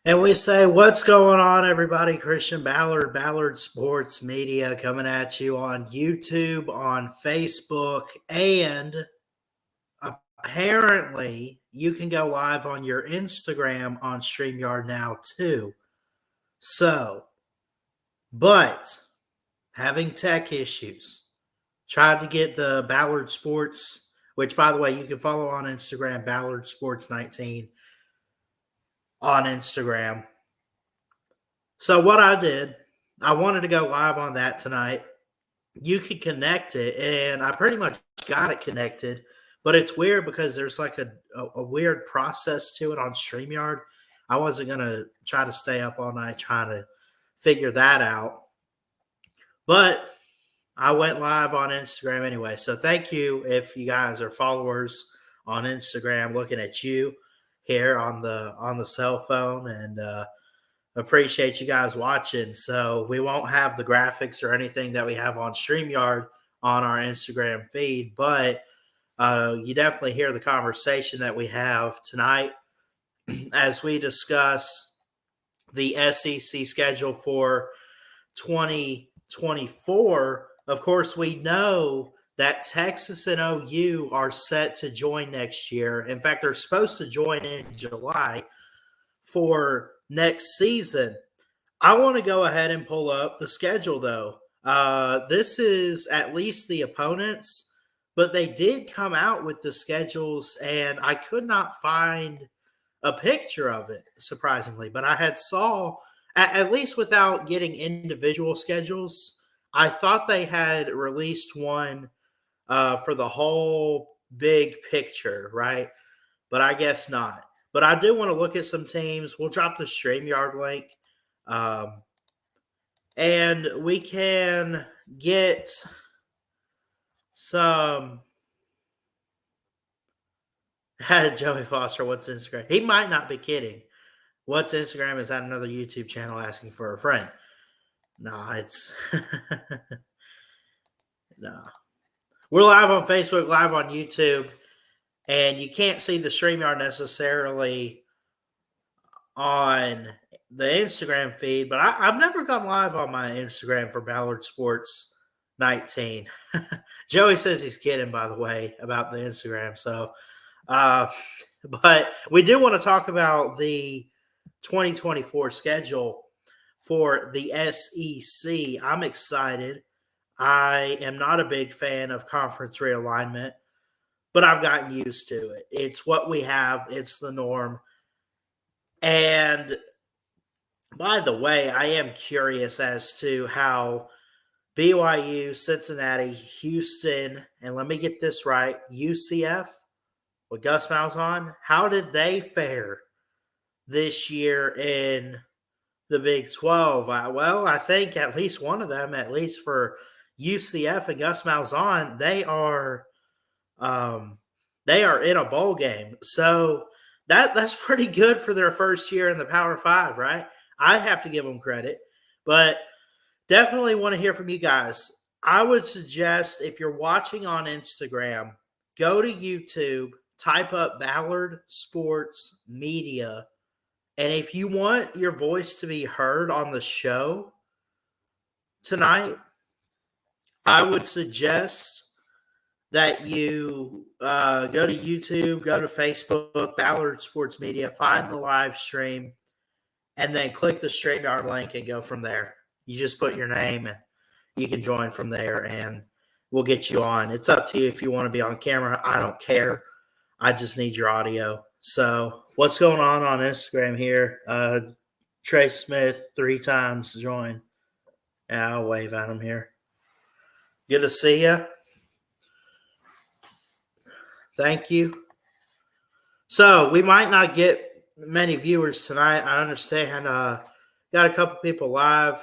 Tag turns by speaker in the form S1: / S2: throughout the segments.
S1: And we say, what's going on, everybody? Christian Ballard, Ballard Sports Media, coming at you on YouTube, on Facebook, and apparently you can go live on your Instagram on StreamYard now, too. So, but having tech issues, tried to get the Ballard Sports, which, by the way, you can follow on Instagram, Ballard Sports 19 on Instagram. So what I did, I wanted to go live on that tonight. You could connect it, and I pretty much got it connected, but it's weird because there's like a weird process to it on StreamYard. I wasn't going to try to stay up all night trying to figure that out, but I went live on Instagram anyway. So thank you if you guys are followers on Instagram, looking at you here on the cell phone, and appreciate you guys watching. So we won't have the graphics or anything that we have on StreamYard on our Instagram feed, but you definitely hear the conversation that we have tonight as we discuss the SEC schedule for 2024. Of course, we know that Texas and OU are set to join next year. In fact, they're supposed to join in July for next season. I want to go ahead and pull up the schedule, though. This is at least the opponents, but they did come out with the schedules, and I could not find a picture of it, surprisingly. But I had saw, at least without getting individual schedules, I thought they had released one for the whole big picture, right? But I guess not. But I do want to look at some teams. We'll drop the StreamYard link. And we can get some. Joey Foster, what's Instagram? He might not be kidding. What's Instagram? Is that another YouTube channel asking for a friend? No, it's. No. We're live on Facebook, live on YouTube. And you can't see the StreamYard necessarily on the Instagram feed, but I've never gone live on my Instagram for Ballard Sports 19. Joey says he's kidding, by the way, about the Instagram. So, but we do want to talk about the 2024 schedule for the SEC. I'm excited. I am not a big fan of conference realignment, but I've gotten used to it. It's what we have. It's the norm. And by the way, I am curious as to how BYU, Cincinnati, Houston, and let me get this right, UCF with Gus Malzahn, how did they fare this year in the Big 12? Well, I think at least one of them, at least for UCF and Gus Malzahn, they are in a bowl game. So that's pretty good for their first year in the Power 5, right? I have to give them credit. But definitely want to hear from you guys. I would suggest if you're watching on Instagram, go to YouTube, type up Ballard Sports Media, and if you want your voice to be heard on the show tonight, I would suggest that you go to YouTube, go to Facebook, Ballard Sports Media, find the live stream, and then click the StreamYard link and go from there. You just put your name and you can join from there, and we'll get you on. It's up to you if you want to be on camera. I don't care. I just need your audio. So what's going on Instagram here? Trey Smith 3 times join. Yeah, I'll wave at him here. Good to see you. Thank you. So we might not get many viewers tonight. I understand. Got a couple people live.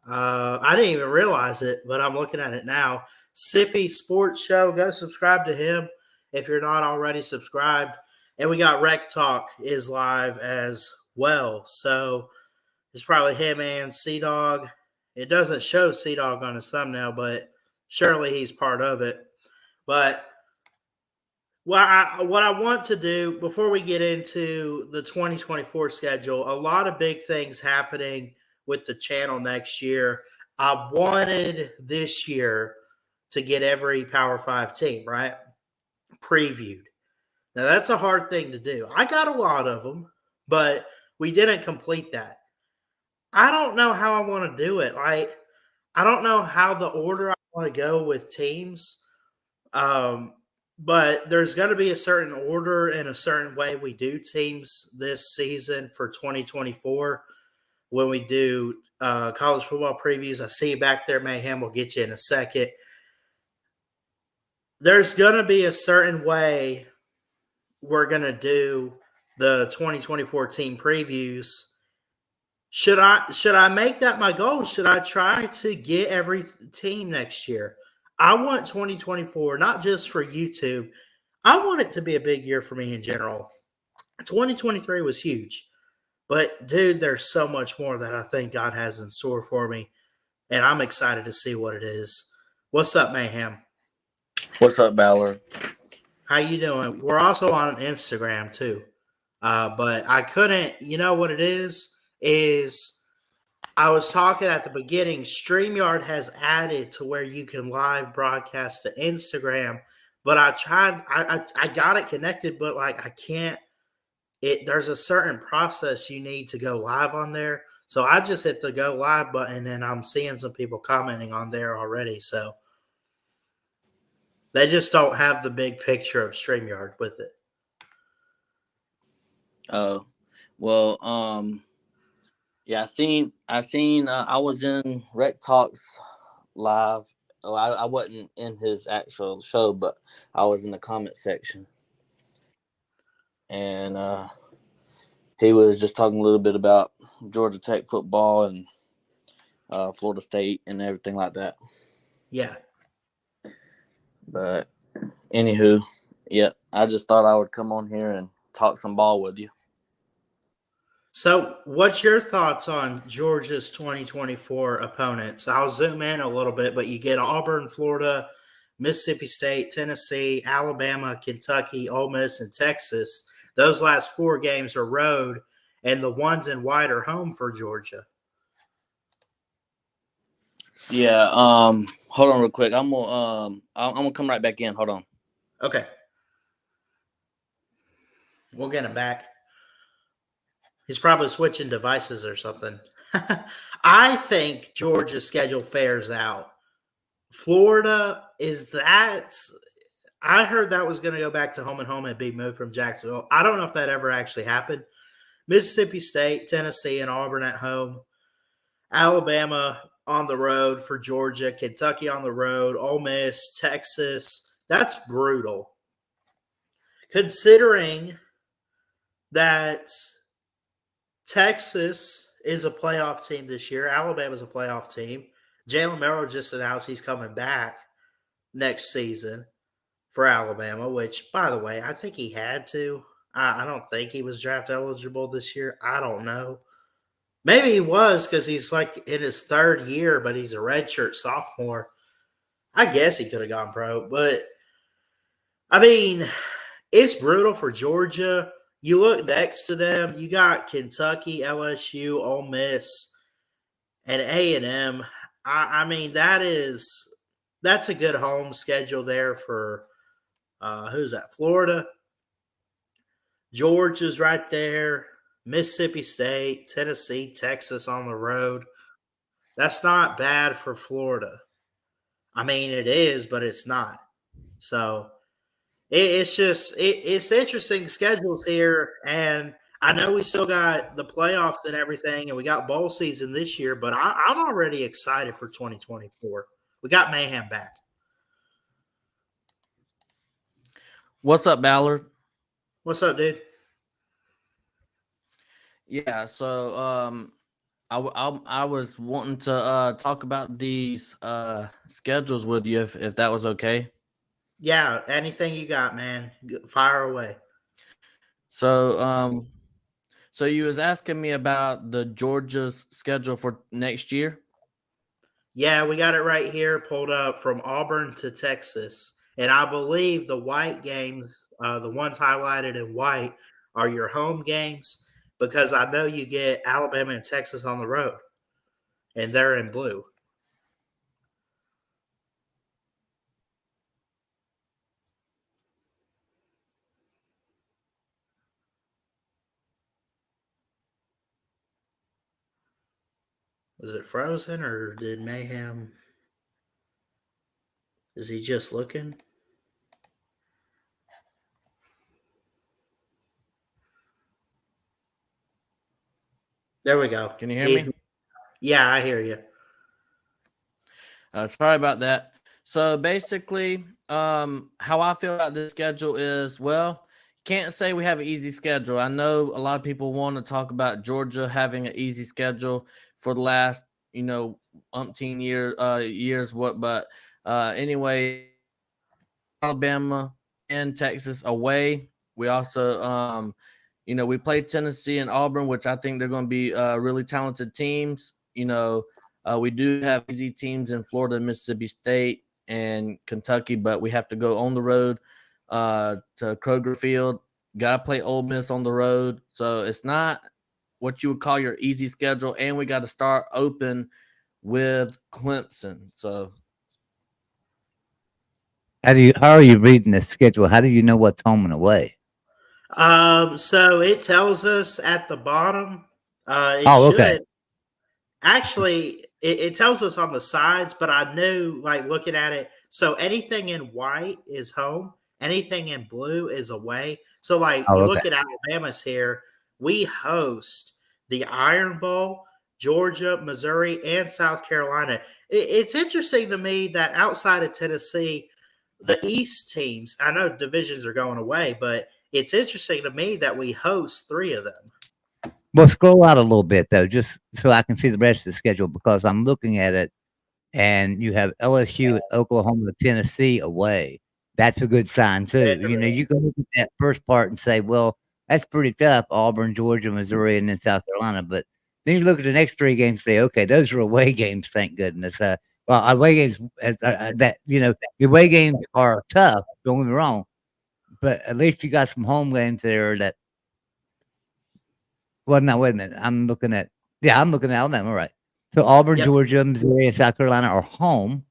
S1: I didn't even realize it, but I'm looking at it now. Sippy Sports Show. Go subscribe to him if you're not already subscribed. And we got Rec Talk is live as well. So it's probably him and C-Dog. It doesn't show C-Dog on his thumbnail, but surely he's part of it. But Well, what I want to do before we get into the 2024 schedule, a lot of big things happening with the channel next year. I wanted this year to get every Power Five team, right? Previewed. Now, that's a hard thing to do. I got a lot of them, but we didn't complete that. I don't know how I want to do it. Like, I don't know how the order I want to go with teams. Um, but there's going to be a certain order and a certain way we do teams this season for 2024 when we do college football previews. I see you back there, Mayhem. We'll get you in a second. There's going to be a certain way we're going to do the 2024 team previews. Should I make that my goal? Should I try to get every team next year? I want 2024 not just for YouTube. I want it to be a big year for me in general. 2023 was huge. But dude, there's so much more that I think God has in store for me, and I'm excited to see what it is. What's up, Mayhem?
S2: What's up, Ballard?
S1: How you doing? We're also on Instagram too. But I couldn't, you know what it is I was talking at the beginning, StreamYard has added to where you can live broadcast to Instagram, but I tried I got it connected, but like I can't there's a certain process you need to go live on there. So I just hit the go live button and I'm seeing some people commenting on there already. So they just don't have the big picture of StreamYard with it.
S2: Oh, well, yeah, I was in Rec Talks live. Oh, I wasn't in his actual show, but I was in the comment section, and he was just talking a little bit about Georgia Tech football and Florida State and everything like that.
S1: Yeah.
S2: But anywho, yeah, I just thought I would come on here and talk some ball with you.
S1: So, what's your thoughts on Georgia's 2024 opponents? I'll zoom in a little bit, but you get Auburn, Florida, Mississippi State, Tennessee, Alabama, Kentucky, Ole Miss, and Texas. Those last four games are road, and the ones in white are home for Georgia.
S2: Yeah. Hold on real quick. I'm gonna come right back in. Hold on.
S1: Okay. We'll get him back. He's probably switching devices or something. I think Georgia's schedule fares out. Florida, is that – I heard that was going to go back to home and home and be moved from Jacksonville. I don't know if that ever actually happened. Mississippi State, Tennessee, and Auburn at home. Alabama on the road for Georgia. Kentucky on the road. Ole Miss, Texas. That's brutal. Considering that Texas is a playoff team this year. Alabama's a playoff team. Jalen Merrill just announced he's coming back next season for Alabama, which, by the way, I think he had to. I don't think he was draft eligible this year. I don't know. Maybe he was because he's like in his third year, but he's a redshirt sophomore. I guess he could have gone pro, but I mean, it's brutal for Georgia. You look next to them, you got Kentucky, LSU, Ole Miss, and A&M. I mean, that's a good home schedule there for who's that? Florida. Georgia's right there. Mississippi State, Tennessee, Texas on the road. That's not bad for Florida. I mean, it is, but it's not. So it's interesting schedules here, and I know we still got the playoffs and everything, and we got bowl season this year, but I'm already excited for 2024. We got Mayhem back.
S2: What's up, Ballard?
S1: What's up, dude?
S2: Yeah, so I was wanting to talk about these schedules with you if that was okay.
S1: Yeah, anything you got, man. Fire away.
S2: So so you was asking me about the Georgia's schedule for next year?
S1: Yeah, we got it right here pulled up from Auburn to Texas. And I believe the white games, the ones highlighted in white, are your home games because I know you get Alabama and Texas on the road, and they're in blue. Is it frozen or did Mayhem? Is he just looking? There we go.
S2: Can you hear
S1: He's
S2: me?
S1: yeah, I hear you.
S2: Sorry about that. So basically, how I feel about this schedule is, well, can't say we have an easy schedule. I know a lot of people want to talk about Georgia having an easy schedule for the last, umpteen years. What, but anyway, Alabama and Texas away. We also, we played Tennessee and Auburn, which I think they're going to be really talented teams. We do have easy teams in Florida, Mississippi State, and Kentucky, but we have to go on the road to Kroger Field. Got to play Ole Miss on the road, so it's not what you would call your easy schedule, and we got to start open with Clemson. So
S3: How are you reading the schedule? How do you know what's home and away?
S1: So it tells us at the bottom. It
S3: Oh, okay.
S1: should actually. It tells us on the sides, but I knew like looking at it. So anything in white is home. Anything in blue is away. So like
S3: Oh,
S1: you
S3: okay.
S1: look at Alabama's here. We host the Iron Bowl, Georgia, Missouri, and South Carolina. It's interesting to me that outside of Tennessee, the East teams. I know divisions are going away, but it's interesting to me that we host three of them.
S3: Well, scroll out a little bit though, just so I can see the rest of the schedule because I'm looking at it, and you have LSU, Oklahoma, Tennessee away. That's a good sign too. You can look at that first part and say, "Well, that's pretty tough." Auburn, Georgia, Missouri, and then South Carolina. But then you look at the next three games and say, "Okay, those are away games. Thank goodness." Well, away games that the away games are tough. Don't get me wrong, but at least you got some home games there that. Well, no, wait a minute. I'm looking at Alabama, right? So Auburn,
S1: Yep.
S3: Georgia, Missouri, and South Carolina are home,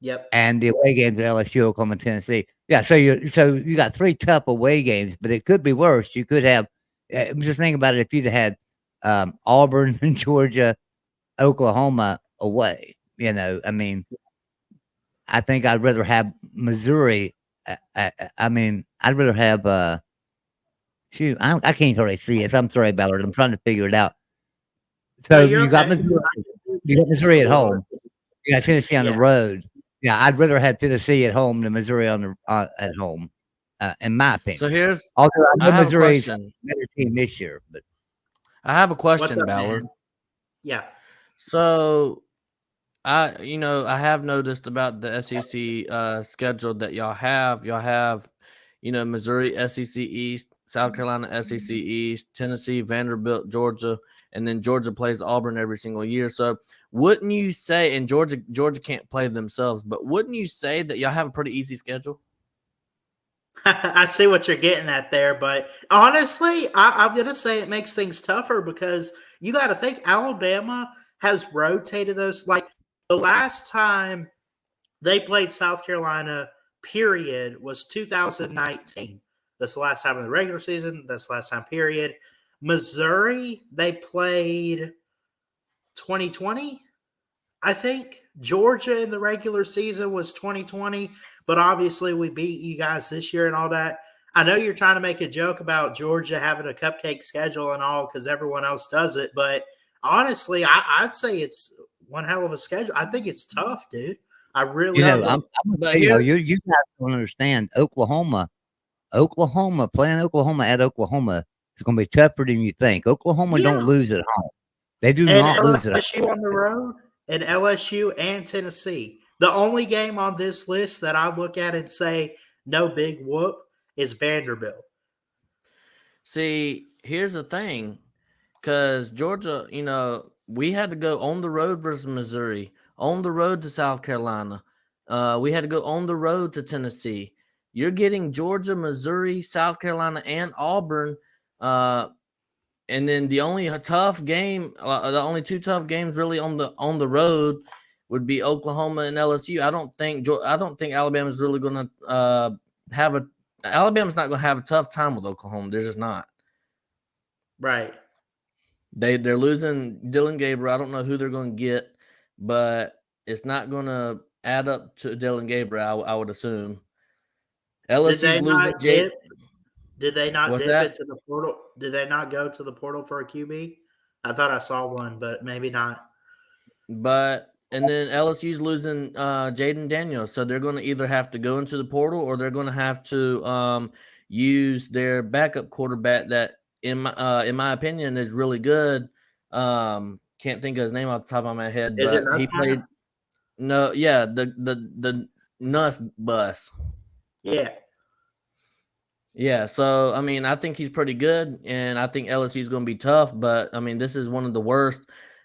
S1: Yep.
S3: and the away games are LSU, Oklahoma, and Tennessee. Yeah, so you got three tough away games, but it could be worse. You could have. Just think about it. If you'd had Auburn and Georgia, Oklahoma away, I mean, I think I'd rather have Missouri. I mean, I'd rather have. Shoot, I can't hardly see it. So I'm sorry, Ballard. I'm trying to figure it out.
S1: No,
S3: So
S1: you're
S3: you got
S1: okay.
S3: Missouri.
S1: I can do
S3: You got
S1: Texas
S3: Missouri at
S1: or
S3: home. You got Tennessee on the
S1: yeah.
S3: road. Yeah, I'd rather have Tennessee at home than Missouri on the at home, in my
S2: so
S3: opinion.
S2: here's
S3: Although I
S2: I
S3: know
S2: have a
S3: Missouri's a
S2: question.
S3: better team this year, but
S2: I have a
S1: What's
S2: question,
S1: up,
S2: Ballard.
S1: man? Yeah.
S2: So I have noticed about the SEC schedule that y'all have. Y'all have, Missouri SEC East, South Carolina SEC East, Tennessee, Vanderbilt, Georgia, and then Georgia plays Auburn every single year. So wouldn't you say, and Georgia can't play themselves, but wouldn't you say that y'all have a pretty easy schedule?
S1: I see what you're getting at there, but honestly, I'm going to say it makes things tougher because you got to think Alabama has rotated those. Like the last time they played South Carolina, period, was 2019. That's the last time in the regular season. That's the last time, period. Missouri, they played 2020. I think Georgia in the regular season was 2020, but obviously we beat you guys this year and all that. I know you're trying to make a joke about Georgia having a cupcake schedule and all because everyone else does it, but honestly, I'd say it's one hell of a schedule. I think it's tough, dude. I really
S2: No,
S1: do.
S3: I'm gonna
S2: but
S3: tell
S2: here's
S3: you guys don't understand. Oklahoma playing Oklahoma at Oklahoma is going to be tougher than you think. Oklahoma
S1: Yeah.
S3: don't lose at home. They do
S1: And
S3: not lose at home.
S1: LSU on the road, and LSU and Tennessee. The only game on this list that I look at and say no big whoop is Vanderbilt.
S2: here's the thing. Because Georgia, we had to go on the road versus Missouri, on the road to South Carolina. We had to go on the road to Tennessee. You're getting Georgia, Missouri, South Carolina, and Auburn. And then the only tough game, the only two tough games really on the road would be Oklahoma and LSU. I don't think Alabama's really going to Alabama's not going to have a tough time with Oklahoma. They're just not.
S1: Right.
S2: They're losing Dylan Gabriel. I don't know who they're going to get, but it's not going to add up to Dylan Gabriel. I would assume. LSU's losing Jake.
S1: Did they not
S2: What's
S1: dip
S2: that?
S1: into the portal? Did they not go to the portal for a QB? I thought I saw one, but maybe not.
S2: And then LSU's losing Jaden Daniels, so they're going to either have to go into the portal or they're going to have to use their backup quarterback that, in my opinion, is really good. Can't think of his name off the top of my head,
S1: Is it
S2: but he played. No, yeah, the Nuss bus.
S1: Yeah.
S2: Yeah, so I mean, I think he's pretty good, and I think LSU is going to be tough. But I mean, this is one of the worst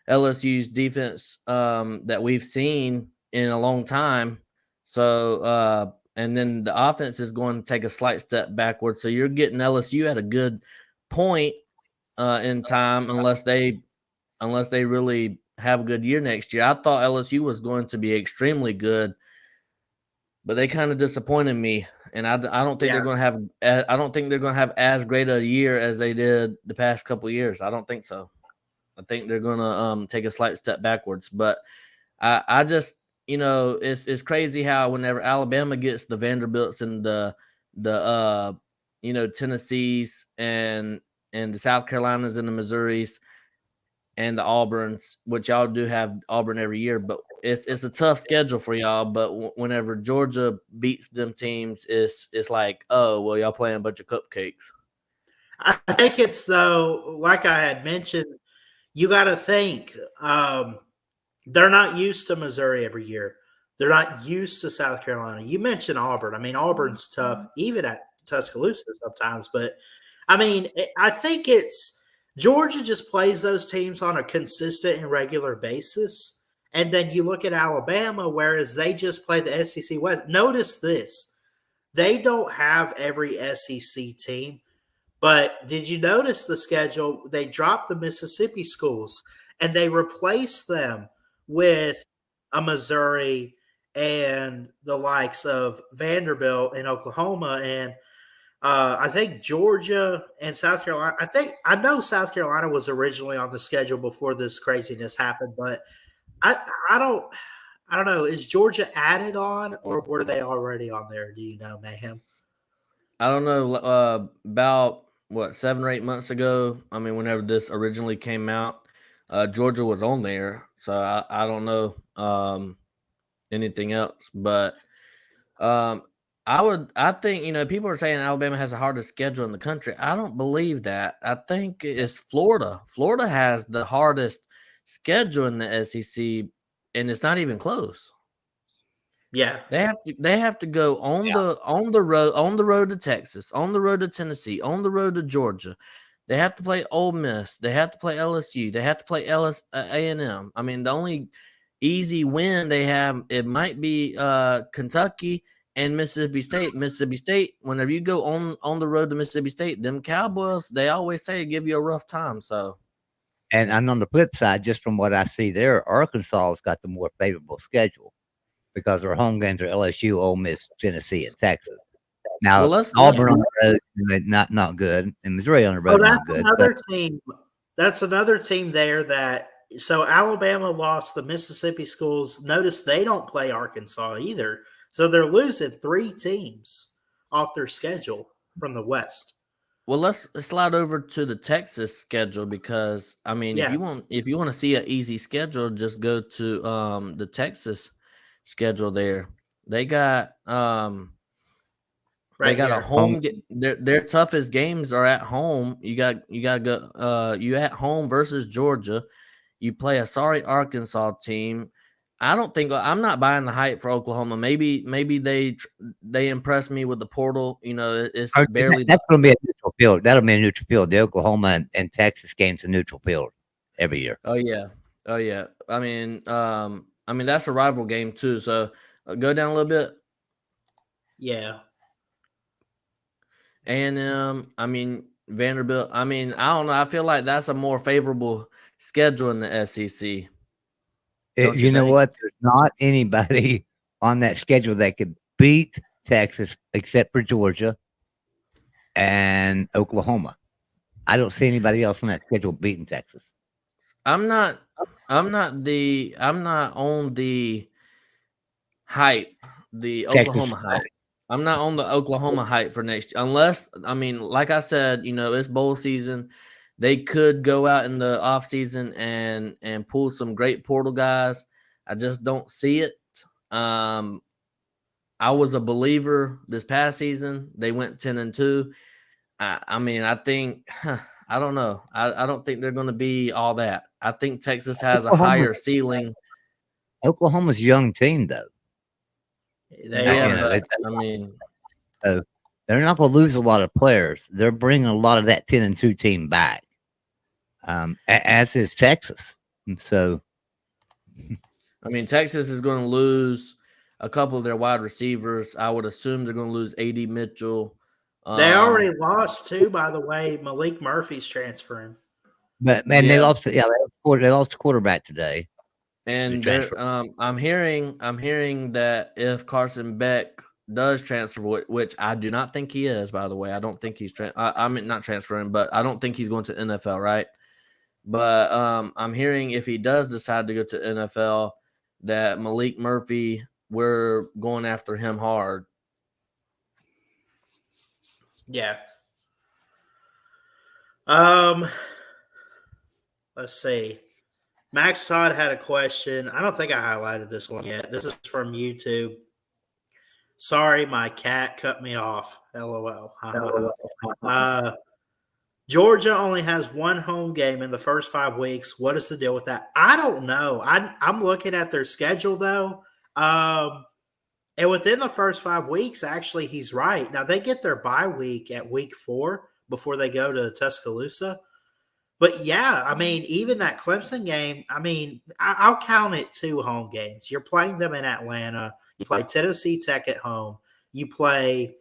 S2: LSU's defense that we've seen in a long time. So, and then the offense is going to take a slight step backward. So you're getting LSU at a good point in time, unless they really have a good year next year. I thought LSU was going to be extremely good, but they kind of disappointed me. And I don't think they're going to have. I don't think they're going to have as great a year as they did the past couple of years. I don't think so. I think they're going to take a slight step backwards. But I just, it's crazy how whenever Alabama gets the Vanderbilts and the Tennessees and the South Carolinas and the Missouris and the Auburns, which y'all do have Auburn every year, but it's a tough schedule for y'all. But whenever Georgia beats them teams, it's like, oh, well, y'all playing a bunch of cupcakes.
S1: I think it's, though, like I had mentioned, you got to think they're not used to Missouri every year. They're not used to South Carolina. You mentioned Auburn. I mean, Auburn's tough, even at Tuscaloosa sometimes. But, I mean, I think it's Georgia just plays those teams on a consistent and regular basis. And then you look at Alabama, whereas they just play the SEC West. Notice this. They don't have every SEC team. But did you notice the schedule? They dropped the Mississippi schools and they replaced them with a Missouri and the likes of Vanderbilt and Oklahoma. And I think Georgia and South Carolina. I know South Carolina was originally on the schedule before this craziness happened, but I don't know. Is Georgia added on or were they already on there? Do you know, Mayhem?
S2: I don't know. About 7 or 8 months ago. I mean, whenever this originally came out, Georgia was on there, so I don't know anything else. But I think people are saying Alabama has the hardest schedule in the country. I don't believe that. I think it's Florida. Florida has the hardest schedule in the SEC, and it's not even close.
S1: Yeah.
S2: They have to go on the road to Texas, on the road to Tennessee, on the road to Georgia. They have to play Ole Miss. They have to play LSU. They have to play A&M. I mean, the only easy win they have, it might be Kentucky and Mississippi State. Mississippi State, whenever you go on the road to Mississippi State, them Cowboys, they always say give you a rough time. So,
S3: and on the flip side, just from what I see there, Arkansas has got the more favorable schedule because their home games are LSU, Ole Miss, Tennessee, and Texas. Now, Auburn on the road, not good, and Missouri on the road, not good.
S1: That's another team there that. So Alabama lost the Mississippi schools. Notice they don't play Arkansas either. So they're losing 3 teams off their schedule from the West.
S2: Well, let's slide over to the Texas schedule because I mean, if you want to see an easy schedule, just go to the Texas schedule. There, they got a home. Their toughest games are at home. You got to go. You at home versus Georgia. You play a sorry Arkansas team. I'm not buying the hype for Oklahoma. Maybe they impress me with the portal. It's barely.
S3: That's going to be a neutral field. That'll be a neutral field. The Oklahoma and Texas game's a neutral field every year.
S2: Oh yeah. I mean that's a rival game too. So Go down a little bit.
S1: Yeah.
S2: A&M, I mean Vanderbilt. I mean, I don't know. I feel like that's a more favorable schedule in the SEC. Don't you
S3: You know
S2: think?
S3: what? There's not anybody on that schedule that could beat Texas except for Georgia and Oklahoma. I don't see anybody else on that schedule beating Texas.
S2: I'm not. I'm not on the hype, the
S3: Texas,
S2: Oklahoma hype. I'm not on the Oklahoma hype for next unless I mean, like I said, it's bowl season. They could go out in the off season and pull some great portal guys. I just don't see it. Um, I was a believer this past season. They went 10-2. I mean, I think I don't know. I don't think they're going to be all that. I think Texas has a
S3: Oklahoma's,
S2: higher ceiling.
S3: Oklahoma's a young team, though.
S1: They
S2: Yeah,
S1: are.
S2: but I mean,
S3: So they're not going to lose a lot of players. They're bringing a lot of that 10-2 team back, as is Texas. So
S2: I mean, Texas is going to lose a couple of their wide receivers. I would assume they're going to lose A.D. Mitchell.
S1: They already lost too, by the way. Malik Murphy's transferring.
S3: but man,
S2: Yeah.
S3: they lost the quarterback today.
S2: And
S3: transfer.
S2: I'm hearing that if Carson Beck does transfer, which I do not think he is, by the way, I don't think he's I mean not transferring, but I don't think he's going to NFL, right? But I'm hearing if he does decide to go to NFL, that Malik Murphy, we're going after him hard.
S1: Yeah. Let's see. Max Todd had a question. I don't think I highlighted this one yet. This is from YouTube. Sorry, my cat cut me off. LOL. Georgia only has one home game in the first 5 weeks. What is the deal with that? I don't know. I'm looking at their schedule though. And within the first 5 weeks, actually, he's right. Now they get their bye week at week 4 before they go to Tuscaloosa. But yeah, I mean, even that Clemson game, I mean, I'll count it 2 home games. You're playing them in Atlanta. You play Tennessee Tech at home. You play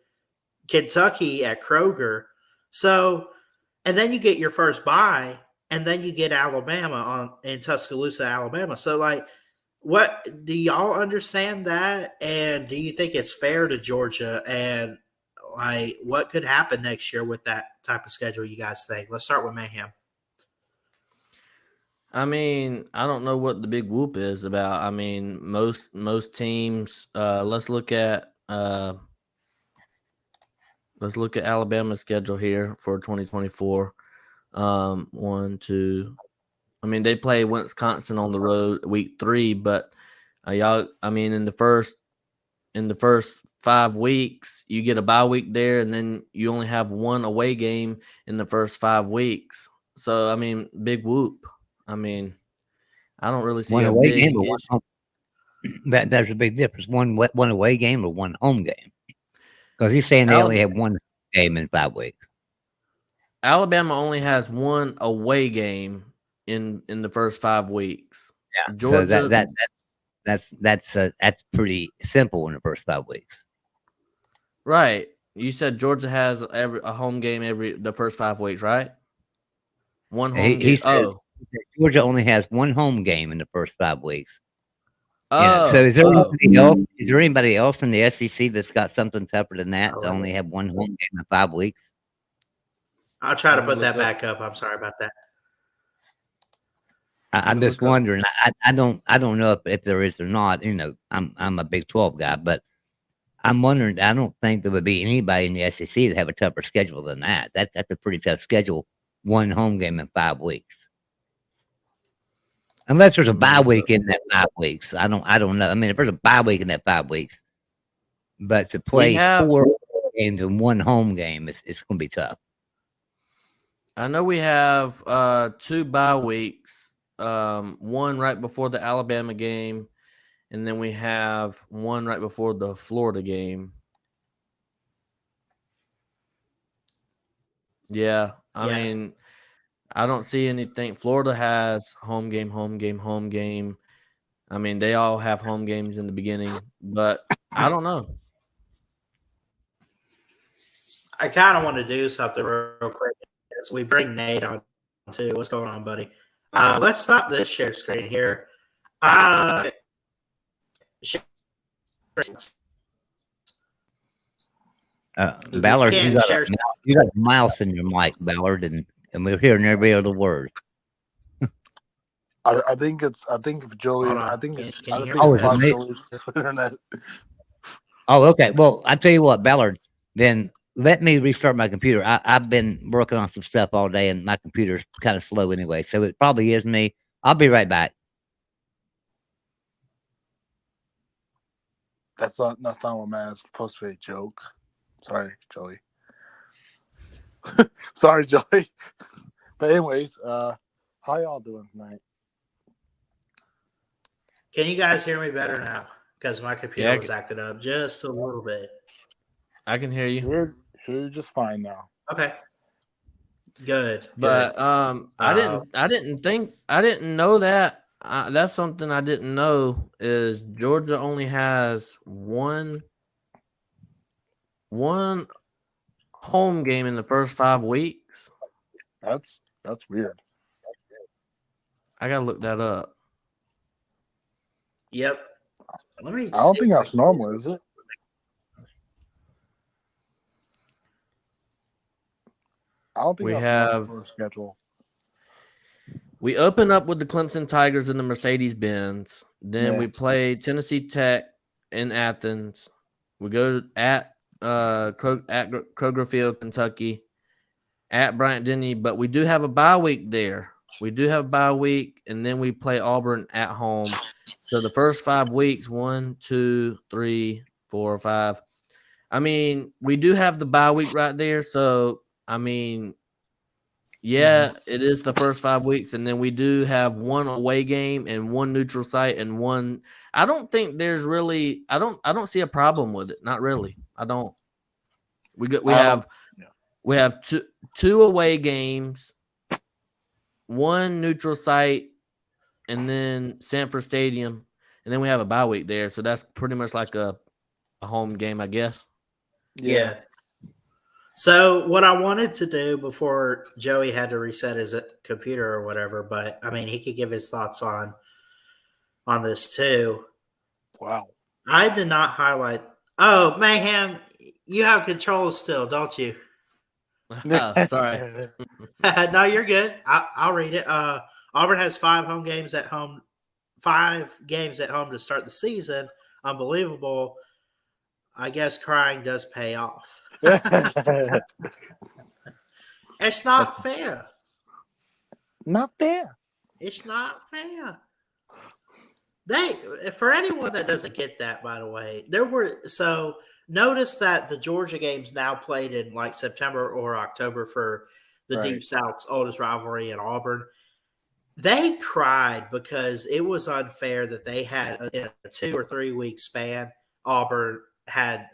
S1: Kentucky at Kroger. So, and then you get your first bye, and then you get Alabama in Tuscaloosa, Alabama. So, like, what do y'all understand that? And do you think it's fair to Georgia? And like, what could happen next year with that type of schedule? You guys think? Let's start with Mayhem.
S2: I mean, I don't know what the big whoop is about. I mean, most teams. Let's look at Alabama's schedule here for 2024. 1, 2. I mean, they play Wisconsin on the road week 3, but y'all. I mean, in the first 5 weeks, you get a bye week there, and then you only have one away game in the first 5 weeks. So, I mean, big whoop. I mean, I don't really see
S3: One
S2: a
S3: away
S2: big
S3: game or one
S2: issue.
S3: home. There's a big difference. One away game or one home game. Because he's saying they only have one game in 5 weeks.
S2: Alabama only has one away game in the first 5 weeks.
S3: Yeah,
S2: Georgia,
S3: so that's pretty simple in the first 5 weeks.
S2: right? You said Georgia has a home game the first 5 weeks, right? One home game.
S3: Georgia only has one home game in the first 5 weeks. So
S2: Oh,
S3: is there anybody else? Is there anybody else in the SEC that's got something tougher than that to only have one home game in 5 weeks?
S1: I'll try to put that back up. I'm sorry about that.
S3: I'm just wondering. I don't know if there is or not. I'm a Big 12 guy, but I'm wondering. I don't think there would be anybody in the SEC that have a tougher schedule than that. That's a pretty tough schedule. One home game in 5 weeks, unless there's a bye week in that 5 weeks. I don't know. I mean, if there's a bye week in that 5 weeks, but to play 4 games in one home game, it's going to be tough.
S2: I know we have 2 bye weeks. One right before the Alabama game, and then we have one right before the Florida game. Yeah, I mean, I don't see anything. Florida has home game, home game, home game. I mean, they all have home games in the beginning, but I don't know.
S1: I kind of want to do something real quick as we bring Nate on too. What's going on, buddy? Let's stop this share screen here. Share we
S3: Ballard,
S1: can't share.
S3: you got a mouse in your mic, Ballard, and we're hearing every other word.
S4: I think if Joey,
S1: Hold on.
S4: I think
S1: Can
S4: it's,
S1: you
S4: I
S1: hear
S4: think
S1: me?
S4: it's about Joey's internet.
S3: Oh, okay. Well, I tell you what, Ballard, then let me restart my computer. I've been working on some stuff all day, and my computer's kind of slow anyway, so it probably is me. I'll be right back.
S4: That's not what man. It's supposed to be a joke. Sorry, Joey. Sorry, Joey. But anyways, how y'all doing tonight?
S1: Can you guys hear me better now? Because my computer was acting up just a little bit.
S2: I can hear you.
S4: You're just fine now.
S1: Okay. Good.
S2: But I didn't know that. That's something I didn't know is Georgia only has one home game in the first 5 weeks.
S4: That's weird.
S2: I gotta look that up.
S1: Yep.
S4: I don't think that's normal, is it? I don't think that's normal for a schedule.
S2: We open up with the Clemson Tigers in the Mercedes-Benz. Then we play Tennessee Tech in Athens. We go at Kroger Field, Kentucky, at Bryant-Denny, but we do have a bye week there. And then we play Auburn at home. So the first 5 weeks, 1, 2, 3, 4, 5. I mean, we do have the bye week right there. So, I mean, yeah, it is the first 5 weeks, and then we do have one away game and one neutral site and one. I don't think there's really. I don't see a problem with it. Not really. I don't. We have two away games, one neutral site, and then Sanford Stadium, and then we have a bye week there. So that's pretty much like a home game, I guess.
S1: Yeah. So what I wanted to do before Joey had to reset his computer or whatever, but I mean he could give his thoughts on this too.
S4: Wow.
S1: I did not highlight. Oh, Mayhem, you have control still, don't you?
S2: Sorry.
S1: No, you're good. I'll read it. Auburn has 5 games at home to start the season. Unbelievable. I guess crying does pay off. It's not fair.
S4: Not fair.
S1: It's not fair. For anyone that doesn't get that, by the way, notice that the Georgia games now played in like September or October for the Deep South's oldest rivalry in Auburn. They cried because it was unfair that they had in a 2 or 3 week span. Auburn had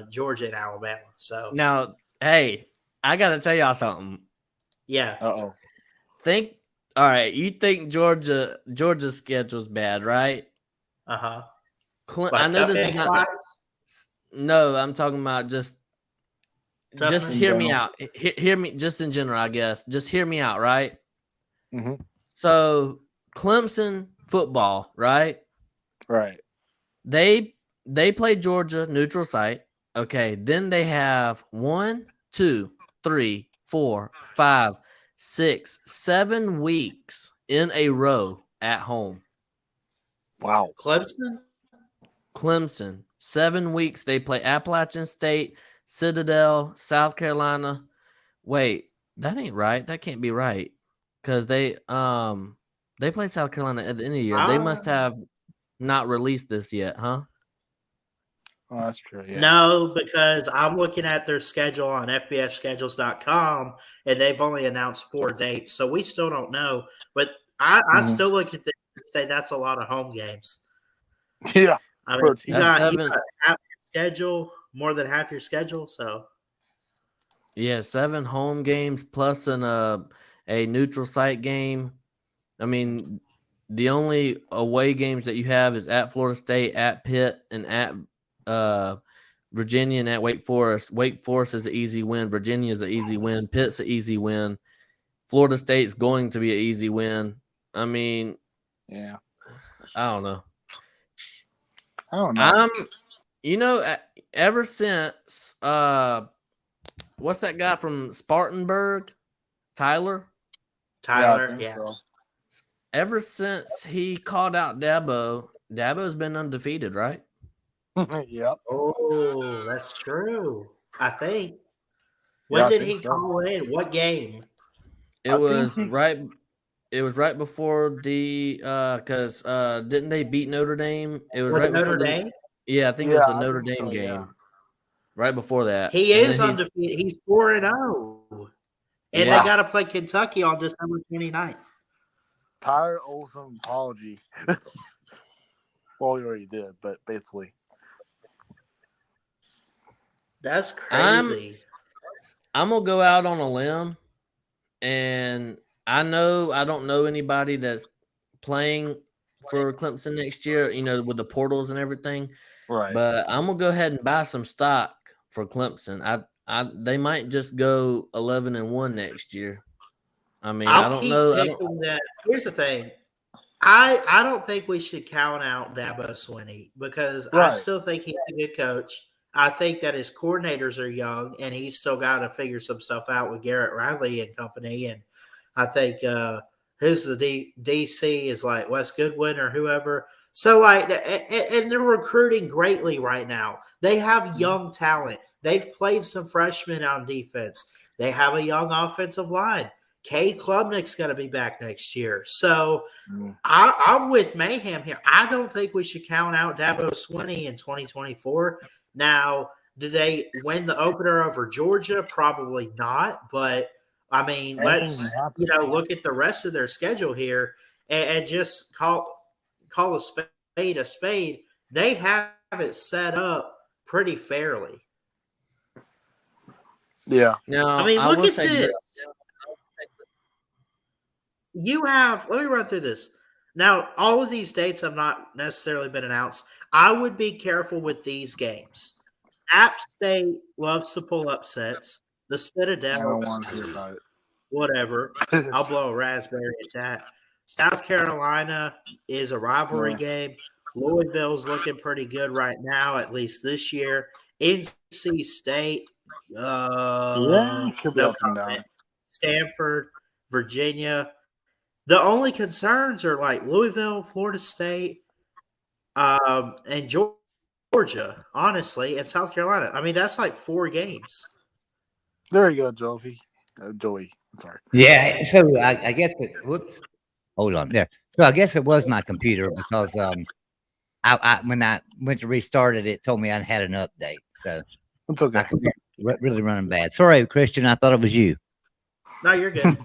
S1: Georgia and Alabama. So
S2: now, hey, I gotta tell y'all something.
S1: Yeah.
S4: Uh-oh.
S2: All right, you think Georgia's schedule's bad, right?
S1: Uh-huh.
S2: I know this is not. No, I'm talking about just hear me out. Hear me just in general, I guess. Just hear me out, right?
S4: Mm-hmm.
S2: So Clemson football, right?
S4: Right.
S2: They play Georgia neutral site. Okay, then they have 1, 2, 3, 4, 5, 6, 7 weeks in a row at home.
S4: Wow.
S2: Clemson, 7 weeks. They play Appalachian State, Citadel, South Carolina. Wait, that ain't right. That can't be right. Because they play South Carolina at the end of the year. They must have not released this yet, huh?
S4: Oh, that's true. Yeah.
S1: No, because I'm looking at their schedule on FBSschedules.com, and they've only announced 4 dates, so we still don't know. But I still look at this and say that's a lot of home games.
S4: Yeah,
S1: I mean, you got half your schedule, more than half your schedule, so.
S2: Yeah, 7 home games plus a neutral site game. I mean,
S5: the only away games that you have is at Florida State, at Pitt, and at Virginia and at Wake Forest. Wake Forest is an easy win. Virginia is an easy win. Pitt's an easy win. Florida State's going to be an easy win. I mean,
S4: Yeah.
S5: I don't know.
S4: I don't know.
S5: Ever since what's that guy from Spartanburg? Tyler?
S1: Tyler,
S4: Yeah, I think so.
S5: Ever since he called out Dabo's been undefeated, right?
S4: Yep.
S1: Oh, that's true. I think. When
S4: Yeah, I
S1: did
S4: think
S1: he
S4: so.
S1: call in? What game?
S5: It
S4: I
S5: was
S4: think
S5: right. It was right before the because didn't they beat Notre Dame? It was
S1: Was
S5: right
S1: it
S5: before
S1: Notre
S5: the
S1: Dame?
S5: yeah, I think it was the
S4: I
S5: Notre
S4: think
S5: Dame
S4: so,
S5: game.
S4: yeah.
S5: Right before that.
S1: He
S5: And
S1: is
S5: then he's
S1: undefeated. He's 4-0. And
S5: Yeah.
S1: they got to play Kentucky on December 29th.
S4: Tyler owes an apology. Well, he already did, but basically.
S1: That's crazy.
S5: I'm gonna go out on a limb, and I don't know anybody that's playing for Clemson next year, with the portals and everything.
S4: Right.
S5: But I'm gonna go ahead and buy some stock for Clemson. They might just go 11-1 next year. I mean, I
S1: I'll
S5: don't
S1: keep
S5: know.
S1: picking that. Here's the thing. I don't think we should count out Dabo Swinney because I
S4: Right.
S1: still think he's a good coach. I think that his coordinators are young and he's still got to figure some stuff out with Garrett Riley and company. And I think who's the DC is like Wes Goodwin or whoever. So and they're recruiting greatly right now. They have young talent. They've played some freshmen on defense. They have a young offensive line. Cade Klubnik's going to be back next year. So I'm with Mayhem here. I don't think we should count out Dabo Swinney in 2024. Now, do they win the opener over Georgia? Probably not. But, I mean, let's look at the rest of their schedule here and just call a spade a spade. They have it set up pretty fairly.
S4: Yeah.
S5: Now,
S1: I mean,
S5: I
S1: look
S5: will
S1: at
S5: say
S1: this. Let me run through this. Now, all of these dates have not necessarily been announced. I would be careful with these games. App State loves to pull upsets. The
S4: I
S1: Citadel,
S4: don't want to hear about it.
S1: whatever. I'll blow a raspberry at that. South Carolina is a rivalry game. Louisville's looking pretty good right now, at least this year. NC State,
S4: Yeah, could be
S1: no
S4: up and
S1: comment.
S4: down.
S1: Stanford, Virginia. The only concerns are like Louisville, Florida State, and Georgia, honestly, and South Carolina. I mean, that's like 4 games.
S4: There you go, Joey. Joey. I'm sorry.
S3: Yeah. So I guess whoops. Hold on there. So I guess it was my computer because I when I went to restart it, it told me I had an update. So
S4: It's okay.
S3: my computer really running bad. Sorry, Christian. I thought it was you.
S1: No, you're good.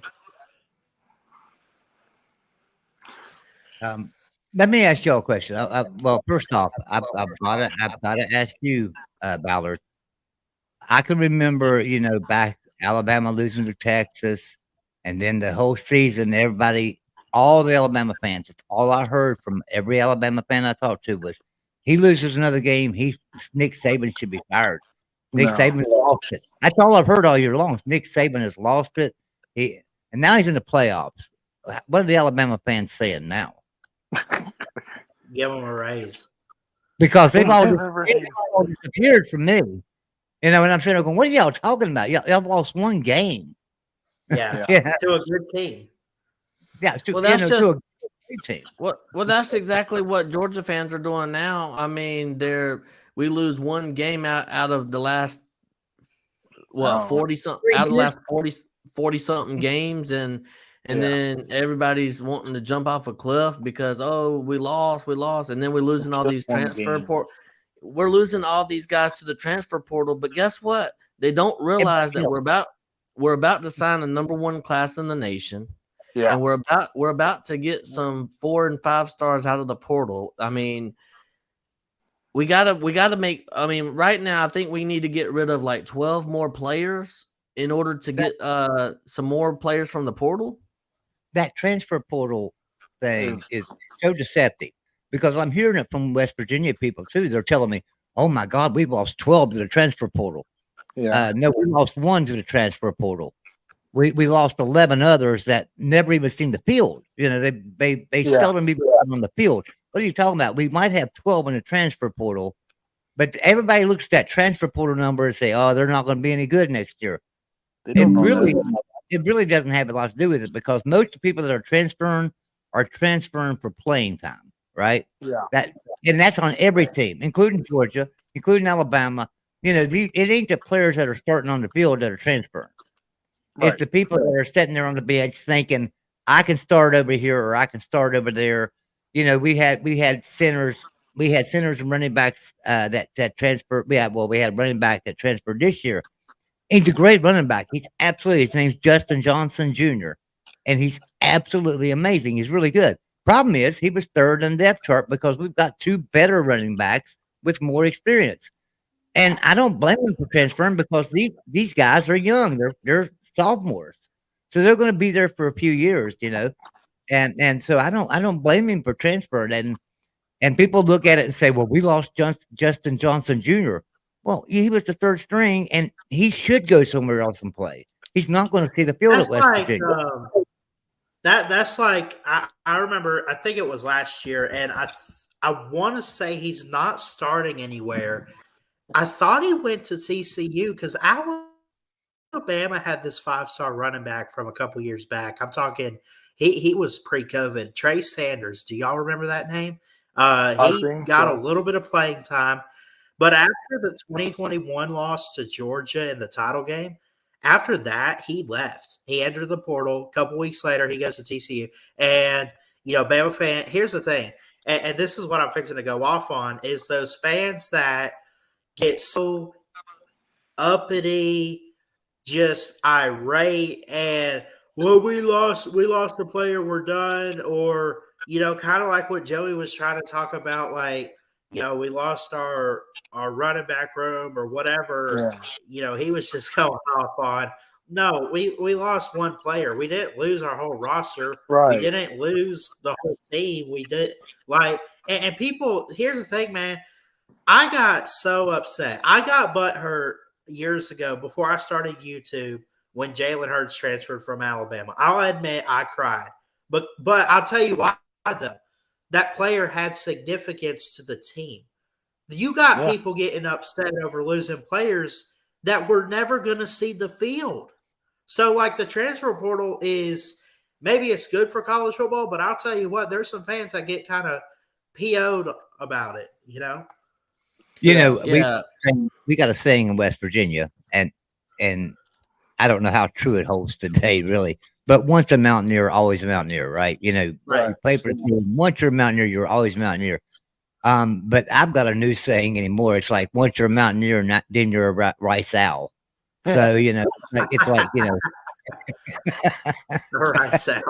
S3: Let me ask you a question. Well, first off, I've got to ask you, Ballard. I can remember, back Alabama losing to Texas, and then the whole season, all the Alabama fans, it's all I heard from every Alabama fan I talked to was, he loses another game, Nick Saban should be fired. Nick Saban has lost it. That's all I've heard all year long. Nick Saban has lost it, and now he's in the playoffs. What are the Alabama fans saying now?
S1: Give them a raise.
S3: Because they've all disappeared from me. And I'm sitting there going, what are y'all talking about? Y'all lost one game.
S1: Yeah. To a good team.
S3: Yeah.
S5: Well, that's just
S3: to a great team.
S5: Well, that's exactly what Georgia fans are doing now. I mean, we lose one game out of the last 40 something out of the last 40 something games, and then everybody's wanting to jump off a cliff because we lost, and then we're losing all these we're losing all these guys to the transfer portal. But guess what? They don't realize that we're about to sign the number 1 class in the nation. Yeah. And we're about to get some 4 and 5 stars out of the portal. I mean, we gotta make. I mean, right now I think we need to get rid of like 12 more players in order to get some more players from the portal.
S3: That transfer portal thing is so deceptive because I'm hearing it from West Virginia people too. They're telling me, "Oh my God, we've lost 12 to the transfer portal."
S4: Yeah.
S3: No, we lost 1 to the transfer portal. We lost 11 others that never even seen the field. You know, they
S4: Yeah.
S3: seldom even on the field. What are you talking about? We might have 12 in the transfer portal, but everybody looks at that transfer portal number and say, "Oh, they're not going to be any good next year."
S4: They
S3: It
S4: don't know
S3: really,
S4: that.
S3: it really doesn't have a lot to do with it because most of the people that are transferring for playing time, right?
S4: Yeah.
S3: And that's on every team, including Georgia, including Alabama. You know, it ain't the players that are starting on the field that are transferring. It's
S4: Right.
S3: the people that are sitting there on the bench thinking, I can start over here or I can start over there. You know, we had centers, and running backs that transferred. We had a running back that transferred this year. He's a great running back. He's absolutely his name's Justin Johnson Jr. And he's absolutely amazing. He's really good. Problem is he was third in the depth chart because we've got 2 better running backs with more experience. And I don't blame them for transferring because these guys are young. They're sophomores, so they're going to be there for a few years, you know. And so I don't blame him for transferring. And people look at it and say, well, we lost Justin Johnson Jr. Well, he was the third string, and he should go somewhere else and play. He's not going to see the field
S1: That's
S3: at West
S1: like
S3: Virginia.
S1: that's like I remember. I think it was last year, and I want to say he's not starting anywhere. I thought he went to TCU because Alabama had this 5-star running back from a couple years back. I'm talking he was pre-COVID. Trey Sanders. Do y'all remember that name? He got a little bit of playing time, but after the 2021 loss to Georgia in the title game, after that he left. He entered the portal. A couple weeks later, he goes to TCU. And Bama fan. Here's the thing, and this is what I'm fixing to go off on: is those fans that get so uppity, just irate, and we lost a player, we're done, or kind of like what Joey was trying to talk about, like we lost our running back room or whatever. He was just going off on. No, we lost one player. We didn't lose our whole roster.
S4: Right.
S1: We didn't lose the whole team. We did and people. Here's the thing, man. I got so upset. I got butthurt years ago before I started YouTube when Jalen Hurts transferred from Alabama. I'll admit I cried. But I'll tell you why, though. That player had significance to the team. You got people getting upset over losing players that were never going to see the field. So, like, the transfer portal is maybe it's good for college football, but I'll tell you what, there's some fans that get kind of PO'd about it,
S3: We got a saying in West Virginia, and I don't know how true it holds today, really. But once a mountaineer, always a mountaineer, right? You play for once you're a mountaineer, you're always a mountaineer. But I've got a new saying anymore. It's like once you're a mountaineer, then you're a rice owl. So it's like
S1: rice owl.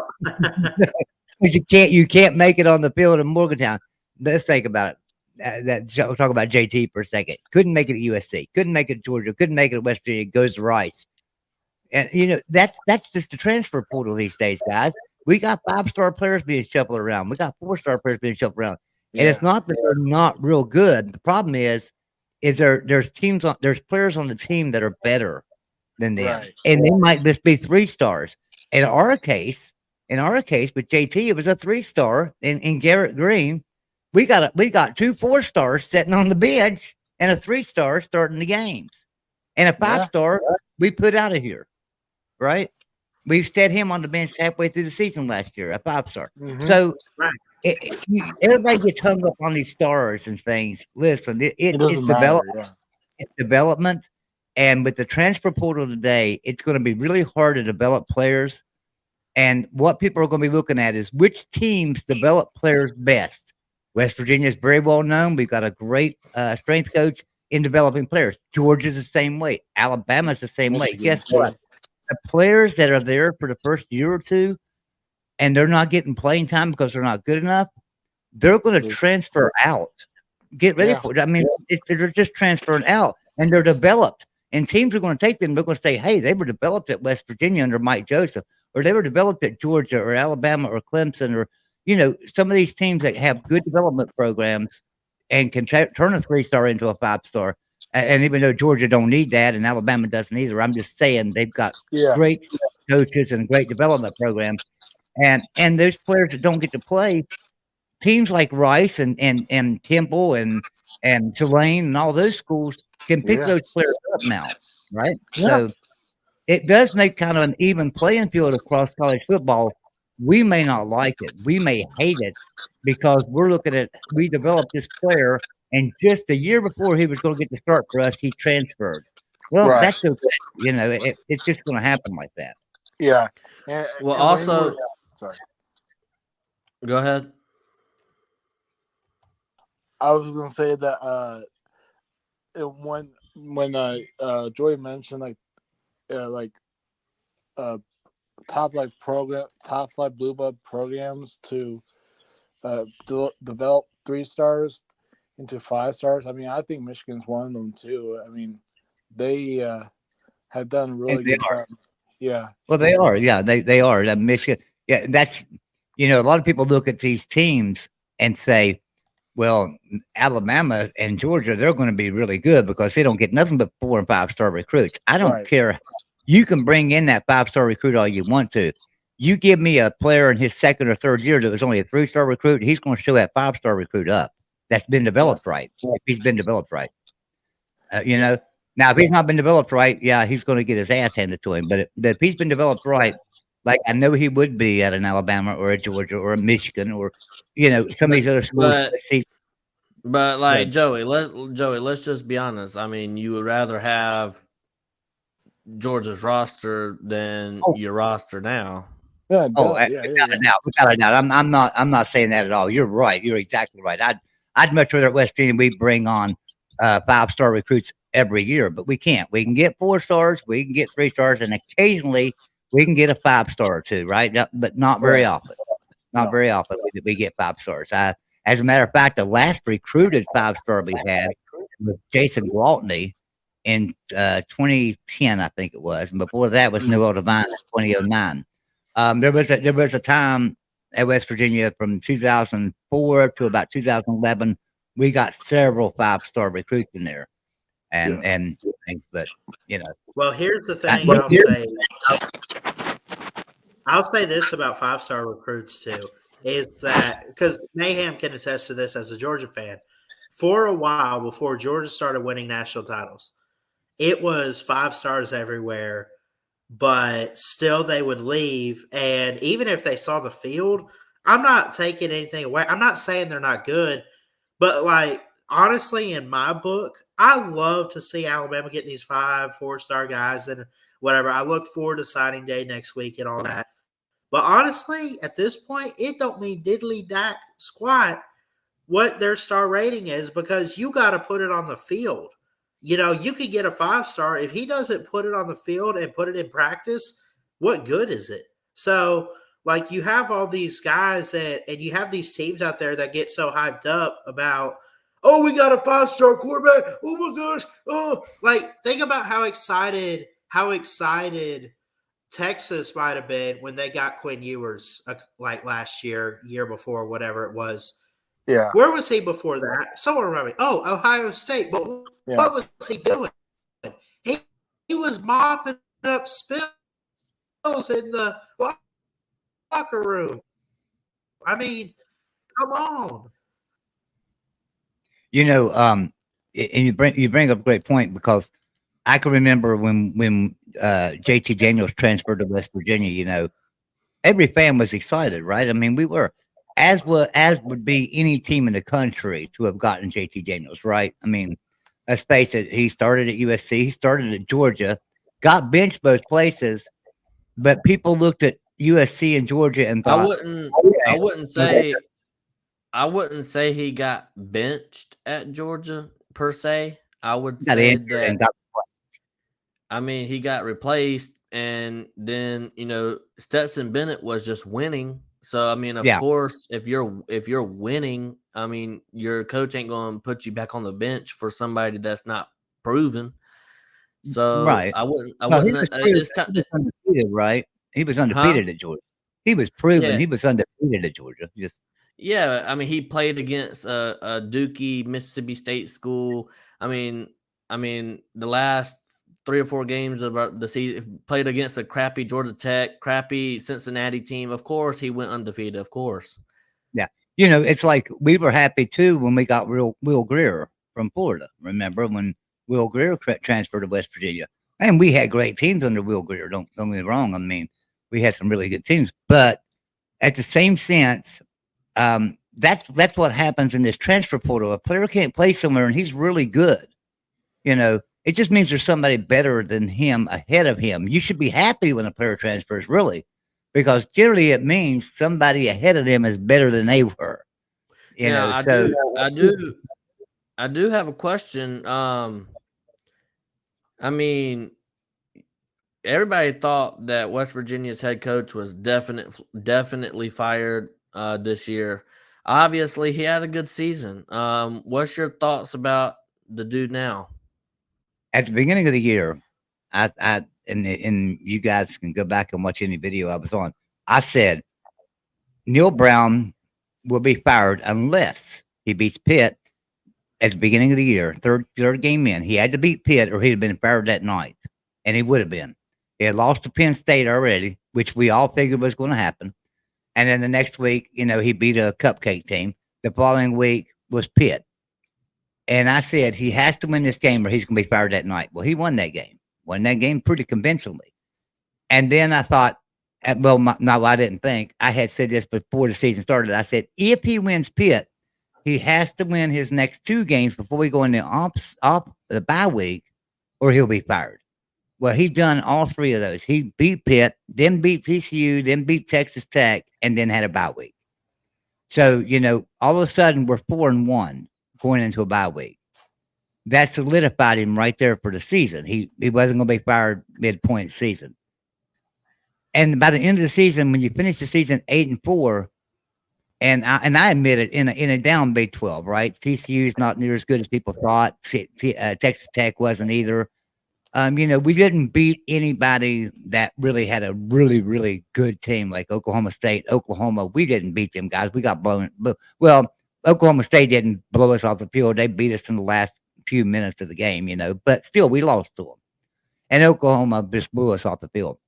S3: you can't make it on the field in Morgantown. Let's think about it. We'll talk about JT for a second. Couldn't make it at USC. Couldn't make it at Georgia. Couldn't make it at West Virginia. Goes to Rice. And that's just the transfer portal these days, guys. We got 5-star players being shuffled around. We got 4-star players being shuffled around. And it's not that they're not real good. The problem is there's players on the team that are better than them, and they might just be 3-stars. In our case, with JT, it was a 3-star. In Garrett Green, we got 2 4-stars sitting on the bench and a 3-star starting the games, and a 5-star we put out of here. Right? We set him on the bench halfway through the season last year, a 5-star.
S4: Mm-hmm.
S3: So everybody gets hung up on these stars and things. Listen, it's development. It's development. And with the transfer portal today, it's going to be really hard to develop players. And what people are going to be looking at is which teams develop players best. West Virginia is very well known. We've got a great strength coach in developing players. Georgia's the same way. Alabama's the same way. Guess what? The players that are there for the first year or two, and they're not getting playing time because they're not good enough, they're going to transfer out. Get ready for it. I mean, they're just transferring out, and they're developed. And teams are going to take them. They're going to say, hey, they were developed at West Virginia under Mike Joseph, or they were developed at Georgia or Alabama or Clemson or, some of these teams that have good development programs and can turn a 3-star into a 5-star. And even though Georgia don't need that and Alabama doesn't either, I'm just saying they've got great coaches and a great development program. And those players that don't get to play, teams like Rice and Temple and Tulane and all those schools can pick those players up now, right?
S4: Yeah.
S3: So it does make kind of an even playing field across college football. We may not like it. We may hate it because we're looking at we developed this player, and just a year before he was going to get the start for us, he transferred. Well,
S4: Right.
S3: that's okay. It's just going to happen like that.
S4: Yeah.
S5: Well,
S4: and
S5: also,
S4: sorry.
S5: Go ahead.
S4: I was gonna say that when Joy mentioned top flight blue blood programs to develop 3-stars into 5-stars. I mean, I think Michigan's one of them too. I mean, they have done really good job. Yeah.
S3: Well, they are. Yeah, they are. That Michigan. Yeah, that's a lot of people look at these teams and say, well, Alabama and Georgia, they're going to be really good because they don't get nothing but 4- and 5-star recruits. I don't care. You can bring in that 5-star recruit all you want to. You give me a player in his second or third year that was only a 3-star recruit, he's going to show that 5-star recruit up. That's been developed right. If he's been developed right. Now, if he's not been developed right, yeah, he's going to get his ass handed to him. But if he's been developed right, like I know he would be at an Alabama or a Georgia or a Michigan or, some of these other schools.
S5: But like Joey, let's just be honest. I mean, you would rather have Georgia's roster than your roster now.
S4: Yeah.
S3: Without a doubt. I'm not saying that at all. You're right. You're exactly right. I'd much rather at West Virginia we bring on 5-star recruits every year, but we can't. We can get 4 stars, we can get 3 stars, and occasionally we can get a 5-star or 2, right? But not very often. Not very often we get 5 stars. As a matter of fact, the last recruited 5-star we had was Jason Gwaltney in 2010, I think it was. And before that was Noel Devine in 2009. There was a time at West Virginia from 2004 to about 2011. We got several 5-star recruits in there. But
S1: Well, here's the thing I'll say this about 5-star recruits too, is that because Mayhem can attest to this as a Georgia fan, for a while before Georgia started winning national titles, it was 5 stars everywhere, but still they would leave. And even if they saw the field, I'm not taking anything away. I'm not saying they're not good, but like honestly, in my book, I love to see Alabama get these 5, 4-star guys and whatever. I look forward to signing day next week and all that. But honestly, at this point, it don't mean diddly dack squat what their star rating is because you got to put it on the field. You could get a 5-star. If he doesn't put it on the field and put it in practice, what good is it? So, like, you have all these guys and you have these teams out there that get so hyped up about, oh, we got a 5-star quarterback. Oh my gosh. Oh, like, think about how excited Texas might have been when they got Quinn Ewers, like last year before, whatever it was.
S4: Yeah.
S1: Where was he before that? Someone remember me. Oh, Ohio State. But what was he doing? He was mopping up spills in the locker room. I mean, come on.
S3: And you bring up a great point because I can remember when JT Daniels transferred to West Virginia. Every fan was excited, right? I mean, we were, as would be any team in the country to have gotten JT Daniels, right? I mean, let's face it, he started at USC, he started at Georgia, got benched both places, but people looked at USC and Georgia and thought,
S5: I wouldn't say he got benched at Georgia per se. I would say that he got replaced, and then Stetson Bennett was just winning. So I mean, of course, if you're winning, I mean, your coach ain't going to put you back on the bench for somebody that's not proven. So
S3: right.
S5: I wouldn't.
S3: He was undefeated, right? He was undefeated at Georgia. He was proven.
S5: Yeah.
S3: He was undefeated at Georgia. Just
S5: Yeah, I mean, he played against a Dookie Mississippi State school. I mean, the last 3 or 4 games of the season, played against a crappy Georgia Tech, crappy Cincinnati team. Of course, he went undefeated. Of course.
S3: yeah. It's like we were happy too when we got Will Greer from Florida. Remember when Will Greer transferred to West Virginia? And we had great teams under Will Greer. Don't get me wrong. I mean, we had some really good teams, but at the same sense, that's what happens in this transfer portal. A player can't play somewhere and he's really good. It just means there's somebody better than him ahead of him. You should be happy when a player transfers, really, because generally it means somebody ahead of them is better than they were.
S5: I do have a question. I mean, everybody thought that West Virginia's head coach was definitely fired this year. Obviously, he had a good season. What's your thoughts about the dude now?
S3: At the beginning of the year, and you guys can go back and watch any video I was on. I said Neil Brown will be fired unless he beats Pitt at the beginning of the year, third game in. He had to beat Pitt or he'd have been fired that night, and he would have been. He had lost to Penn State already, which we all figured was going to happen. And then the next week, he beat a cupcake team. The following week was Pitt. And I said, he has to win this game or he's going to be fired that night. Well, he won that game. Won that game pretty convincingly. And then I thought, no, I didn't think. I had said this before the season started. I said, if he wins Pitt, he has to win his next 2 games before we go into the bye week or he'll be fired. Well, he done all 3 of those. He beat Pitt, then beat TCU, then beat Texas Tech, and then had a bye week. So, all of a sudden we're 4-1 going into a bye week. That solidified him right there for the season. He wasn't going to be fired midpoint season. And by the end of the season, when you finish the season 8-4, and I admit it, in a down Big 12, right? TCU is not near as good as people thought. Texas Tech wasn't either. We didn't beat anybody that really had a really, really good team like Oklahoma State. Oklahoma, we didn't beat them guys. We got blown. Well, Oklahoma State didn't blow us off the field. They beat us in the last few minutes of the game, but still we lost to them. And Oklahoma just blew us off the field.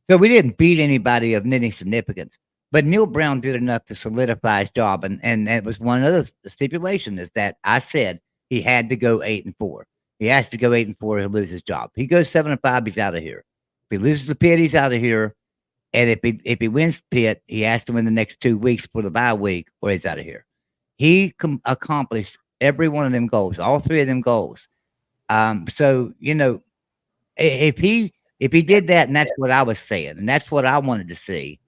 S3: So we didn't beat anybody of any significance. But Neil Brown did enough to solidify his job. And that was one other stipulation is that I said he had to go 8-4. He has to go 8-4, he'll lose his job. He goes 7-5, he's out of here. If he loses to Pitt, he's out of here. And if he wins Pitt, he has to win the next 2 weeks for the bye week, or he's out of here. He accomplished every one of them goals, all 3 of them goals. So if he did that, and that's what I was saying, and that's what I wanted to see,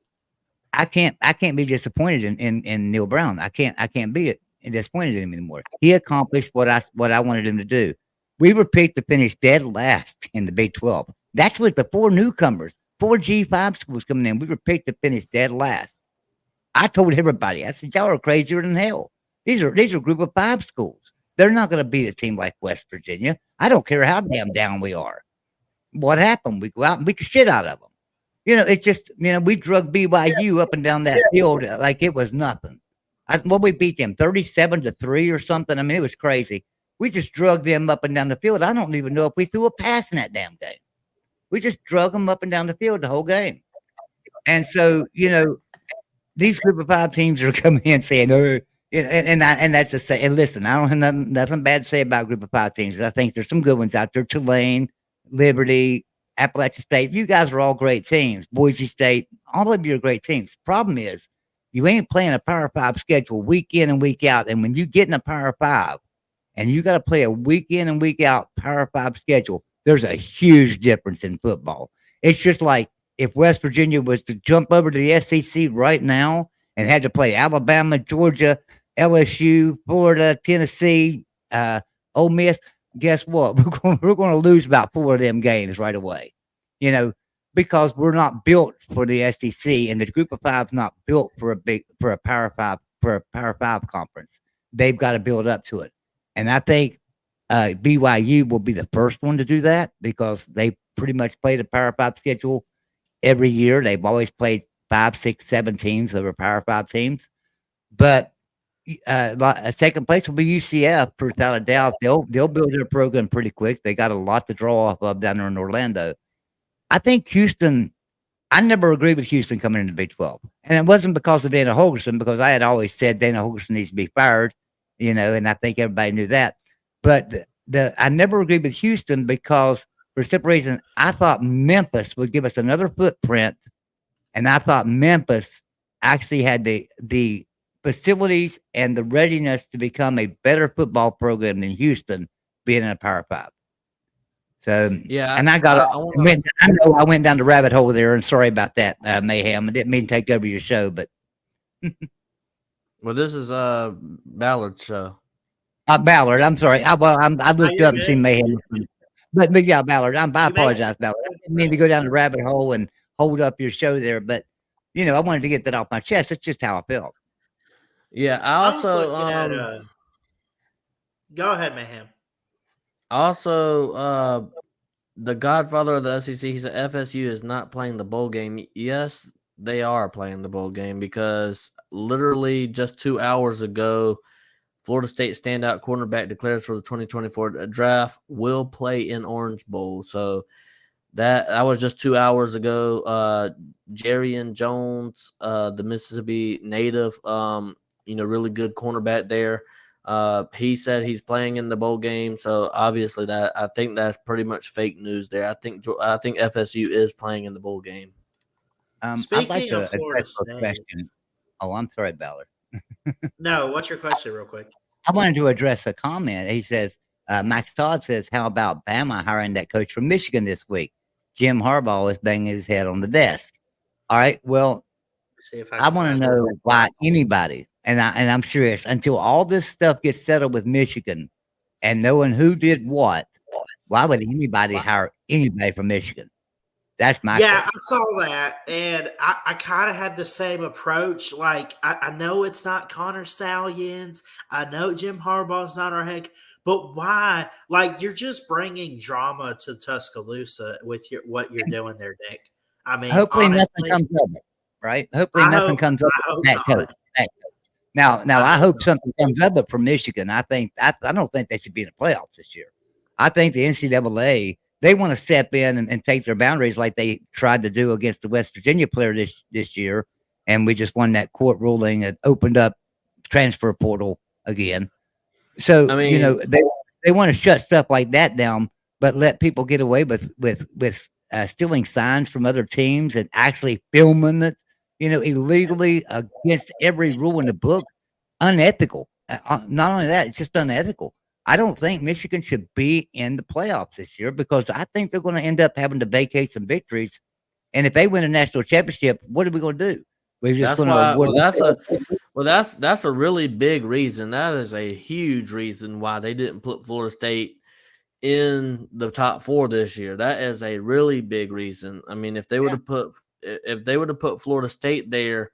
S3: I can't be disappointed in Neil Brown. I can't be disappointed in him anymore. He accomplished what I wanted him to do. We were picked to finish dead last in the Big 12. That's with the 4 newcomers, 4 G5 schools coming in. We were picked to finish dead last. I told everybody, I said, y'all are crazier than hell. These are a group of 5 schools. They're not going to beat a team like West Virginia. I don't care how damn down we are. What happened? We go out and beat the shit out of them. It's just, we drug BYU up and down that field like it was nothing. We beat them 37-3 or something. I mean, it was crazy. We just drug them up and down the field. I don't even know if we threw a pass in that damn game. We just drug them up and down the field the whole game. And so, these group of 5 teams are coming in saying, oh, and that's to say, and listen, I don't have nothing bad to say about group of 5 teams. I think there's some good ones out there. Tulane, Liberty, Appalachian State. You guys are all great teams. Boise State, all of you are great teams. Problem is, you ain't playing a Power 5 schedule week in and week out. And when you get in a Power 5, and you got to play a week in and week out Power 5 schedule, there's a huge difference in football. It's just like if West Virginia was to jump over to the SEC right now and had to play Alabama, Georgia, LSU, Florida, Tennessee, Ole Miss, guess what? We're going to lose about 4 of them games right away, because we're not built for the SEC, and the group of 5 is not built for a Power 5 conference. They've got to build up to it. And I think BYU will be the first one to do that because they pretty much played a Power 5 schedule every year. They've always played 5, 6, 7 teams that were Power 5 teams. But second place will be UCF, without a doubt. They'll build their program pretty quick. They got a lot to draw off of down there in Orlando. I think Houston. I never agreed with Houston coming into Big 12, and it wasn't because of Dana Holgorsen, because I had always said Dana Holgorsen needs to be fired, and I think everybody knew that. But I never agreed with Houston because, for some reason, I thought Memphis would give us another footprint, and I thought Memphis actually had the facilities and the readiness to become a better football program than Houston, being in a Power 5. So
S5: Yeah,
S3: and I know I went down the rabbit hole there, and sorry about that, Mayhem. I didn't mean to take over your show, but
S5: well, this is Ballard's show.
S3: Ballard, I'm sorry. I looked up and seen Mayhem, but yeah, Ballard. I apologize, Ballard. I didn't mean to go down the rabbit hole and hold up your show there, but I wanted to get that off my chest. That's just how I felt.
S5: Yeah, I also
S1: go ahead, Mayhem.
S5: Also, the godfather of the SEC, he said FSU is not playing the bowl game. Yes, they are playing the bowl game, because literally just 2 hours ago, Florida State standout cornerback declares for the 2024 draft will play in Orange Bowl. So that was just 2 hours ago. Jerrion Jones, the Mississippi native, really good cornerback there. He said he's playing in the bowl game, so obviously I think that's pretty much fake news there. I think FSU is playing in the bowl game.
S1: Speaking
S3: I'd like to
S1: of Florida
S3: address a question. Oh, I'm sorry, Ballard.
S1: No, what's your question, real quick?
S3: I wanted to address a comment. He says, Max Todd says, "How about Bama hiring that coach from Michigan this week? Jim Harbaugh is banging his head on the desk." All right, well,
S1: See if
S3: I want to know why anybody, and I'm serious, until all this stuff gets settled with Michigan and knowing who did what, why would anybody hire anybody from Michigan? That's my question.
S1: I saw that, and I kind of had the same approach. Like, I know it's not Connor Stallions. I know Jim Harbaugh's not our head, but why? Like, you're just bringing drama to Tuscaloosa with what you're doing there, Nick. I mean,
S3: hopefully
S1: honestly,
S3: nothing comes of it, right? Hopefully nothing comes up with that coach. Now, I hope something comes of it for Michigan. I don't think they should be in the playoffs this year. I think the NCAA, they want to step in and take their boundaries like they tried to do against the West Virginia player this year, and we just won that court ruling that opened up transfer portal again. So
S5: I mean,
S3: they want to shut stuff like that down, but let people get away with stealing signs from other teams and actually filming it, illegally against every rule in the book. Unethical. Not only that, it's just unethical. I don't think Michigan should be in the playoffs this year, because I think they're going to end up having to vacate some victories. And if they win a national championship, what are we going to do? We're just going to.
S5: That's a really big reason. That is a huge reason why they didn't put Florida State in the top 4 this year. That is a really big reason. I mean, if they would have put Florida State there,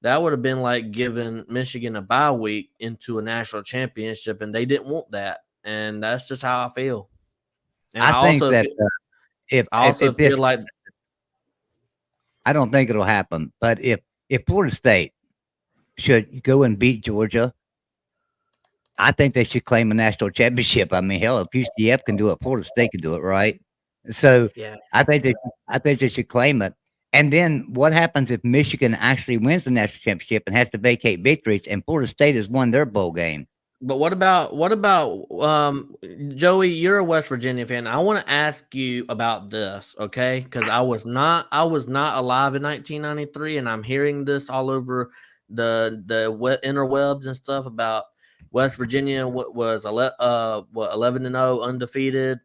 S5: that would have been like giving Michigan a bye week into a national championship, and they didn't want that. And that's just how I feel. And
S3: I think that I don't think it'll happen, but if Florida State should go and beat Georgia, I think they should claim a national championship. I mean, hell, if UCF can do it, Florida State can do it, right? So I think they should claim it. And then what happens if Michigan actually wins the national championship and has to vacate victories, and Florida State has won their bowl game?
S5: But what about Joey? You're a West Virginia fan. I want to ask you about this, okay? Because I was not alive in 1993, and I'm hearing this all over the interwebs and stuff about West Virginia. What was 11-0 undefeated.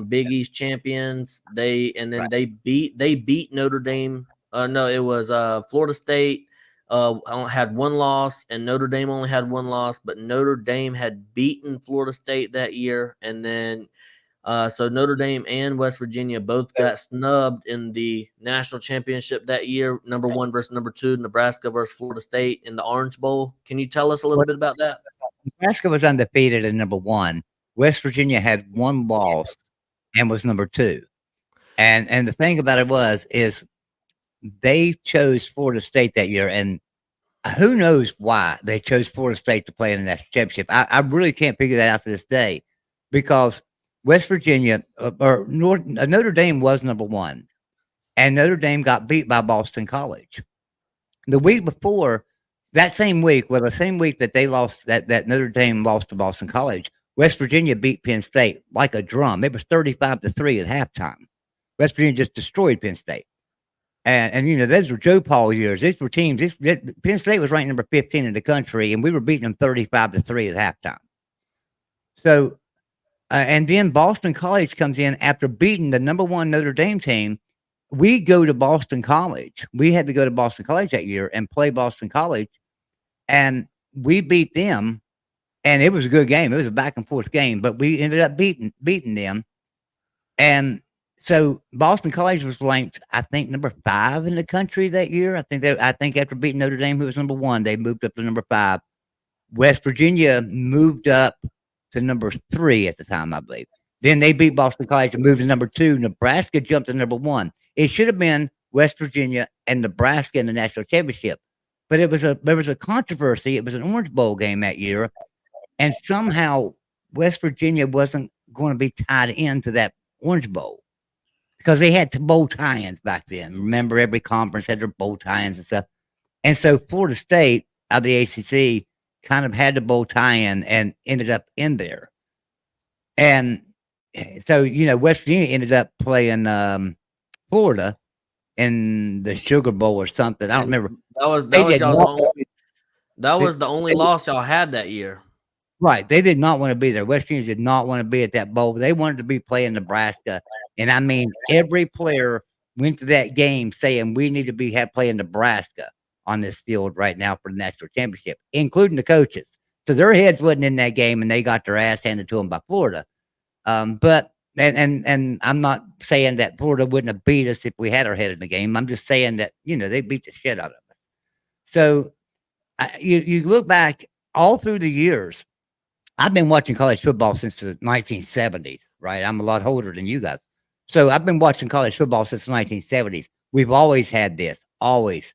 S5: Big East champions. They beat Notre Dame. No, it was Florida State had one loss, and Notre Dame only had one loss, but Notre Dame had beaten Florida State that year, and then so Notre Dame and West Virginia both got snubbed in the national championship that year. Number 1 versus number 2, Nebraska versus Florida State in the Orange Bowl. Can you tell us a little bit about that?
S3: Nebraska was undefeated in number 1. West Virginia had one loss and was number 2. And the thing about it is they chose Florida State that year, and who knows why they chose Florida State to play in the national championship. I really can't figure that out to this day, because West Virginia Notre Dame was number one, and Notre Dame got beat by Boston College. The week before, that same week, well, the same week that they lost, that Notre Dame lost to Boston College, West Virginia beat Penn State like a drum. It was 35-3 at halftime. West Virginia just destroyed Penn State. And you know, those were Joe Paul years. These were teams. Penn State was ranked number 15 in the country, and we were beating them 35-3 at halftime. So, and then Boston College comes in after beating the number one Notre Dame team. We go to Boston College. We had to go to Boston College that year and play Boston College, and we beat them. And it was a good game. It was a back and forth game, but we ended up beating them. And so Boston College was ranked, I think, number 5 in the country that year. I think after beating Notre Dame, who was number 1, they moved up to number 5. West Virginia moved up to number 3 at the time, I believe. Then they beat Boston College and moved to number 2. Nebraska jumped to number 1. It should have been West Virginia and Nebraska in the national championship, but there was a controversy. It was an Orange Bowl game that year, and somehow West Virginia wasn't going to be tied into that Orange Bowl, because they had bowl tie-ins back then. Remember, every conference had their bowl tie-ins and stuff. And so Florida State out of the ACC kind of had the bowl tie-in and ended up in there. And so, you know, West Virginia ended up playing Florida in the Sugar Bowl or something. I don't remember.
S5: That was the only loss y'all had that year.
S3: Right. They did not want to be there. West Virginia did not want to be at that bowl. They wanted to be playing Nebraska. And I mean, every player went to that game saying we need to playing Nebraska on this field right now for the national championship, including the coaches. So their heads wasn't in that game, and they got their ass handed to them by Florida. But I'm not saying that Florida wouldn't have beat us if we had our head in the game. I'm just saying that, you know, they beat the shit out of us. So you look back all through the years. I've been watching college football since the 1970s, right? I'm a lot older than you guys. So I've been watching college football since the 1970s. We've always had this, always.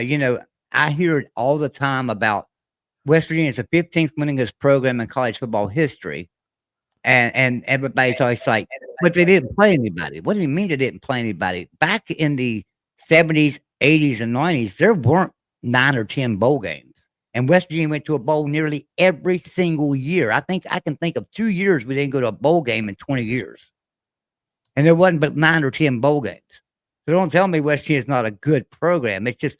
S3: You know, I hear it all the time about West Virginia is the 15th winningest program in college football history. And everybody's always like, but they didn't play anybody. What do you mean they didn't play anybody? Back in the 70s, 80s, and 90s, there weren't 9 or 10 bowl games. And West Virginia went to a bowl nearly every single year. I think I can think of 2 years we didn't go to a bowl game in 20 years. And there wasn't but 9 or 10 bowl games. So don't tell me West Virginia is not a good program. It's just,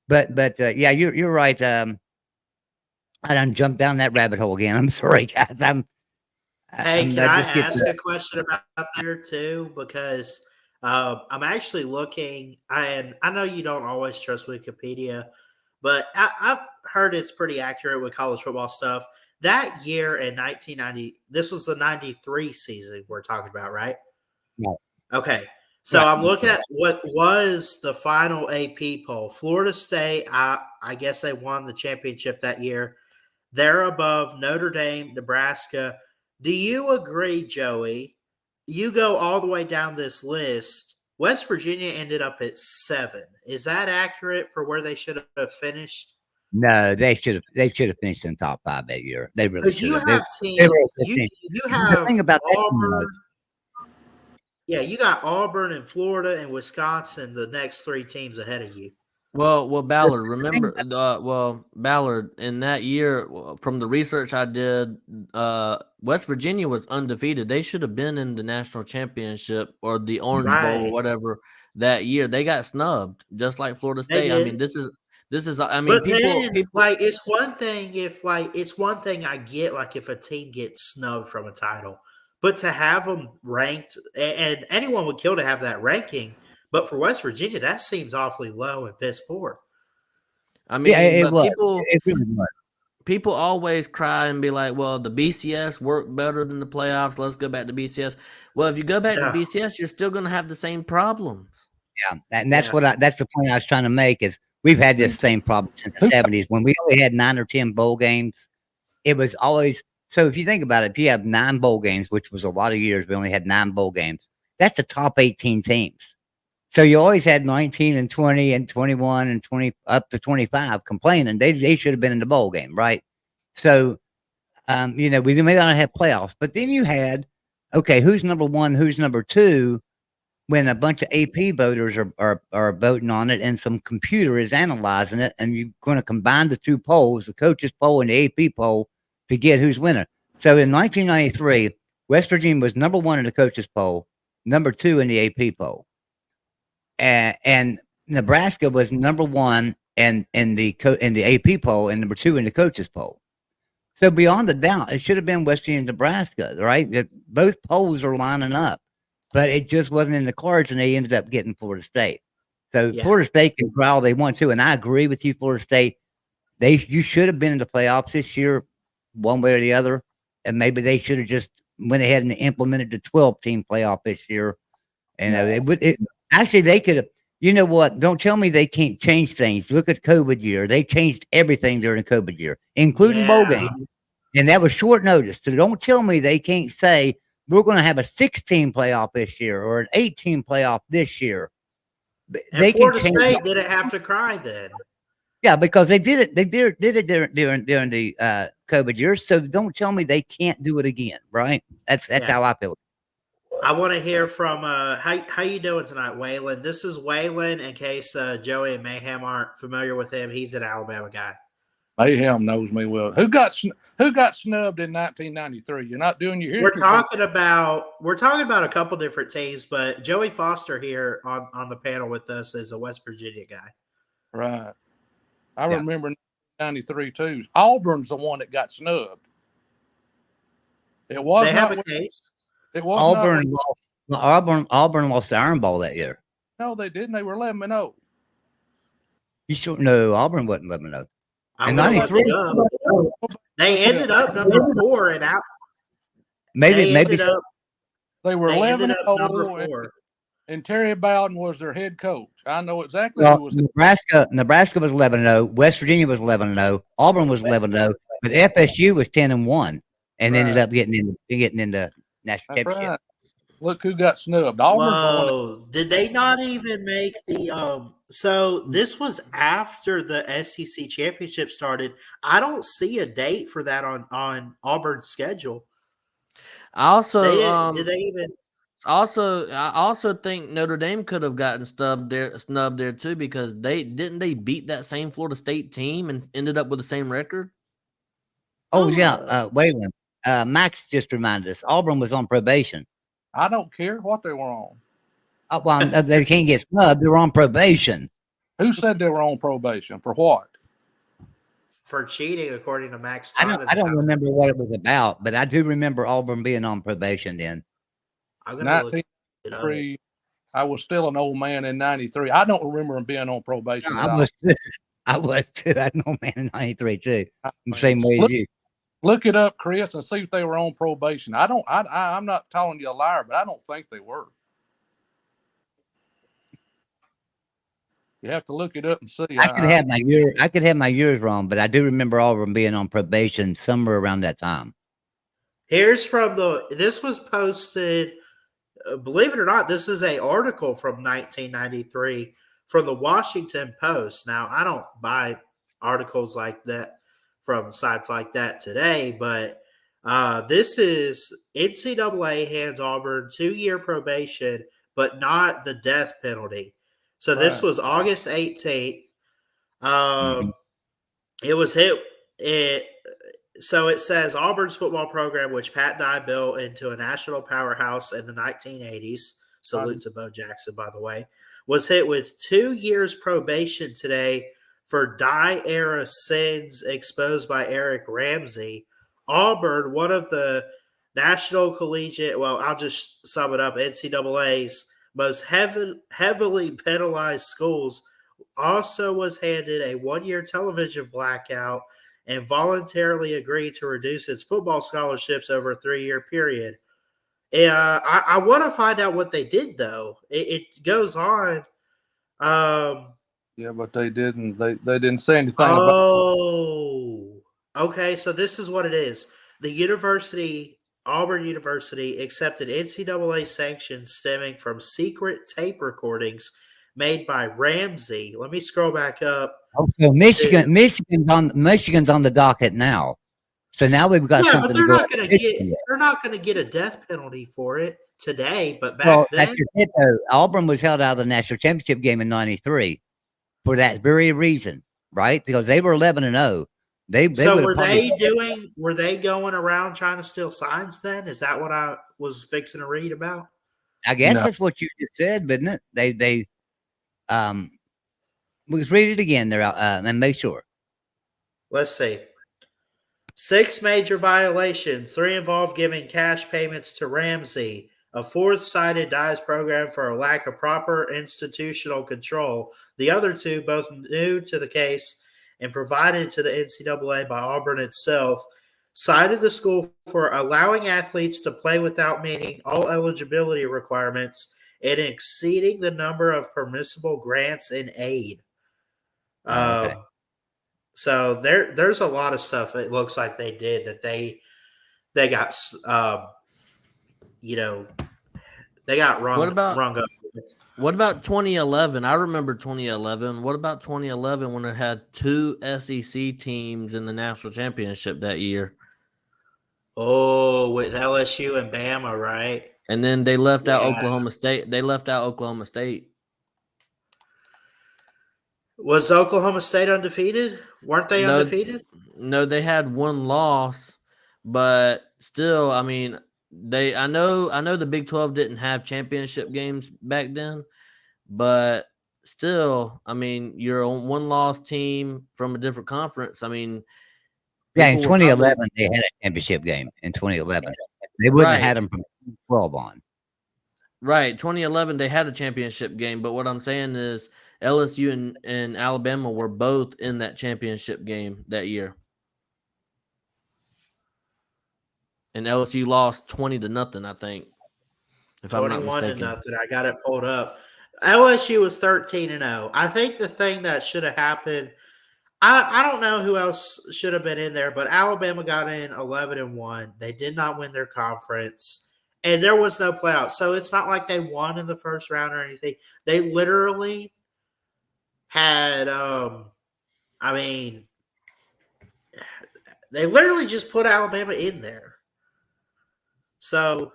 S3: but yeah, you're right. I done jumped down that rabbit hole again. I'm sorry, guys.
S1: Can I ask a question about there too? Because I'm actually looking, and I know you don't always trust Wikipedia, but I've heard it's pretty accurate with college football stuff. That year in 1990, this was the 93 season we're talking about, right?
S3: No.
S1: Okay. So I'm looking at what was the final AP poll. Florida State, I guess they won the championship that year. They're above Notre Dame, Nebraska. Do you agree, Joey? You go all the way down this list. West Virginia ended up at 7. Is that accurate for where they should have finished?
S3: No, they should have finished in the top 5 that year. They really should have.
S1: You have teams. You have
S3: the thing about
S1: Auburn. Yeah, you got Auburn and Florida and Wisconsin, the next 3 teams ahead of you.
S5: Well, Ballard, remember, Ballard, in that year, from the research I did, West Virginia was undefeated. They should have been in the national championship or the Orange Bowl or whatever that year. They got snubbed, just like Florida State. I mean, this is. I mean, people
S1: like, it's one thing it's one thing I get, like, if a team gets snubbed from a title, but to have them ranked, and anyone would kill to have that ranking. But for West Virginia, that seems awfully low and piss poor.
S5: I mean, people always cry and be like, well, the BCS worked better than the playoffs. Let's go back to BCS. Well, if you go back to BCS, you're still going to have the same problems.
S3: Yeah, and that's that's the point I was trying to make is we've had this same problem since the 70s. When we only had 9 or 10 bowl games, it was always – so if you think about it, if you have 9 bowl games, which was a lot of years, we only had 9 bowl games, that's the top 18 teams. So you always had 19 and 20 and 21 and 20 up to 25 complaining. They should have been in the bowl game, right? So, we may not have playoffs, but then you had, okay, who's number one, who's number two, when a bunch of AP voters are voting on it and some computer is analyzing it, and you're going to combine the two polls, the coaches poll and the AP poll, to get who's winner. So in 1993, West Virginia was number one in the coaches poll, number two in the AP poll, and Nebraska was number one in the AP poll and number two in the coaches poll. So beyond a doubt, it should have been West Virginia and Nebraska, right? Both polls are lining up, but it just wasn't in the cards, and they ended up getting Florida State. So Florida State can try all they want to, and I agree with you, Florida State. You should have been in the playoffs this year, one way or the other, and maybe they should have just went ahead and implemented the 12-team playoff this year. And actually, they could have. You know what? Don't tell me they can't change things. Look at COVID year; they changed everything during the COVID year, including bowl games, and that was short notice. So don't tell me they can't say we're going to have a 16 playoff this year or an 18 playoff this year.
S1: And Florida State didn't have to cry then.
S3: Yeah, because they did it. They did it during the COVID years. So don't tell me they can't do it again. Right? That's how I feel.
S1: I want to hear from how you doing tonight, Waylon? This is Waylon. In case Joey and Mayhem aren't familiar with him, he's an Alabama guy.
S6: Mayhem knows me well. Who got snubbed in 1993? You're not doing your history.
S1: We're talking about a couple different teams, but Joey Foster here on the panel with us is a West Virginia guy.
S6: Right. I remember 93 too. Auburn's the one that got snubbed. It was.
S1: They have a case.
S6: It was
S3: Auburn lost the Iron Bowl that year.
S6: No, they didn't. They were 11-0.
S3: You sure? No, Auburn wasn't 11-0.
S1: In 93, they ended up number 4 and out.
S3: Maybe
S6: they were 11-0. And Terry Bowden was their head coach. I know exactly who was.
S3: Nebraska was 11-0. West Virginia was 11-0. Auburn was 11-0. But FSU was 10-1 and ended up getting into national championship.
S6: Right. Look who got snubbed.
S1: Whoa! Did they not even make the? So this was after the SEC championship started. I don't see a date for that on Auburn's schedule.
S5: I also
S1: did they even?
S5: I also think Notre Dame could have gotten snubbed there too, because they beat that same Florida State team and ended up with the same record.
S3: Waylon. Max just reminded us Auburn was on probation.
S6: I don't care what they were on.
S3: They can't get snubbed. They're on probation.
S6: Who said they were on probation? For what?
S1: For cheating, according to Max.
S3: I don't remember what it was about, but I do remember Auburn being on probation then.
S6: 1993, I was still an old man in 93. I don't remember him being on probation.
S3: I was too. I was an old man in 93 too. The same way as you.
S6: Look it up, Chris, and see if they were on probation. I'm not telling you a liar, but I don't think they were. You have to look it up and see.
S3: I could have my years wrong, but I do remember Auburn being on probation somewhere around that time.
S1: This was posted, believe it or not, this is an article from 1993 from the Washington Post. Now, I don't buy articles like that from sites like that today, but this is NCAA hands Auburn 2-year probation, but not the death penalty. So this was August 18th. It was so it says Auburn's football program, which Pat Dye built into a national powerhouse in the 1980s. Salute to Bo Jackson, by the way. Was hit with 2 years probation today for Dye-era sins exposed by Eric Ramsey. Auburn, one of the national collegiate, I'll just sum it up, NCAA's most heavily penalized schools, also was handed a 1-year television blackout and voluntarily agreed to reduce its football scholarships over a 3-year period. I want to find out what they did, though. It goes on.
S6: Yeah, but they didn't. They didn't say anything about it.
S1: Oh, okay. So this is what it is. The university Auburn University accepted NCAA sanctions stemming from secret tape recordings made by Ramsey. Let me scroll back up.
S3: Oh, so Michigan's on the docket now. So now we've got
S1: Yeah, but
S3: something to go.
S1: they're not gonna get a death penalty for it today, but back
S3: Well,
S1: then
S3: that's just it, though. Auburn was held out of the national championship game in '93 for that very reason, right? Because they were 11-0. They
S1: so
S3: would have probably.
S1: were they going around trying to steal signs then? Is that what I was fixing to read about?
S3: I guess
S6: No.
S3: that's what you just said, didn't it? They let's read it again there and make sure.
S1: Let's see. 6 major violations. 3 involved giving cash payments to Ramsey. A 4th cited Dye's program for a lack of proper institutional control. The other 2, both new to the case and provided to the NCAA by Auburn itself, cited the school for allowing athletes to play without meeting all eligibility requirements and exceeding the number of permissible grants and aid.
S3: Okay.
S1: So there's a lot of stuff it looks like they did that they got they got rung up with.
S5: What about 2011? I remember 2011. What about 2011 when it had 2 SEC teams in the national championship that year?
S1: Oh, with LSU and Bama, right?
S5: And then they left out Oklahoma State. They left out Oklahoma State.
S1: Was Oklahoma State undefeated? Weren't they undefeated?
S5: No, they had 1 loss, but still, I mean, I know the Big 12 didn't have championship games back then, but still, I mean, you're a 1-loss team from a different conference. I mean,
S3: yeah, in 2011 they had a championship game. In 2011, they wouldn't have had them from 12 on.
S5: Right, 2011 they had a championship game, but what I'm saying is LSU and Alabama were both in that championship game that year. And LSU lost 20-0, I think. If I'm not mistaken.
S1: 21-0. I got it pulled up. LSU was 13-0. I think the thing that should have happened, I don't know who else should have been in there, but Alabama got in 11-1. They did not win their conference, and there was no playoff. So it's not like they won in the first round or anything. They literally had, they literally just put Alabama in there. So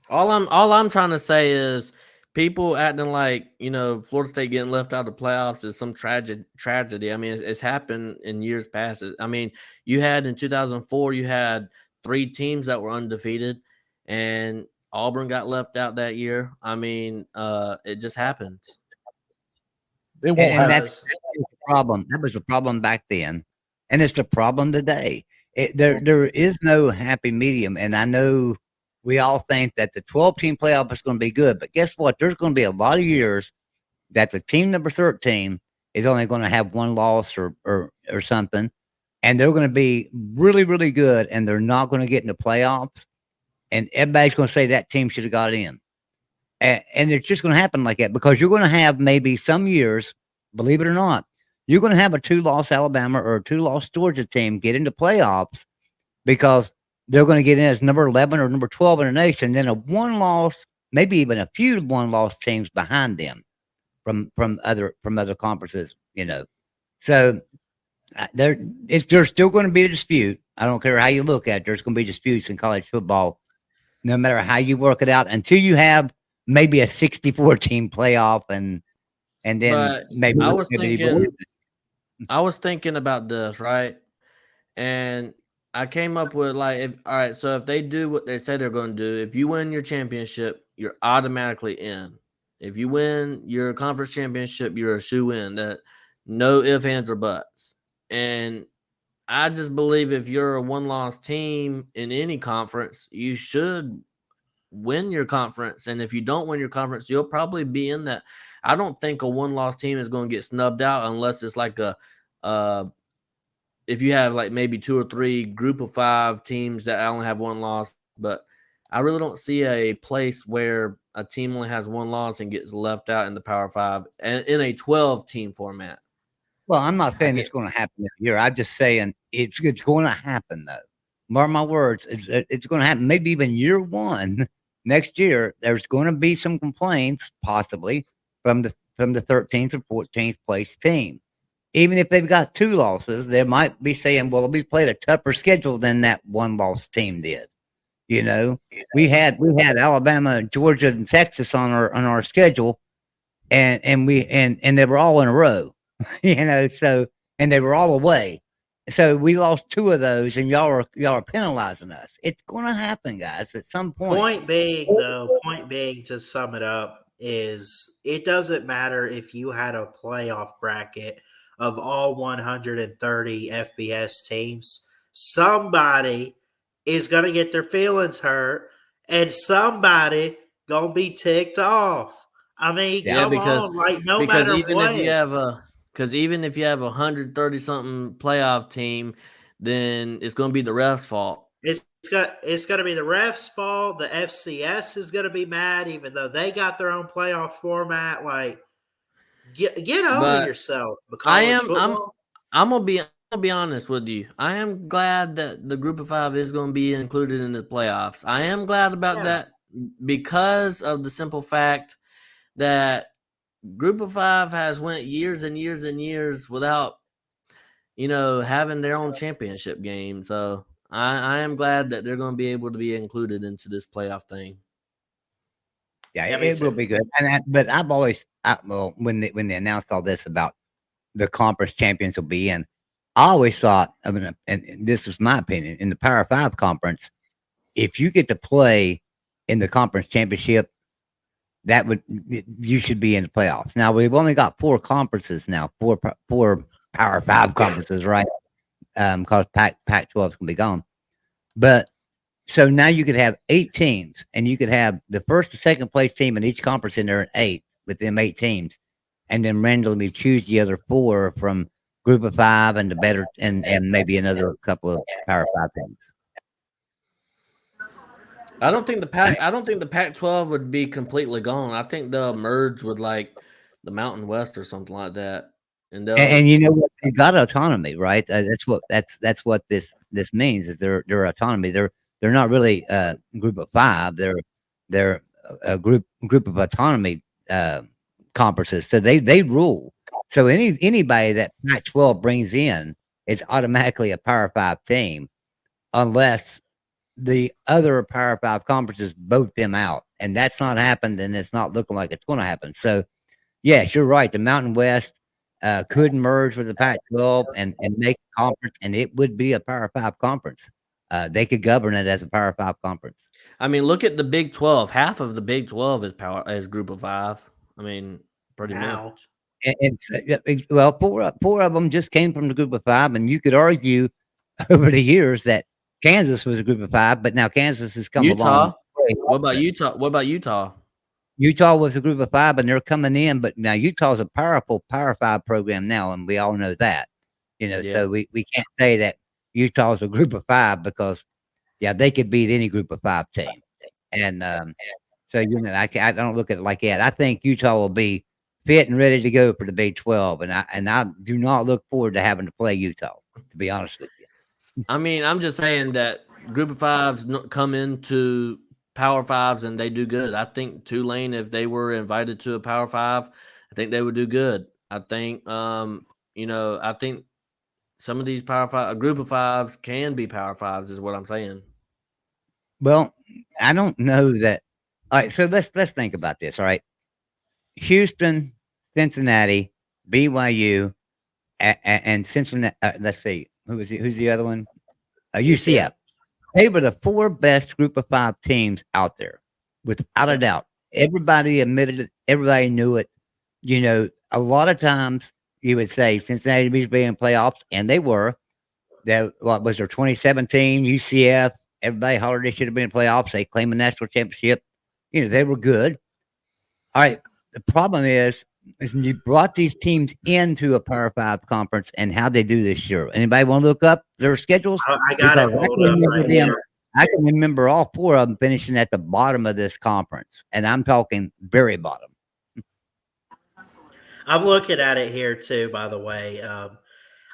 S5: all I'm trying to say is people acting like, Florida State getting left out of the playoffs is some tragedy. I mean, it's happened in years past. I mean, you had in 2004, you had 3 teams that were undefeated, and Auburn got left out that year. I mean, it just happens.
S6: It won't
S3: And
S6: happen.
S3: that's the problem. That was the problem back then, and it's the problem today. There is no happy medium, and I know we all think that the 12-team playoff is going to be good, but guess what? There's going to be a lot of years that the team number 13 is only going to have 1 loss or something, and they're going to be really, really good, and they're not going to get in the playoffs, and everybody's going to say that team should have got in. And it's just going to happen like that because you're going to have maybe some years, believe it or not, you're going to have a 2-loss Alabama or a 2-loss Georgia team get into playoffs because they're going to get in as number 11 or number 12 in the nation. Then a 1-loss, maybe even a few 1-loss teams behind them from other conferences, So there's still going to be a dispute. I don't care how you look at it. There's going to be disputes in college football, no matter how you work it out, until you have maybe a 64-team playoff, and then
S5: But
S3: maybe
S5: I was thinking about this, right? And I came up with so if they do what they say they're going to do, if you win your championship, you're automatically in. If you win your conference championship, you're a shoe-in. That no ifs, ands, or buts. And I just believe if you're a 1-loss team in any conference, you should win your conference. And if you don't win your conference, you'll probably be in that. I don't think a 1-loss team is going to get snubbed out unless it's like if you have like maybe 2 or 3 group of 5 teams that only have 1 loss. But I really don't see a place where a team only has 1 loss and gets left out in the Power 5 and in a 12-team format.
S3: Well, I'm not saying it's going to happen every year. I'm just saying it's going to happen though. Mark my words, it's going to happen. Maybe even year one next year, there's going to be some complaints, possibly from the 13th or 14th place team. Even if they've got 2 losses, they might be saying, "Well, we played a tougher schedule than that 1-loss team did." You know, we had Alabama, Georgia, and Texas on our schedule, and they were all in a row. So and they were all away. So we lost 2 of those, and y'all are penalizing us. It's going to happen, guys, at some point.
S1: Point being, to sum it up, is it doesn't matter if you had a playoff bracket of all 130 FBS teams. Somebody is going to get their feelings hurt, and somebody going to be ticked off. I mean, come on, like no matter
S5: even
S1: what.
S5: Even if you have 130 something playoff team, then it's going to be the refs' fault.
S1: It's going to be the refs' fault. The FCS is going to be mad, even though they got their own playoff format. Like, get over yourself.
S5: I'm gonna be honest with you. I am glad that the Group of 5 is going to be included in the playoffs. I am glad about that because of the simple fact that Group of 5 has went years and years and years without, having their own championship game. So I am glad that they're going to be able to be included into this playoff thing.
S3: Yeah, it will be good. But I've always, when they announced all this about the conference champions will be in, I always thought, and this was my opinion, in the Power 5 conference, if you get to play in the conference championship, you should be in the playoffs. Now we've only got 4 conferences now, four Power 5 conferences, right? Because Pac-12 is gonna be gone. But so now you could have 8 teams, and you could have the first and second place team in each conference in there at 8 with them 8 teams, and then randomly choose the other 4 from Group of 5 and the better, and maybe another couple of Power 5 teams.
S5: I don't think the Pac-12 would be completely gone. I think they'll merge with like the Mountain West or something like that. And
S3: you know what? They got autonomy, right? That's what this means, is their autonomy. They're not really a Group of 5. They're a group of autonomy conferences. So they rule. So anybody that Pac-12 brings in is automatically a Power 5 team, unless the other Power 5 conferences vote them out, and that's not happened, and it's not looking like it's going to happen. So, yes, you're right. The Mountain West could merge with the Pac-12 and make a conference, and it would be a Power 5 conference. They could govern it as a Power 5 conference.
S5: I mean, look at the Big 12. Half of the Big 12 is Group of 5. I mean, pretty much.
S3: Well, four of them just came from the Group of 5, and you could argue over the years that Kansas was a Group of 5, but now Kansas has come along.
S5: What about Utah?
S3: Utah was a Group of 5, and they're coming in, but now Utah's a powerful Power 5 program now, and we all know that. So we can't say that Utah's a Group of 5 because, they could beat any Group of 5 team. And so, I don't look at it like that. I think Utah will be fit and ready to go for the Big 12, and I do not look forward to having to play Utah, to be honest with you.
S5: I mean, I'm just saying that Group of 5s come into Power 5s and they do good. I think Tulane, if they were invited to a Power 5, I think they would do good. I think, I think some of these Power 5, a Group of 5s can be Power 5s, is what I'm saying.
S3: Well, I don't know that. All right, so let's think about this. All right, Houston, Cincinnati, BYU, and Cincinnati. Let's see, who's the other one? UCF. They were the 4 best Group of 5 teams out there, without a doubt. Everybody admitted it. Everybody knew it. A lot of times you would say Cincinnati needs to be in playoffs, and they were. What was their 2017 UCF? Everybody hollered they should have been in playoffs. They claimed a national championship. They were good. All right. The problem is you brought these teams into a Power 5 conference, and how they do this year. Anybody want to look up their schedules?
S1: I got it pulled up right here.
S3: I can remember all 4 of them finishing at the bottom of this conference, and I'm talking very bottom.
S1: I'm looking at it here too. By the way,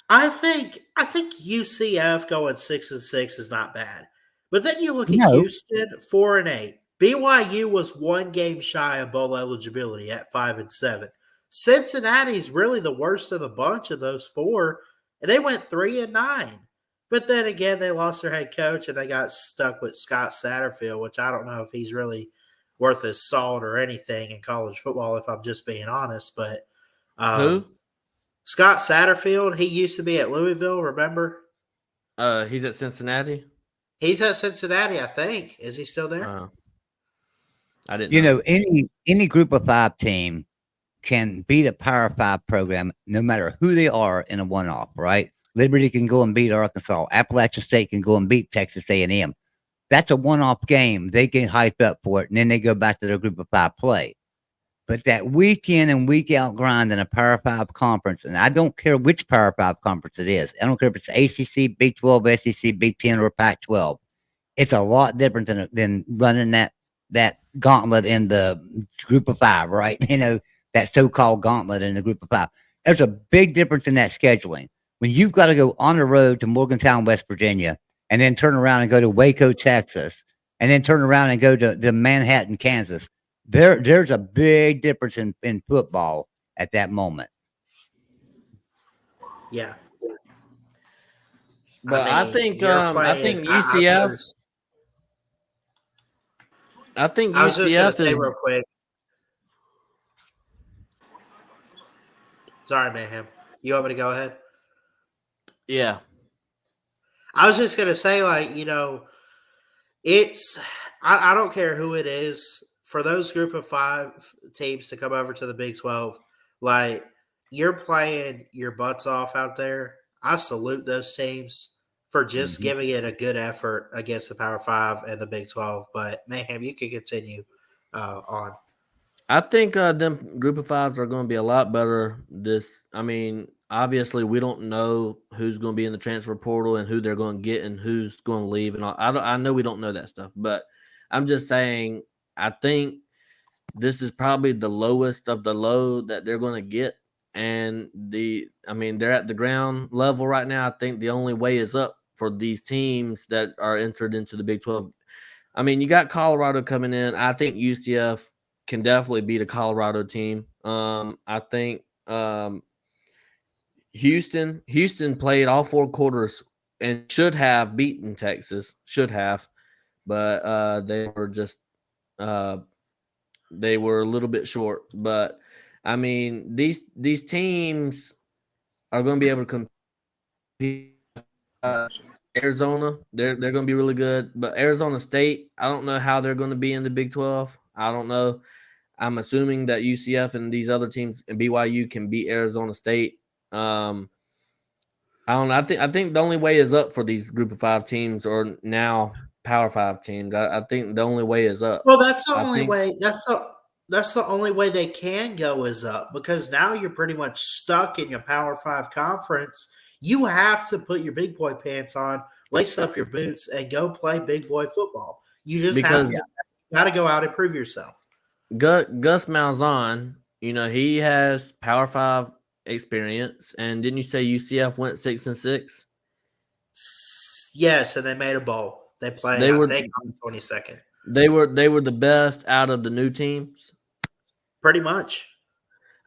S1: I think UCF going 6-6 is not bad, but then you look at
S3: No,
S1: Houston 4-8. BYU was one game shy of bowl eligibility at 5-7. Cincinnati's really the worst of the bunch of those four, and they went 3-9. But then again, they lost their head coach and they got stuck with Scott Satterfield, which I don't know if he's really worth his salt or anything in college football, if I'm just being honest. But
S5: Who?
S1: um, Scott Satterfield, he used to be at Louisville, remember?
S5: He's at Cincinnati.
S1: He's at Cincinnati, I think. Is he still there?
S5: I didn't know.
S3: any group of 5 team can beat a Power 5 program no matter who they are in a one-off, right? Liberty can go and beat Arkansas. Appalachian State can go and beat Texas A&M. That's a one-off game. They get hyped up for it, and then they go back to their group of 5 play. But that week in and week out grind in a Power 5 conference, and I don't care which Power 5 conference it is. I don't care if it's ACC, Big 12, SEC, Big 10, or Pac 12. It's a lot different than running that gauntlet in the group of 5, right? That so-called gauntlet in the group of 5. There's a big difference in that scheduling. When you've got to go on the road to Morgantown, West Virginia, and then turn around and go to Waco, Texas, and then turn around and go to Manhattan, Kansas, there's a big difference in football at that moment.
S1: Yeah.
S5: But I think
S1: UCF.
S5: I think
S1: I was just going to
S5: UCF
S1: say
S5: is
S1: real quick. Sorry, Mayhem. You want me to go ahead?
S5: Yeah.
S1: I was just going to say, I don't care who it is. For those group of 5 teams to come over to the Big 12, you're playing your butts off out there. I salute those teams for just giving it a good effort against the Power 5 and the Big 12. But, Mayhem, you can continue on.
S5: I think them group of 5s are going to be a lot better. Obviously, we don't know who's going to be in the transfer portal and who they're going to get and who's going to leave and all. I know we don't know that stuff, but I'm just saying I think this is probably the lowest of the low that they're going to get. And they're at the ground level right now. I think the only way is up for these teams that are entered into the Big 12. You got Colorado coming in. I think UCF can definitely beat a Colorado team. I think Houston played all 4 quarters and should have beaten Texas. But they were just they were a little bit short. But these teams are going to be able to compete. Arizona, they're going to be really good, but Arizona State, I don't know how they're going to be in the Big 12. I don't know. I'm assuming that UCF and these other teams and BYU can beat Arizona State. I don't know. I think the only way is up for these group of 5 teams or now Power 5 teams. I think the only way is up.
S1: Well, that's the only way. That's the only way they can go is up, because now you're pretty much stuck in your Power 5 conference. You have to put your big boy pants on, lace up your boots, and go play big boy football. You just got to go out and prove yourself.
S5: Gus Malzahn, he has Power 5 experience, and didn't you say UCF went 6-6?
S1: Yes, and they made a bowl. They played. They were 22nd.
S5: They were the best out of the new teams.
S1: Pretty much.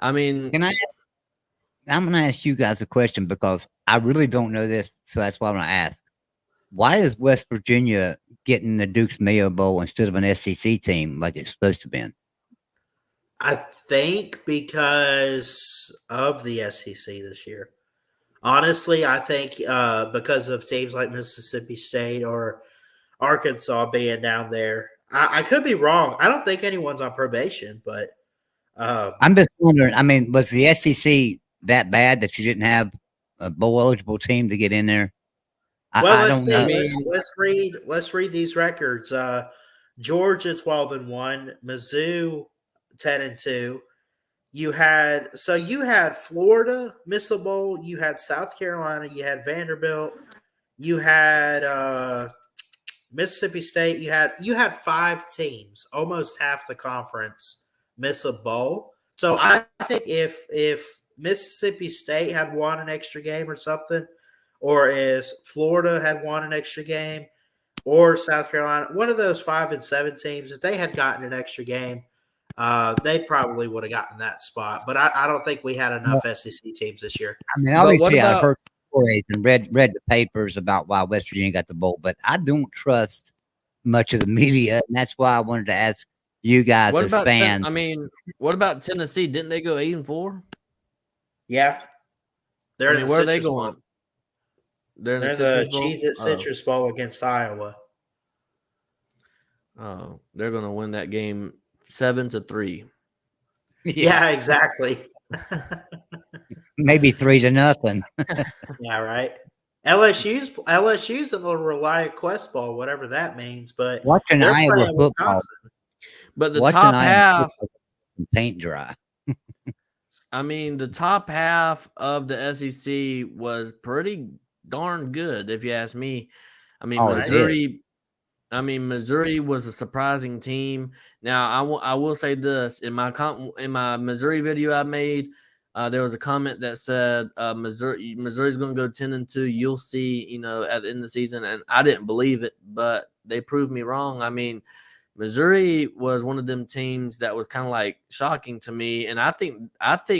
S3: I'm going to ask you guys a question because I really don't know this, so that's why I'm going to ask. Why is West Virginia getting the Duke's Mayo Bowl instead of an SEC team like it's supposed to be?
S1: I think because of the SEC this year. Honestly, I think because of teams like Mississippi State or Arkansas being down there. I could be wrong. I don't think anyone's on probation, but
S3: I'm just wondering. Was the SEC that bad that you didn't have a bowl eligible team to get in there? I don't know.
S1: Let's read these records. Georgia 12-1, Mizzou 10-2. You had Florida miss a bowl. You had South Carolina. You had Vanderbilt. You had Mississippi State. You had 5 teams, almost half the conference, miss a bowl. So I think if Mississippi State had won an extra game or something, or if Florida had won an extra game, or South Carolina, one of those 5 and 7 teams, if they had gotten an extra game, they probably would have gotten that spot. But I don't think we had enough SEC teams this year.
S3: I mean,
S5: But what
S3: obviously, I've
S5: about
S3: heard stories and read the papers about why West Virginia got the bowl, but I don't trust much of the media, and that's why I wanted to ask you guys
S5: what
S3: as
S5: about
S3: fans.
S5: I mean, what about Tennessee? Didn't they go 8-4?
S1: Yeah. They're
S5: I
S1: in
S5: mean,
S1: the
S5: where are they
S1: Citrus Bowl.
S5: going? They're in
S1: They're
S5: the
S1: in the
S5: Citrus Bowl.
S1: Cheez-It Citrus Bowl against Iowa.
S5: Oh, they're going to win that game 7-3.
S1: Yeah, exactly.
S3: Maybe 3-0.
S1: Yeah, right. LSU's in the Reliant Quest Bowl, whatever that means, but
S3: Watching
S1: they're
S3: Iowa
S1: playing
S3: football,
S1: Wisconsin.
S5: But the
S3: watching
S5: top
S3: Iowa
S5: half,
S3: football paint dry.
S5: I mean, the top half of the SEC was pretty darn good, if you ask me. I mean,
S3: Oh, it
S5: Missouri was a surprising team. Now, I will say this in my Missouri video I made, there was a comment that said Missouri's going to go 10-2. You'll see, at the end of the season, and I didn't believe it, but they proved me wrong. I mean, Missouri was one of them teams that was kind of like shocking to me, and I think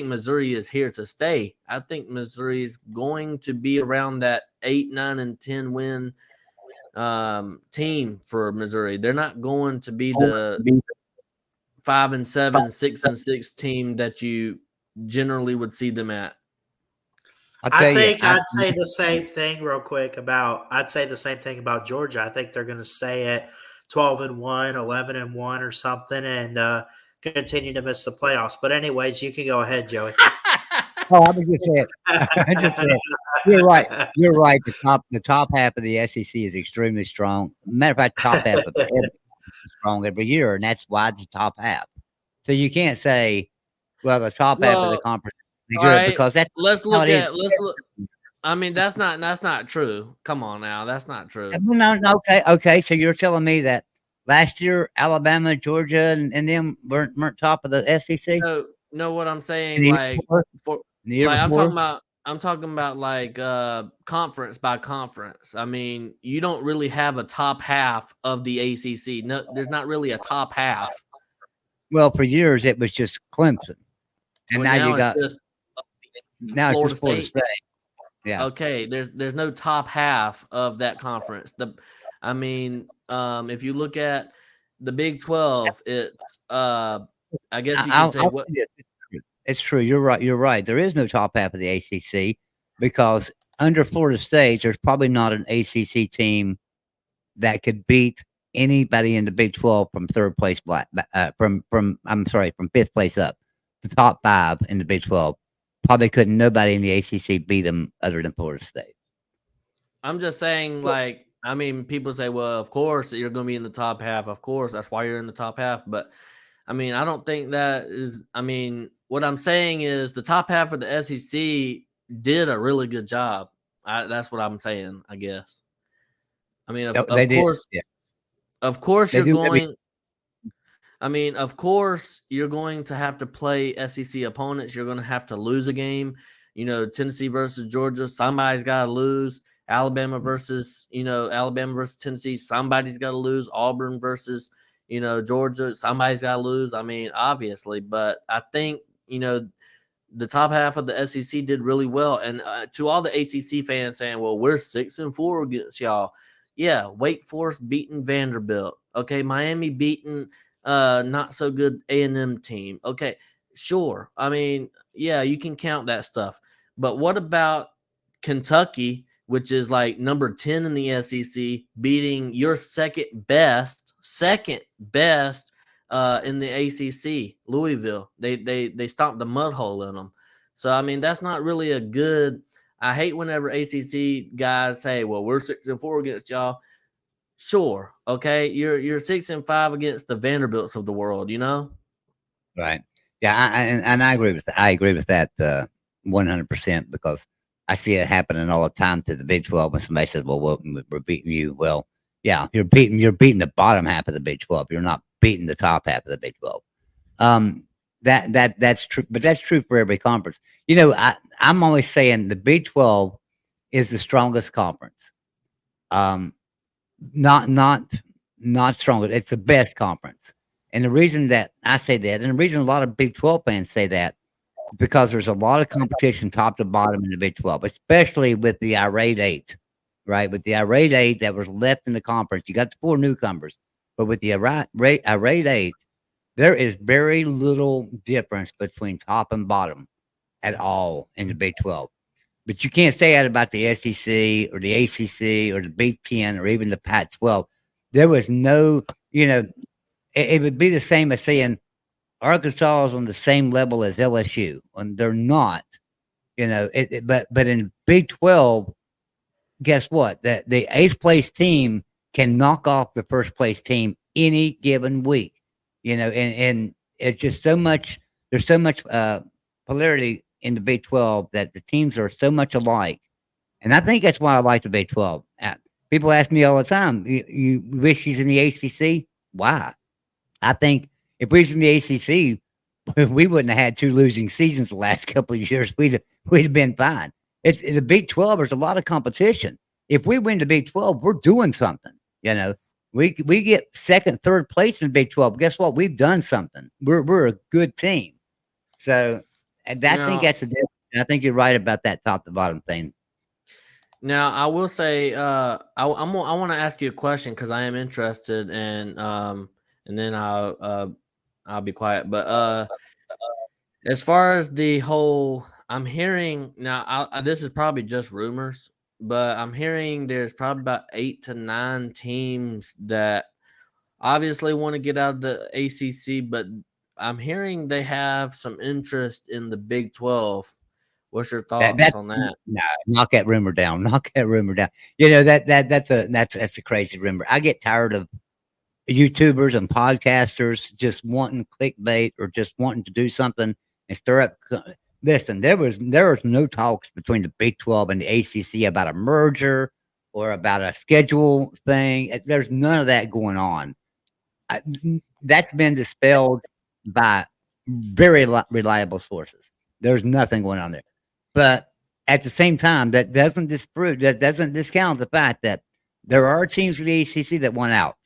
S5: Missouri is here to stay. I think Missouri is going to be around that 8, 9, and 10 win team for Missouri. They're not going to be the 5 and 7, 6 and 6 team that you generally would see them at.
S1: I'd say the same thing real quick about Georgia. I think they're going to stay at 12-1, 11-1 or something, and continue to miss the playoffs. But anyways, you can go ahead, Joey.
S3: Oh, I was just saying. I just said you're right. You're right. The top half of the SEC is extremely strong. Matter of fact, top half of it is strong every year, and that's why it's the top half. So you can't say, well, the top half of the conference is good
S5: right,
S3: because that's
S5: let's look. I mean, that's not true. Come on now, that's not true.
S3: No, okay. So you're telling me that last year Alabama, Georgia, and them weren't top of the SEC?
S5: No, what I'm saying, like I'm talking about like conference by conference. I mean, you don't really have a top half of the ACC. No, there's not really a top half.
S3: Well, for years it was just Clemson, and now you got
S5: Florida
S3: State. Yeah.
S5: Okay. There's no top half of that conference. If you look at the Big 12, it's I guess you can say what.
S3: It's true. You're right. There is no top half of the ACC because under Florida State, there's probably not an ACC team that could beat anybody in the Big 12 from third place from fifth place up. The top 5 in the Big 12 probably couldn't. Nobody in the ACC beat them other than Florida State.
S5: I'm just saying, people say, well, of course you're going to be in the top half. Of course, that's why you're in the top half. But I mean, I don't think that is. I mean, what I'm saying is the top half of the SEC did a really good job. That's what I'm saying, I guess. I mean, of course you're going. I mean, of course you're going to have to play SEC opponents. You're going to have to lose a game. Tennessee versus Georgia, somebody's got to lose. Alabama versus Tennessee, somebody's got to lose. Auburn versus Georgia, somebody's got to lose. I mean, obviously, but I think the top half of the SEC did really well. And to all the ACC fans saying, well, we're 6-4 against y'all. Yeah, Wake Forest beating Vanderbilt. Okay, Miami beating not so good A&M team. Okay, sure. I mean, yeah, you can count that stuff. But what about Kentucky, which is like number 10 in the SEC, beating your second best in the ACC, Louisville? They stomped the mud hole in them. So I mean, that's not really a good. I hate whenever ACC guys say, "Well, we're 6-4 against y'all." Sure, okay, you're 6-5 against the Vanderbilts of the world,
S3: Right? Yeah, and I agree with that. I agree with that 100% because I see it happening all the time to the Big 12 when somebody says, "Well, we're beating you." Well, yeah, you're beating the bottom half of the Big 12. You're not beating the top half of the Big 12. That's true, but that's true for every conference. You know, I'm always saying the Big 12 is the strongest conference. Um, not not not strongest. It's the best conference. And the reason that I say that, and the reason a lot of Big 12 fans say that, because there's a lot of competition top to bottom in the Big 12, especially with the irate eight, right? With the irate eight that was left in the conference, you got the four newcomers, but with the irate eight, there is very little difference between top and bottom at all in the Big 12. But you can't say that about the SEC or the ACC or the Big 10 or even the Pac 12. There was no, it would be the same as saying Arkansas is on the same level as LSU, and they're not. But in Big 12, guess what? The eighth place team can knock off the first place team any given week. And it's just so much. There's so much polarity in the Big 12 that the teams are so much alike, and I think that's why I like the Big 12. People ask me all the time, "You wish he's in the ACC? Why?" I think if we was in the ACC, we wouldn't have had two losing seasons the last couple of years. We'd have been fine. It's the Big 12. There's a lot of competition. If we win the Big 12, we're doing something. We get second, third place in the Big 12. Guess what? We've done something. We're a good team. So, and I think that's the difference. I think you're right about that top to bottom thing.
S5: Now, I will say, I want to ask you a question because I am interested, and then I'll be quiet. But as far as the whole, I'm hearing now. This is probably just rumors, but I'm hearing there's probably about 8 to 9 teams that obviously want to get out of the ACC, but I'm hearing they have some interest in the Big 12. What's your thoughts on that?
S3: No, knock that rumor down. Knock that rumor down. That's a crazy rumor. I get tired of YouTubers and podcasters just wanting clickbait or just wanting to do something and stir up. Listen, there was no talks between the Big 12 and the ACC about a merger or about a schedule thing. There's none of that going on. That's been dispelled by very reliable sources. There's nothing going on there. But at the same time, that doesn't discount the fact that there are teams in the ACC that want out.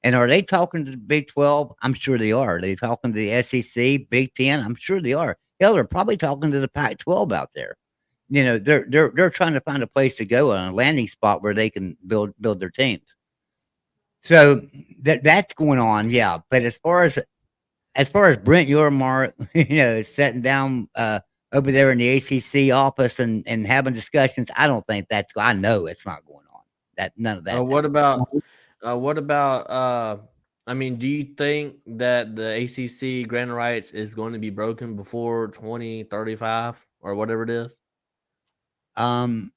S3: And are they talking to the Big 12? I'm sure they are. Are they talking to the SEC, Big 10? I'm sure they are. Hell, they're probably talking to the Pac 12 out there. They're trying to find a place to go on a landing spot where they can build their teams. So that's going on, yeah. But as far as Brent Yormar, sitting down over there in the ACC office and having discussions, I don't think I know it's not going on. That none of that.
S5: What about? I mean, do you think that the ACC grant rights is going to be broken before 2035 or whatever it is?
S3: I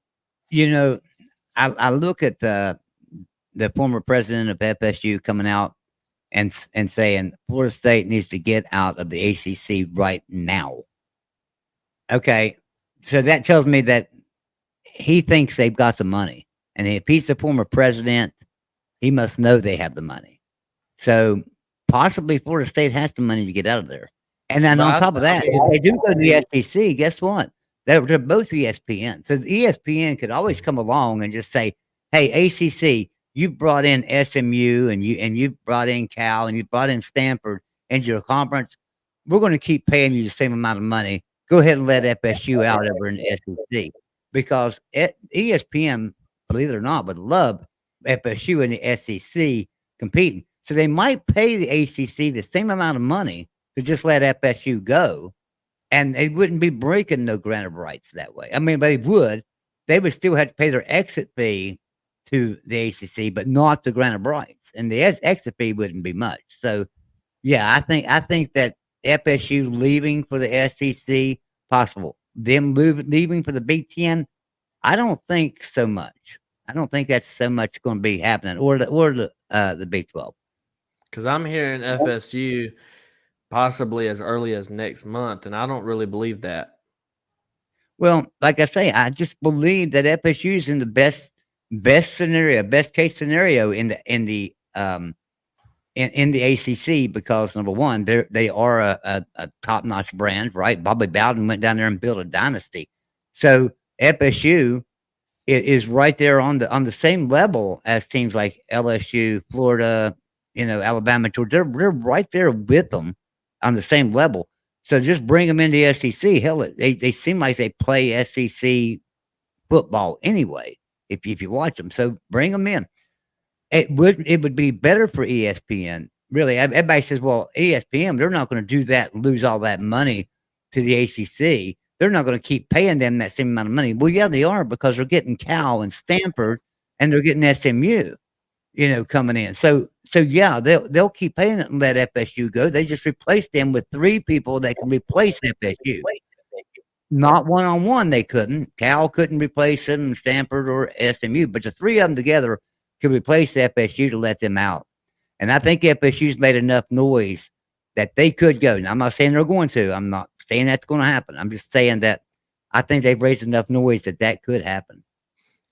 S3: look at the former president of FSU coming out and saying Florida State needs to get out of the ACC right now. Okay, so that tells me that he thinks they've got the money, and if he's the former president, he must know they have the money. So possibly Florida State has the money to get out of there. And then on top of that, if they do go to the SEC, guess what? They're both ESPN. So the ESPN could always come along and just say, "Hey, ACC, you brought in SMU and you brought in Cal and you brought in Stanford into your conference. We're going to keep paying you the same amount of money. Go ahead and let FSU out over in the SEC," because ESPN, believe it or not, would love FSU and the SEC competing. So they might pay the ACC the same amount of money to just let FSU go, and they wouldn't be breaking no grant of rights that way. I mean, they would. They would still have to pay their exit fee to the ACC, but not the grant of rights, and the exit fee wouldn't be much. So, yeah, I think that FSU leaving for the SEC possible. Them leaving for the Big 10, I don't think so much. I don't think that's so much going to be happening, or the Big 12.
S5: Because I'm hearing FSU possibly as early as next month, and I don't really believe that.
S3: Well, like I say, I just believe that FSU is in the best case scenario in the in the ACC because number one, they are a top notch brand, right? Bobby Bowden went down there and built a dynasty, so FSU is right there on the same level as teams like LSU, Florida, Alabama, Georgia. They're right there with them on the same level. So just bring them into the SEC. Hell, they seem like they play SEC football anyway. If you watch them, so bring them in. It would be better for ESPN. Really, everybody says, well, ESPN, they're not going to do that and lose all that money to the ACC. They're not going to keep paying them that same amount of money. Well, yeah, they are because they're getting Cal and Stanford, and they're getting SMU, coming in. So yeah, they'll keep paying it and let FSU go. They just replace them with 3 people that can replace FSU. Not one on one, they couldn't. Cal couldn't replace them, Stanford or SMU, but the 3 of them together could replace FSU to let them out. And I think FSU's made enough noise that they could go. Now, I'm not saying they're going to. I'm not saying that's going to happen. I'm just saying that I think they've raised enough noise that could happen.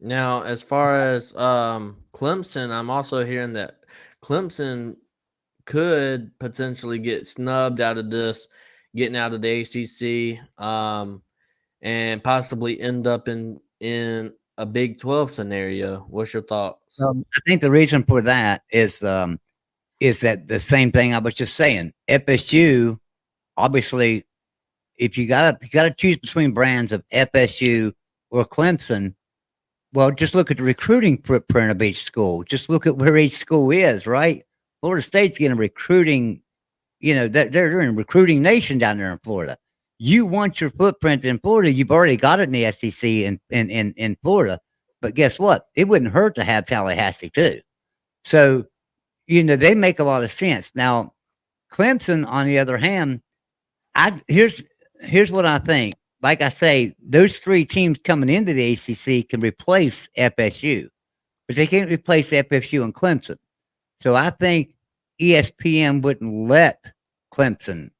S5: Now, as far as Clemson, I'm also hearing that Clemson could potentially get snubbed out of this, getting out of the ACC, and possibly end up in a Big 12 scenario. What's your thoughts?
S3: I think the reason for that is that the same thing I was just saying. FSU, obviously, if you gotta choose between brands of FSU or Clemson, well, just look at the recruiting footprint of each school. Just look at where each school is, right? Florida State's getting recruiting, they're in recruiting nation down there in Florida. You want your footprint in Florida, you've already got it in the SEC in Florida. But guess what? It wouldn't hurt to have Tallahassee too. So, they make a lot of sense. Now, Clemson, on the other hand, here's what I think. Like I say, those 3 teams coming into the ACC can replace FSU, but they can't replace FSU and Clemson. So I think ESPN wouldn't let Clemson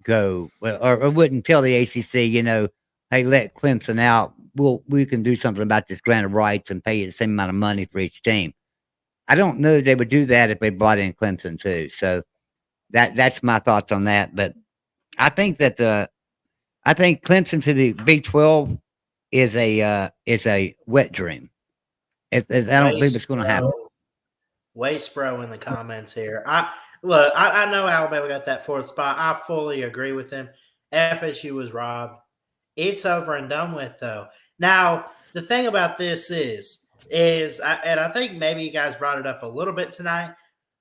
S3: go, or wouldn't tell the ACC, hey, let Clemson out. We can do something about this grant of rights and pay you the same amount of money for each team. I don't know that they would do that if they brought in Clemson too. So that's my thoughts on that. But I think that I think Clemson to the Big 12 is a wet dream. I don't believe it's going to happen.
S1: Waste Bro in the comments here. I know Alabama got that 4th spot. I fully agree with him. FSU was robbed. It's over and done with, though. Now, the thing about this is, and I think maybe you guys brought it up a little bit tonight,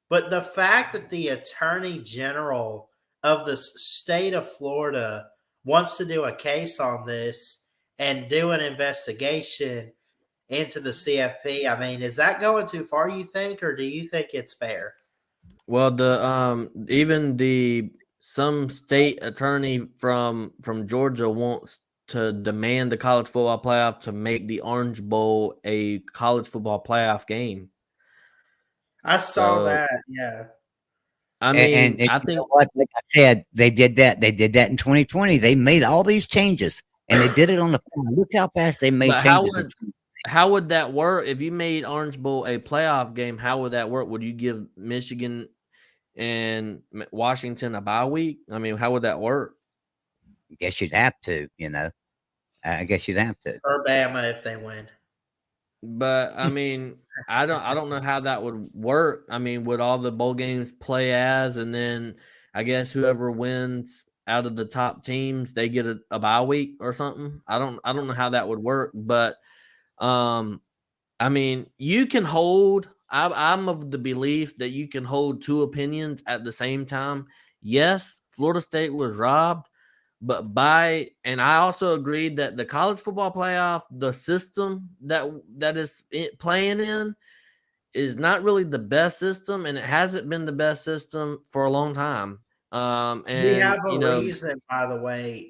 S1: but the fact that the Attorney General of the state of Florida wants to do a case on this and do an investigation into the CFP, I mean, is that going too far, you think, or do you think it's fair?
S5: Well, some state attorney from Georgia wants to demand the college football playoff to make the Orange Bowl a college football playoff game.
S1: I saw that, yeah.
S5: I mean,
S3: and
S5: I think
S3: what? Like I said, they did that. They did that in 2020. They made all these changes, and they did it on the fly. Look how fast they made changes.
S5: How would that work if you made Orange Bowl a playoff game? How would that work? Would you give Michigan and Washington a bye week? I mean, how would that work?
S3: I guess you'd have to, I guess you'd have to.
S1: Or Bama if they win.
S5: But I mean, I don't know how that would work. I mean, would all the bowl games play as, and then I guess whoever wins out of the top teams, they get a bye week or something? I don't know how that would work, but I mean, you can hold. I'm of the belief that you can hold 2 opinions at the same time. Yes, Florida State was robbed, but and I also agreed that the college football playoff, the system that is playing in, is not really the best system, and it hasn't been the best system for a long time. And
S1: we have a reason, by the way.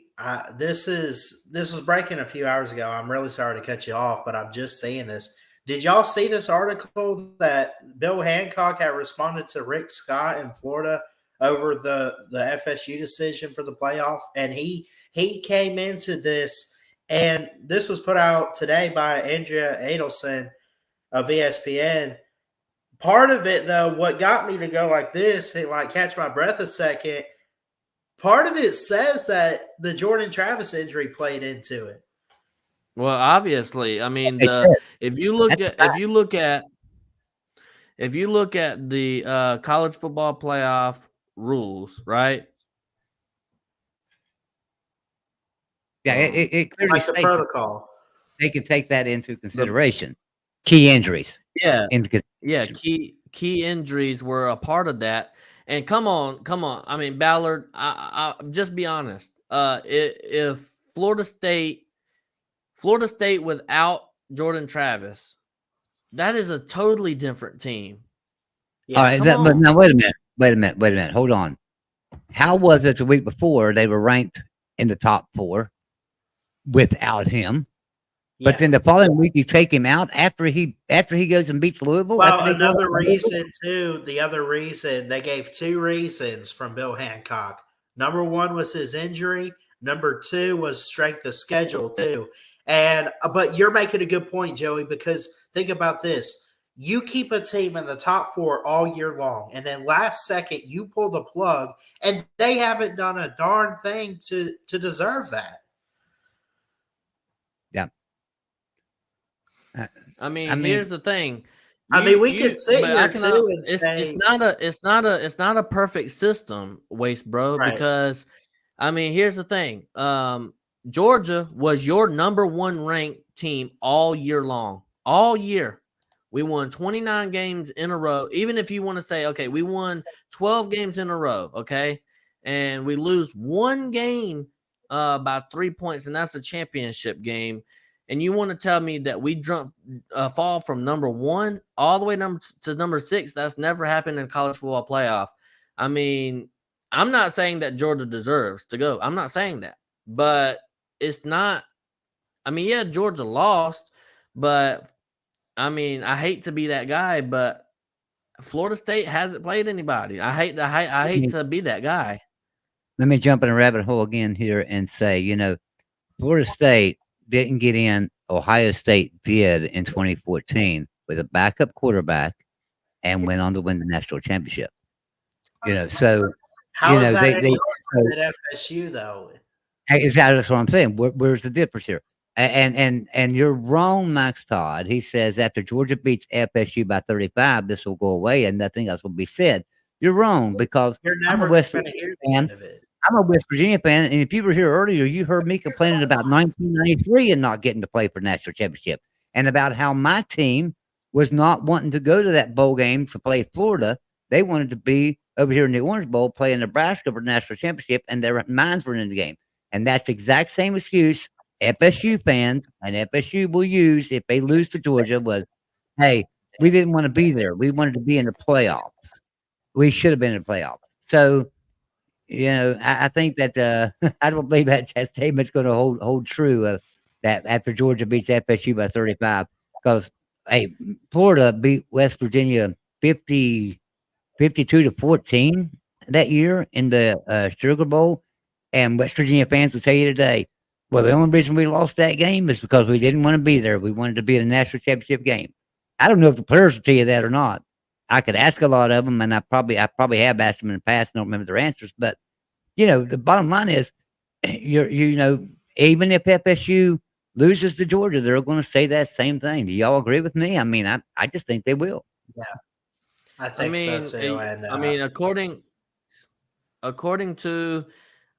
S1: This was breaking a few hours ago. I'm really sorry to cut you off, but I'm just saying this. Did y'all see this article that Bill Hancock had responded to Rick Scott in Florida over the FSU decision for the playoff? And he came into this, and this was put out today by Andrea Adelson of ESPN, part of it, though, what got me to go like this and like catch my breath a second, part of it says that the Jordan Travis injury played into it.
S5: Well, obviously, I mean,
S3: It did.
S5: if you look
S3: That's
S5: at the college football playoff rules, right?
S3: Yeah, it clearly
S1: Like the
S3: states that
S1: protocol.
S3: they can take that into consideration. Key injuries.
S5: Yeah,
S3: Into
S5: yeah. Key injuries were a part of that. And come on. I mean, Ballard. I just be honest. If Florida State without Jordan Travis, that is a totally different team.
S3: Yeah, all right, but now wait a minute. Hold on. How was it the week before they were ranked in the top 4 without him? But then the following week you take him out after he goes and beats Louisville.
S1: Well, another reason too. The other reason they gave 2 reasons from Bill Hancock. Number 1 was his injury. Number 2 was strength of schedule too. And but you're making a good point, Joey, because think about this. You keep a team in the top 4 all year long, and then last second you pull the plug, and they haven't done a darn thing to deserve that.
S3: Yeah.
S5: I mean, here's the thing.
S1: We could sit here too and say
S5: it's not a perfect system, Waste Bro,
S1: right.
S5: because I mean, here's the thing. Georgia was your number 1 ranked team all year long. All year. We won 29 games in a row. Even if you want to say, okay, we won 12 games in a row, okay? And we lose 1 game by 3 points, and that's a championship game. And you want to tell me that we fall from number 1 all the way to number 6? That's never happened in college football playoff. I mean, I'm not saying that Georgia deserves to go. I'm not saying that. But it's not. I mean, yeah, Georgia lost, but I mean, I hate to be that guy, but Florida State hasn't played anybody. I hate to be that guy.
S3: Let me jump in a rabbit hole again here and say, Florida State didn't get in. Ohio State did in 2014 with a backup quarterback and went on to win the national championship. So
S1: how is that at FSU though?
S3: Exactly, that's what I'm saying. Where's the difference here? And you're wrong, Max Todd. He says after Georgia beats FSU by 35, this will go away and nothing else will be said. You're wrong because I'm a West Virginia fan. I'm a West Virginia fan, and if you were here earlier, you heard me complaining about 1993 and not getting to play for national championship, and about how my team was not wanting to go to that bowl game to play Florida. They wanted to be over here in the Orange Bowl playing Nebraska for national championship, and their minds were in the game. And that's the exact same excuse FSU fans and FSU will use if they lose to Georgia was, hey, we didn't want to be there. We wanted to be in the playoffs. We should have been in the playoffs. So, I think that I don't believe that statement's going to hold true that after Georgia beats FSU by 35 because, hey, Florida beat West Virginia 52-14 that year in the Sugar Bowl. And West Virginia fans will tell you today, well, the only reason we lost that game is because we didn't want to be there. We wanted to be in a national championship game. I don't know if the players will tell you that or not. I could ask a lot of them, and I probably have asked them in the past. And don't remember their answers, but the bottom line is, even if FSU loses to Georgia, they're going to say that same thing. Do y'all agree with me? I mean, I just think they will.
S1: Yeah, I think so too. And
S5: I mean, according to,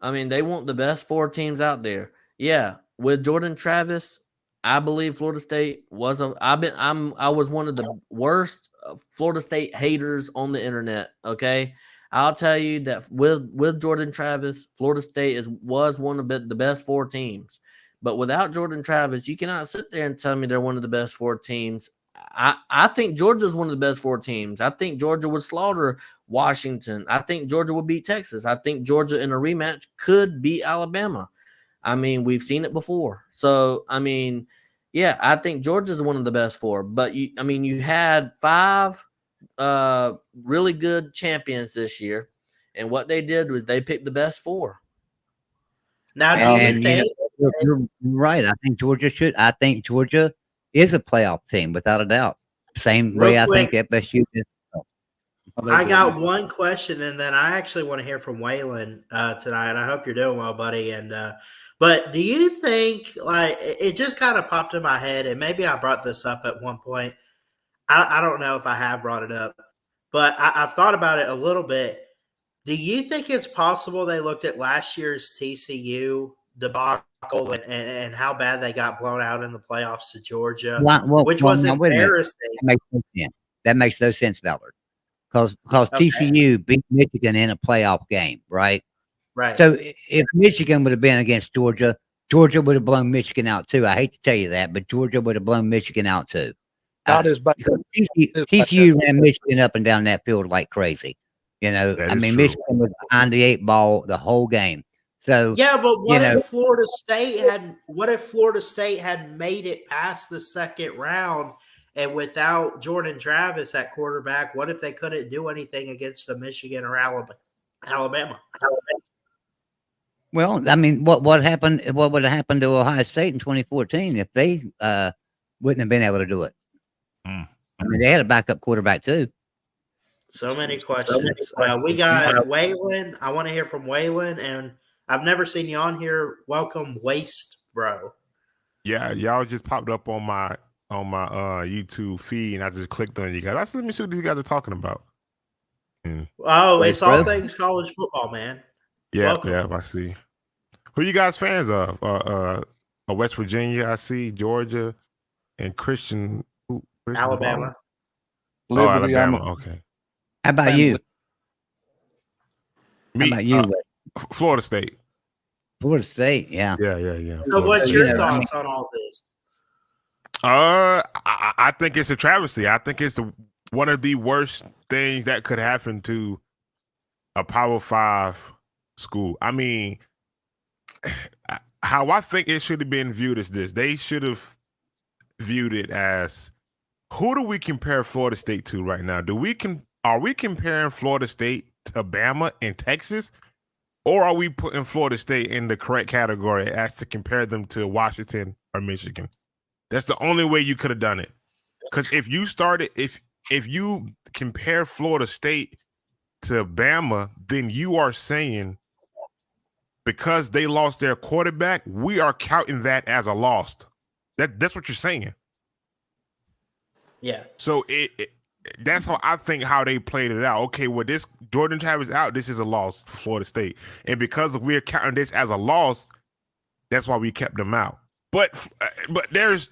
S5: they want the best 4 teams out there. Yeah, with Jordan Travis, I believe Florida State was I was one of the worst Florida State haters on the internet. Okay, I'll tell you that with Jordan Travis, Florida State was one of the best 4 teams. But without Jordan Travis, you cannot sit there and tell me they're one of the best 4 teams. I think Georgia's one of the best 4 teams. I think Georgia would slaughter Washington. I think Georgia would beat Texas. I think Georgia in a rematch could beat Alabama. I mean, we've seen it before. So, yeah, I think Georgia's one of the best 4. But, you had 5 really good champions this year. And what they did was they picked the best 4.
S1: Now,
S3: you're right. I think Georgia is a playoff team without a doubt. Same
S1: Real
S3: way I
S1: quick,
S3: think FSU is.
S1: I got one question, and then I actually want to hear from Waylon tonight. I hope you're doing well, buddy. And but do you think like it just kind of popped in my head, and maybe I brought this up at one point. I don't know if I have brought it up, but I've thought about it a little bit. Do you think it's possible they looked at last year's TCU debacle and how bad they got blown out in the playoffs to Georgia, which was
S3: Now, wait a minute.
S1: embarrassing?
S3: That makes no sense. That makes no sense, Ballard. Because
S1: Okay,
S3: TCU beat Michigan in a playoff game, right?
S1: right.
S3: So if Michigan would have been against Georgia, Georgia would have blown Michigan out too. I hate to tell you that, but Georgia would have blown Michigan out too.
S6: Not as bad.
S3: Because TCU ran Michigan up and down that field like crazy. You know,
S7: That
S3: I
S7: is
S3: mean,
S7: true.
S3: Michigan was behind the 8 ball the whole game. So
S1: Yeah, but
S3: you know,
S1: if Florida State had made it past the second round and without Jordan Travis at quarterback, what if they couldn't do anything against the Michigan or Alabama?
S3: well, I mean, what happened? What would have happened to Ohio State in 2014 if they wouldn't have been able to do it?
S7: Mm.
S3: I mean, they had a backup quarterback too.
S1: So many questions. We got Waylon. I want to hear from Waylon, and I've never seen you on here. Welcome, Waste Bro.
S7: Yeah, y'all just popped up on my YouTube feed, and I just clicked on you guys. I said, let me see what these guys are talking about. And
S1: Oh,
S3: Waste
S1: it's all
S3: Bro.
S1: things college football, man.
S7: yeah,
S1: Welcome.
S7: yeah, I see. Who you guys fans of? West Virginia, I see Georgia, and Christian. Christian
S1: Alabama.
S7: Ball?
S6: Liberty,
S7: Alabama. Okay.
S3: How about
S6: Family.
S3: you?
S7: Me,
S3: How about you?
S7: Florida State.
S3: Florida State, yeah.
S7: Yeah.
S1: So,
S7: Florida
S1: what's
S7: State.
S1: your
S3: Yeah, I mean-
S1: thoughts on all this?
S7: I think it's a travesty. I think it's one of the worst things that could happen to a Power 5 school. I mean, how I think it should have been viewed as this. They should have viewed it as, who do we compare Florida State to right now? Are we comparing Florida State to Bama and Texas? Or are we putting Florida State in the correct category as to compare them to Washington or Michigan? That's the only way you could have done it. Because if you compare Florida State to Bama, then you are saying, because they lost their quarterback, we are counting that as a loss. That's what you're saying.
S1: Yeah.
S7: So that's how I think how they played it out. Okay, well, this Jordan Travis out, this is a loss for Florida State. And because we're counting this as a loss, that's why we kept them out. But there's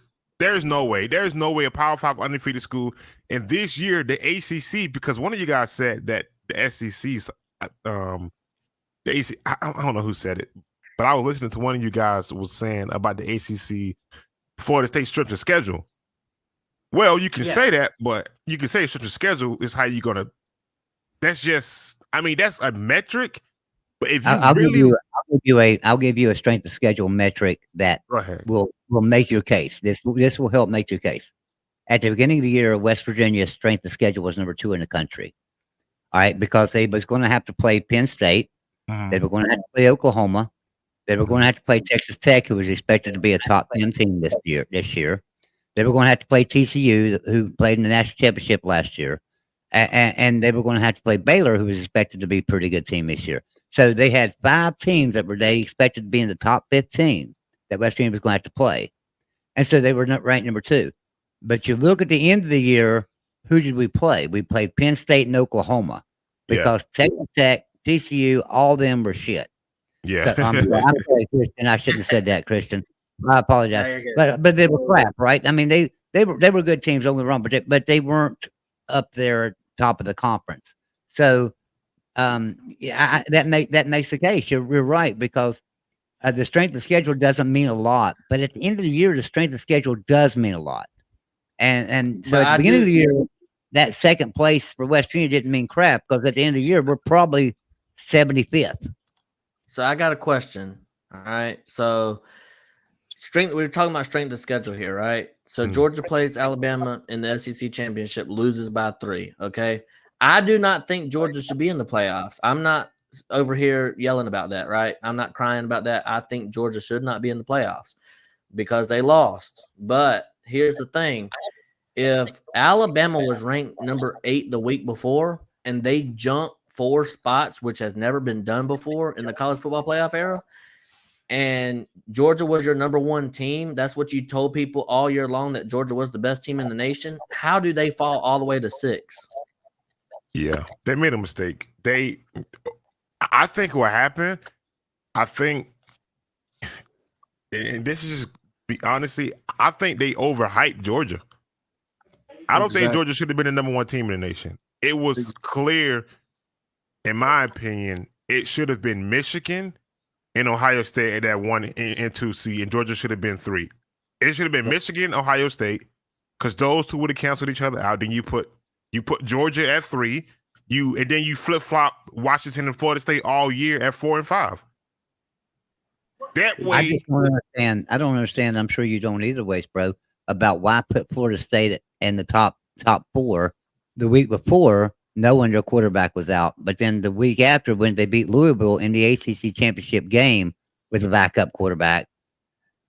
S7: no way. There's no way a Power 5 undefeated school. And this year, the ACC, because one of you guys said that the SEC's, the ACC, I don't know who said it, but I was listening to one of you guys was saying about the ACC, Florida State stripped the schedule. Well, you can say that, but you can say stripped the schedule is how you're gonna. That's just, I mean, that's a metric. But if you
S3: I'll give you a strength of schedule metric that will make your case. This will help make your case. At the beginning of the year, West Virginia's strength of schedule was number 2 in the country. All right, because they was going to have to play Penn State. They were going to have to play Oklahoma. They were going to have to play Texas Tech, who was expected to be a top 10 team this year. They were going to have to play TCU, who played in the national championship last year. And they were going to have to play Baylor, who was expected to be a pretty good team this year. So they had 5 teams that they expected to be in the top 15 that West Virginia was going to have to play. And so they were not ranked number 2. But you look at the end of the year, who did we play? We played Penn State and Oklahoma because Texas Tech, TCU, all of them were shit.
S7: Yeah.
S3: So, I'm sorry, Christian. I shouldn't have said that, Christian. I apologize. But they were crap, right? I mean, they were good teams, don't get me wrong, but they weren't up there top of the conference. So that makes the case. You're right, because the strength of schedule doesn't mean a lot, but at the end of the year, the strength of schedule does mean a lot. And so at the beginning of the year, that second place for West Virginia didn't mean crap, because at the end of the year, we're probably 75th.
S5: So I got a question. All right. So we're talking about strength of schedule here, right? So Georgia plays Alabama in the SEC championship, loses by 3. Okay. I do not think Georgia should be in the playoffs. I'm not over here yelling about that, right? I'm not crying about that. I think Georgia should not be in the playoffs because they lost. But here's the thing. if Alabama was ranked number 8 the week before and they jumped 4 spots, which has never been done before in the college football playoff era, and Georgia was your number 1 team, that's what you told people all year long, that Georgia was the best team in the nation. How do they fall all the way to 6?
S7: Yeah, they made a mistake. I think what happened, and this is just honestly, I think they overhyped Georgia. I don't think Georgia should have been the number 1 team in the nation. It was clear, in my opinion, it should have been Michigan and Ohio State at that 1 and 2 seed, and Georgia should have been 3. It should have been Michigan, Ohio State, because those two would have canceled each other out. Then you put Georgia at 3, and then you flip flop Washington and Florida State all year at 4 and 5. That way,
S3: I just don't understand. I don't understand. I'm sure you don't either, ways, bro. About why put Florida State in the top 4 the week before, knowing their quarterback was out, but then the week after, when they beat Louisville in the ACC championship game with a backup quarterback,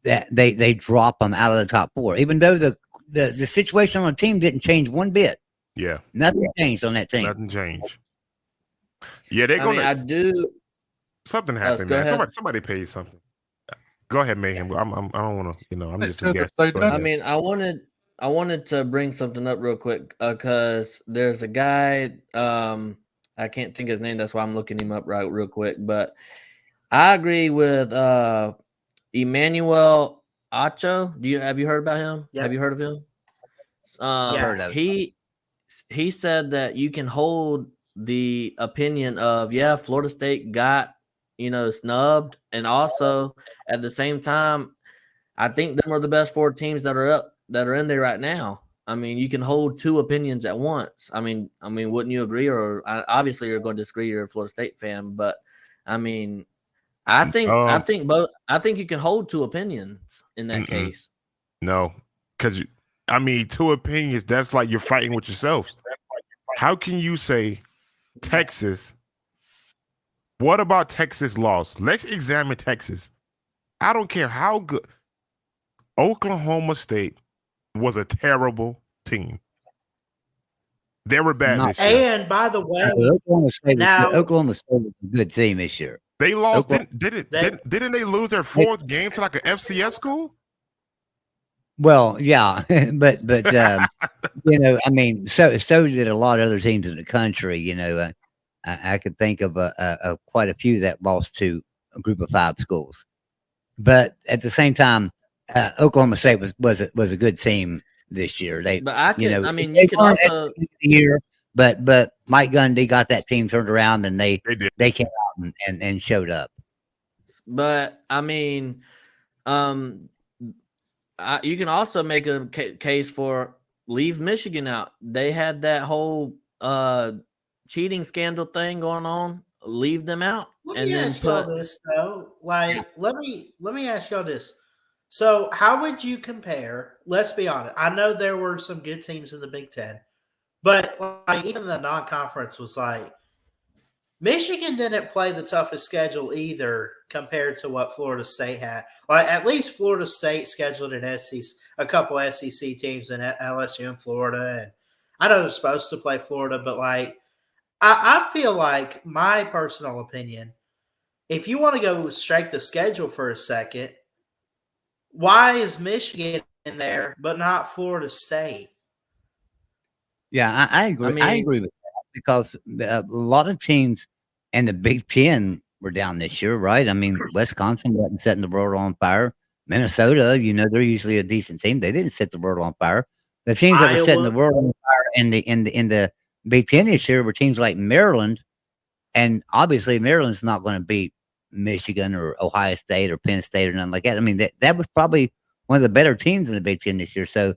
S3: that they drop them out of the top 4, even though the situation on the team didn't change one bit.
S7: Yeah,
S3: nothing changed on that team.
S7: Nothing changed. Yeah, they're gonna.
S5: I do.
S7: Something happened, man. Somebody paid something. Go ahead, Mayhem. I don't want to. I'm just a guest.
S5: I mean, I wanted to bring something up real quick because there's a guy. I can't think of his name. That's why I'm looking him up real quick. But I agree with Emmanuel Acho. Have you heard about him? Yep. Have you heard of him? He said that you can hold the opinion of Florida State got snubbed, and also at the same time, I think them are the best 4 teams that are in there right now. I mean, you can hold 2 opinions at once. I mean, wouldn't you agree? Or obviously, you're going to disagree. You're a Florida State fan, but I mean, I think both. I think you can hold 2 opinions in that case.
S7: No, because 2 opinions. That's like you're fighting with yourself. How can you say Texas? What about Texas lost? Let's examine Texas. I don't care how good. Oklahoma State was a terrible team. They were bad this year.
S1: And by the way,
S3: Oklahoma State was a good team this year.
S7: They lost. Didn't they lose their 4th game to like an FCS school?
S3: Well, yeah, but so did a lot of other teams in the country. I could think of quite a few that lost to a group of 5 schools, but at the same time, Oklahoma State was a good team this year. You can also but Mike Gundy got that team turned around, and they came out and showed up.
S5: But I mean, you can also make a case for leave Michigan out. They had that whole cheating scandal thing going on. Leave them out.
S1: Let me ask y'all this though. Let me ask y'all this. So, how would you compare? Let's be honest. I know there were some good teams in the Big Ten, but even the non-conference was Michigan didn't play the toughest schedule either compared to what Florida State had. At least Florida State scheduled a couple SEC teams in LSU and Florida, and I know they're supposed to play Florida, but I feel like, my personal opinion, if you want to go straight to schedule for a second, why is Michigan in there but not Florida State?
S3: Yeah, I agree. I agree with that because a lot of teams in the Big Ten were down this year, right? I mean, Wisconsin wasn't setting the world on fire. Minnesota, they're usually a decent team. They didn't set the world on fire. The teams that were setting the world on fire in the Big Ten this year were teams like Maryland, and obviously Maryland's not going to beat Michigan or Ohio State or Penn State or nothing like that. I mean, that was probably one of the better teams in the Big Ten this year. So,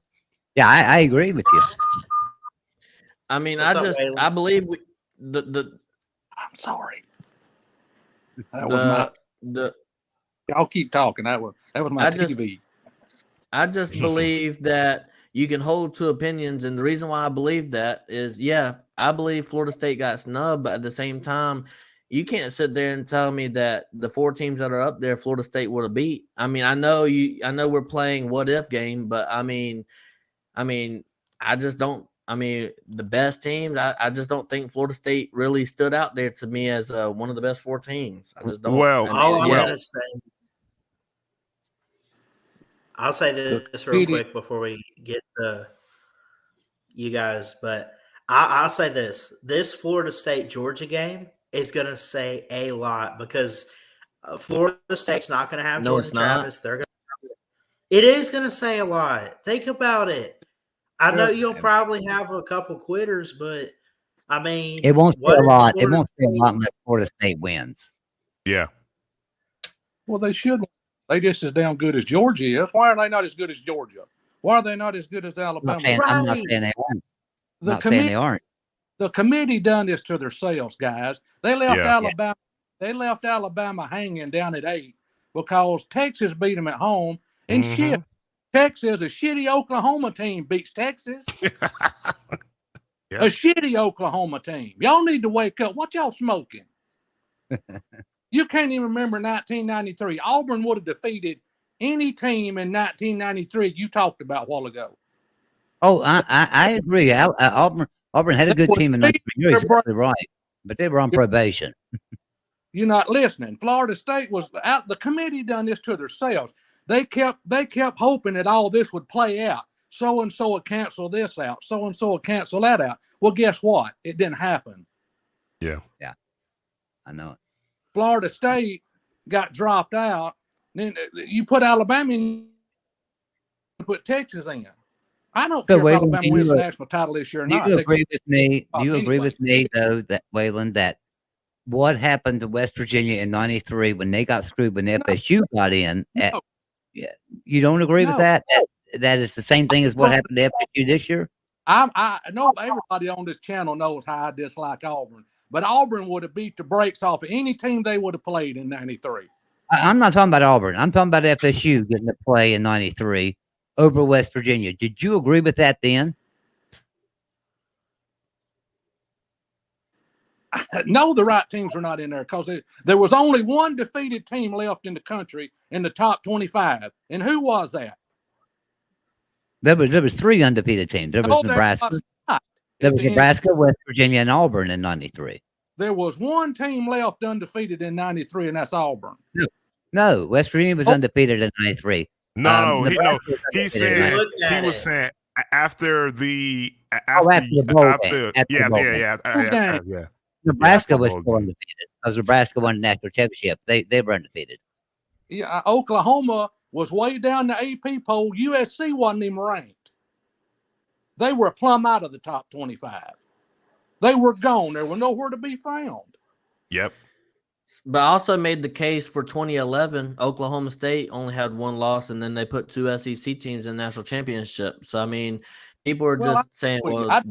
S3: yeah, I agree with you.
S5: I mean, I believe
S6: I'm sorry. That was y'all keep talking. That was my TV.
S5: I just believe that you can hold 2 opinions, and the reason why I believe that is, I believe Florida State got snubbed, but at the same time, you can't sit there and tell me that the 4 teams that are up there, Florida State would have beat. I mean, I know we're playing what if game, but I mean, I just don't. I mean, the best teams. I just don't think Florida State really stood out there to me as one of the best 4 teams. I just don't.
S7: Well,
S5: And,
S1: All I'm
S5: yeah,
S1: gonna say, I'll say
S6: The
S1: this real
S6: committee,
S1: quick before we get to you guys, but I'll say this: this Florida State Georgia game is gonna say a lot because Florida State's not gonna have
S5: no,
S1: Jordan
S5: it's not.
S1: Travis. It is gonna say a lot. Think about it. I know
S6: they're-
S1: you'll probably have a couple quitters, but I mean,
S3: It won't say
S1: what
S3: a
S1: if
S3: lot. It
S1: Florida
S3: won't say a
S1: State-
S3: lot unless Florida State wins.
S7: yeah.
S6: well, they should. They just as damn good as Georgia is. Why are they not as good as Georgia? Why are they not as good as
S3: I'm
S6: Alabama?
S3: not
S1: Right.
S3: saying they aren't.
S6: The
S3: Not saying they
S6: committee,
S3: aren't.
S6: the committee done this to themselves, guys. They left
S7: Yeah.
S6: Alabama. They left Alabama hanging down at 8 because Texas beat them at home. And shit, Texas, a shitty Oklahoma team beats Texas.
S7: Yeah.
S6: A shitty Oklahoma team. Y'all need to wake up. What y'all smoking? You can't even remember 1993. Auburn would have defeated any team in 1993 you talked about a while ago.
S3: Oh, I agree. Auburn had a good team in
S6: They
S3: 93. You're
S6: would beat their
S3: exactly right, but they were on probation.
S6: You're not listening. Florida State was out. The committee done this to themselves. They kept hoping that all this would play out. So and so would cancel this out. So and so would cancel that out. Well, guess what? It didn't happen.
S7: Yeah.
S3: I know it.
S6: Florida State got dropped out. Then you put Alabama in, put Texas in. I don't
S3: So,
S6: care if
S3: Waylon,
S6: Alabama
S3: do
S6: wins the
S3: you-
S6: national title this year or
S3: Do
S6: not.
S3: you
S6: They-
S3: agree with me? Do you agree
S6: Anyway.
S3: with me though that Waylon, that what happened to West Virginia in '93 when they got screwed when FSU got in?
S6: No.
S3: You don't agree with
S6: No.
S3: that? That is the same thing as what happened to FSU this year.
S6: I know everybody on this channel knows how I dislike Auburn, but Auburn would have beat the brakes off of any team they would have played in '93.
S3: I'm not talking about Auburn. I'm talking about FSU getting to play in '93 over West Virginia. Did you agree with that then?
S6: No, the right teams were not in there because there was only one defeated team left in the country in the top 25. And who was that?
S3: There was 3 undefeated teams. There was
S6: No, there
S3: Nebraska.
S6: was not.
S3: There
S6: At
S3: was
S6: the end,
S3: Nebraska, West Virginia, and Auburn in '93.
S6: there was one team left undefeated in '93, and that's Auburn.
S3: No, West Virginia was undefeated in '93.
S7: No,
S3: Nebraska was
S7: he
S3: undefeated in
S7: said
S3: 93.
S1: Look
S7: he
S1: at
S7: was
S1: it.
S7: saying after the
S3: after the bowl game. After
S7: yeah,
S3: the bowl
S7: yeah,
S3: game.
S7: yeah.
S3: Nebraska
S7: Yeah,
S3: was
S7: bowl
S3: still
S7: game.
S3: undefeated because Nebraska won the national championship. They were undefeated.
S6: Yeah, Oklahoma was way down the AP poll. USC wasn't even ranked. They were plumb out of the top 25. They were gone. They were nowhere to be found.
S7: Yep.
S5: But I also made the case for 2011. Oklahoma State only had 1 loss, and then they put 2 SEC teams in the national championship. So I mean, people are
S6: Well,
S5: just saying,
S6: well,
S5: "Well,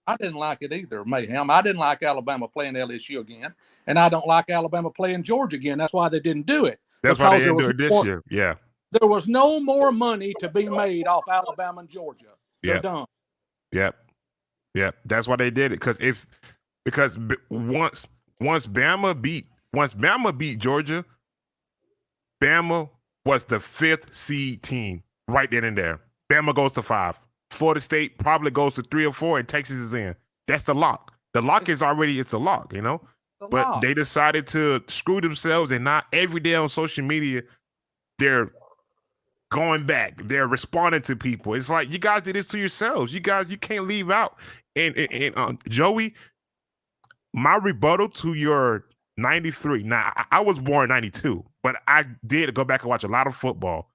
S6: I didn't like it either, Mayhem. I didn't like Alabama playing LSU again, and I don't like Alabama playing Georgia again. That's why they didn't do it.
S7: That's why they
S6: Because
S7: didn't do it this year. Yeah.
S6: There was no more money to be made off Alabama and Georgia. They're
S7: Yep.
S6: done.
S7: Yep. That's why they did it. Because once Bama beat Georgia, Bama was the 5th seed team right then and there. Bama goes to 5. Florida State probably goes to 3 or 4, and Texas is in. That's the lock. The lock is already, it's a lock, you know? But they decided to screw themselves, and not every day on social media, they're going back. They're responding to people. It's like, you guys did this to yourselves. You can't leave out. And Joey, my rebuttal to your 93. Now, I was born in 92, but I did go back and watch a lot of football.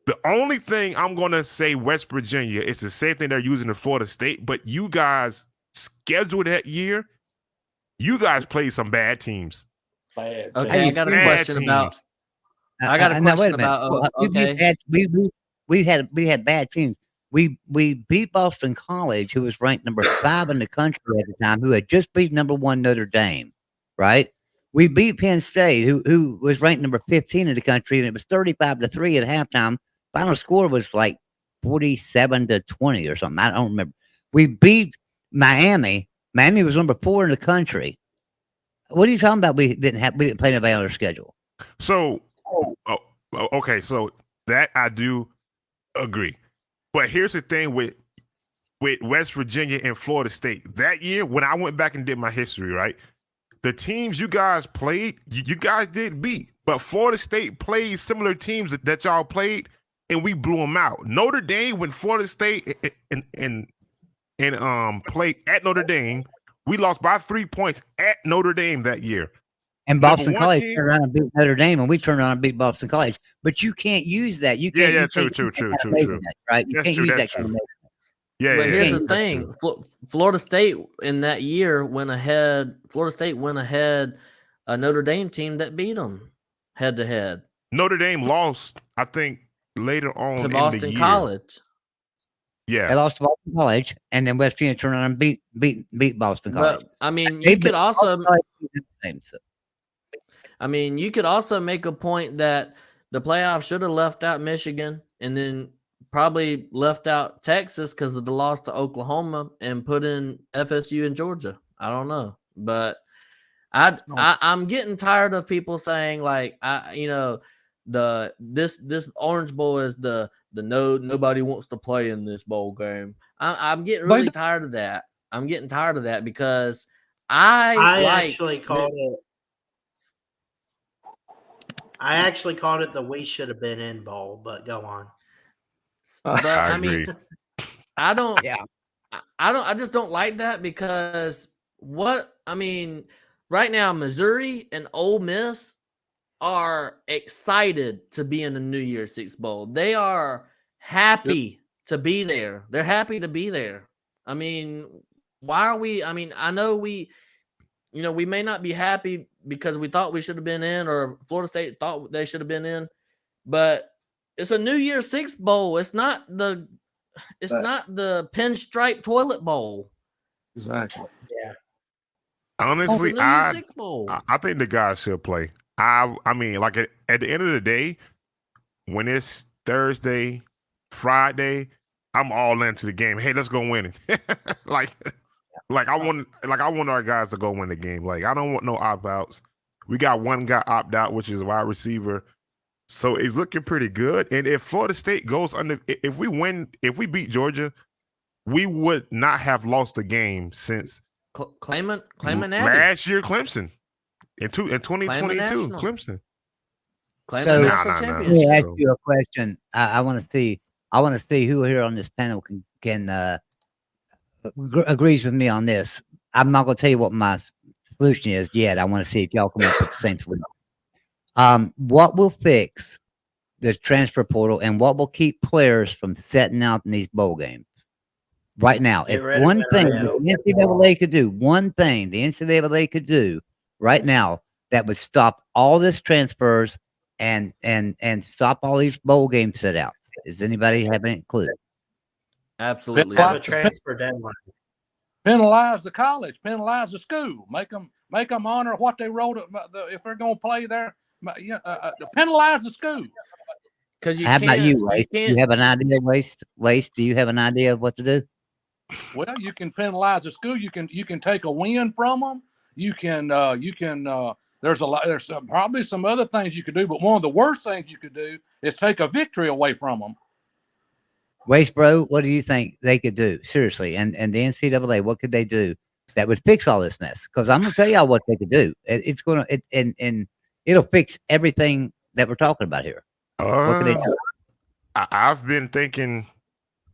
S7: The only thing I'm going to say West Virginia is the same thing they're using in Florida State, but you guys scheduled that year, you guys played some bad teams.
S5: okay, I got a question about." I got a
S3: Now, wait
S5: question
S3: a minute.
S5: about.
S3: Well,
S5: Okay,
S3: we had bad teams. We beat Boston College, who was ranked number 5 in the country at the time, who had just beat number 1 Notre Dame, right? We beat Penn State, who was ranked number 15 in the country, and it was 35-3 at halftime. Final score was like 47-20 or something. I don't remember. We beat Miami. Miami was number 4 in the country. What are you talking about? We didn't play anybody on our schedule.
S7: So, okay, so that I do agree. But here's the thing with with West Virginia and Florida State. That year, when I went back and did my history, right? The teams you guys played, you guys did beat. But Florida State played similar teams that y'all played, and we blew them out. Notre Dame, when Florida State and played at Notre Dame, we lost by 3 points at Notre Dame that year.
S3: And Boston College turned around and beat Notre Dame, and we turned around and beat Boston College. But you can't use that. You can't.
S7: True.
S3: Right? You can't use that kind of measurement.
S7: Yeah,
S5: but here's the thing: Florida State in that year went ahead. Florida State went ahead a Notre Dame team that beat them head to head.
S7: Notre Dame lost, I think, later on
S5: to Boston
S7: in the year.
S5: College.
S7: Yeah,
S3: they lost to Boston College, and then West Virginia turned around and beat Boston College.
S5: But I mean, you could also. I mean, you could also make a point that the playoffs should have left out Michigan and then probably left out Texas because of the loss to Oklahoma and put in FSU and Georgia. I don't know, but I'm getting tired of people saying like this Orange Bowl is the nobody wants to play in this bowl game. I'm getting really tired of that. I'm getting tired of that because I actually called it.
S1: I actually called it the we should have been in bowl, but go on.
S5: But I mean, I just don't like that because right now Missouri and Ole Miss are excited to be in the New Year's Six Bowl. They are happy to be there. They're happy to be there. I mean, why are we? I mean, I know we may not be happy because we thought we should have been in, or Florida State thought they should have been in, but it's a New Year's Six Bowl. It's not the pinstripe toilet bowl.
S4: Exactly.
S1: Yeah.
S7: Honestly, I think the guys should play. I mean, like at the end of the day, when it's Thursday, Friday, I'm all into the game. Hey, let's go win it. Like I want our guys to go win the game. Like I don't want no opt-outs. We got one guy opt out, which is wide receiver. So it's looking pretty good. And if Florida State goes under, if we beat Georgia, we would not have lost a game since
S5: claiming
S7: last year Clemson in 2022 Clemson.
S3: So let me ask you a question. I want to see who here on this panel can agrees with me on this. I'm not going to tell you what my solution is yet. I want to see if y'all come up with the same solution. What will fix the transfer portal and what will keep players from setting out in these bowl games right now? If one thing the NCAA could do, the NCAA could do right now that would stop all this transfers and stop all these bowl games set out. Does anybody have any clue?
S5: Absolutely.
S1: Have a transfer deadline.
S6: Penalize the college. Penalize the school. Make them honor what they wrote if they're going to play there. Penalize the school.
S3: How about you, Waste? Do you have an idea, Waste? Do you have an idea of what to do?
S6: Well, you can penalize the school. You can take a win from them. There's probably some other things you could do, but one of the worst things you could do is take a victory away from them.
S3: Waste Bro, what do you think they could do? Seriously, and the NCAA, what could they do that would fix all this mess? Because I'm gonna tell y'all what they could do. And it'll fix everything that we're talking about here. What could they do?
S7: I've been thinking,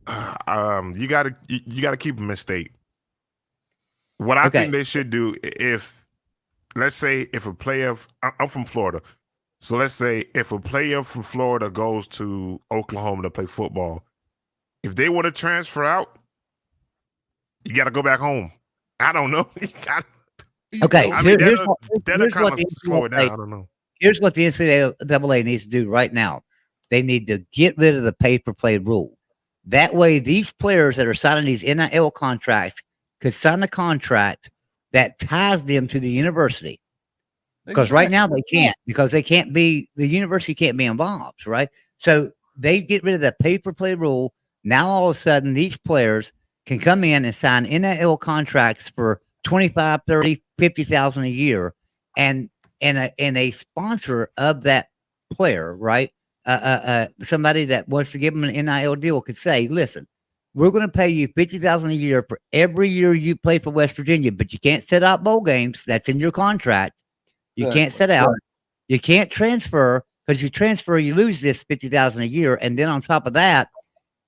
S7: you gotta keep them in state. What I think they should do, let's say if a player, I'm from Florida, so let's say if a player from Florida goes to Oklahoma to play football. If they want to transfer out, you got to go back home. I don't know.
S3: Okay,
S7: here's what slow it down. I don't know.
S3: Here's what the NCAA needs to do right now. They need to get rid of the pay-per-play rule. That way, these players that are signing these NIL contracts could sign a contract that ties them to the university. Because right now they can't, because the university can't be involved, right? So they get rid of the pay-per-play rule. Now, all of a sudden, these players can come in and sign NIL contracts for $25,000, $30,000, $50,000 a year, and a sponsor of that player, right? Somebody that wants to give them an NIL deal could say, "Listen, we're going to pay you $50,000 a year for every year you play for West Virginia, but you can't set out bowl games. That's in your contract. You can't set out. Right. You can't transfer, because you transfer, you lose this $50,000 a year, and then on top of that,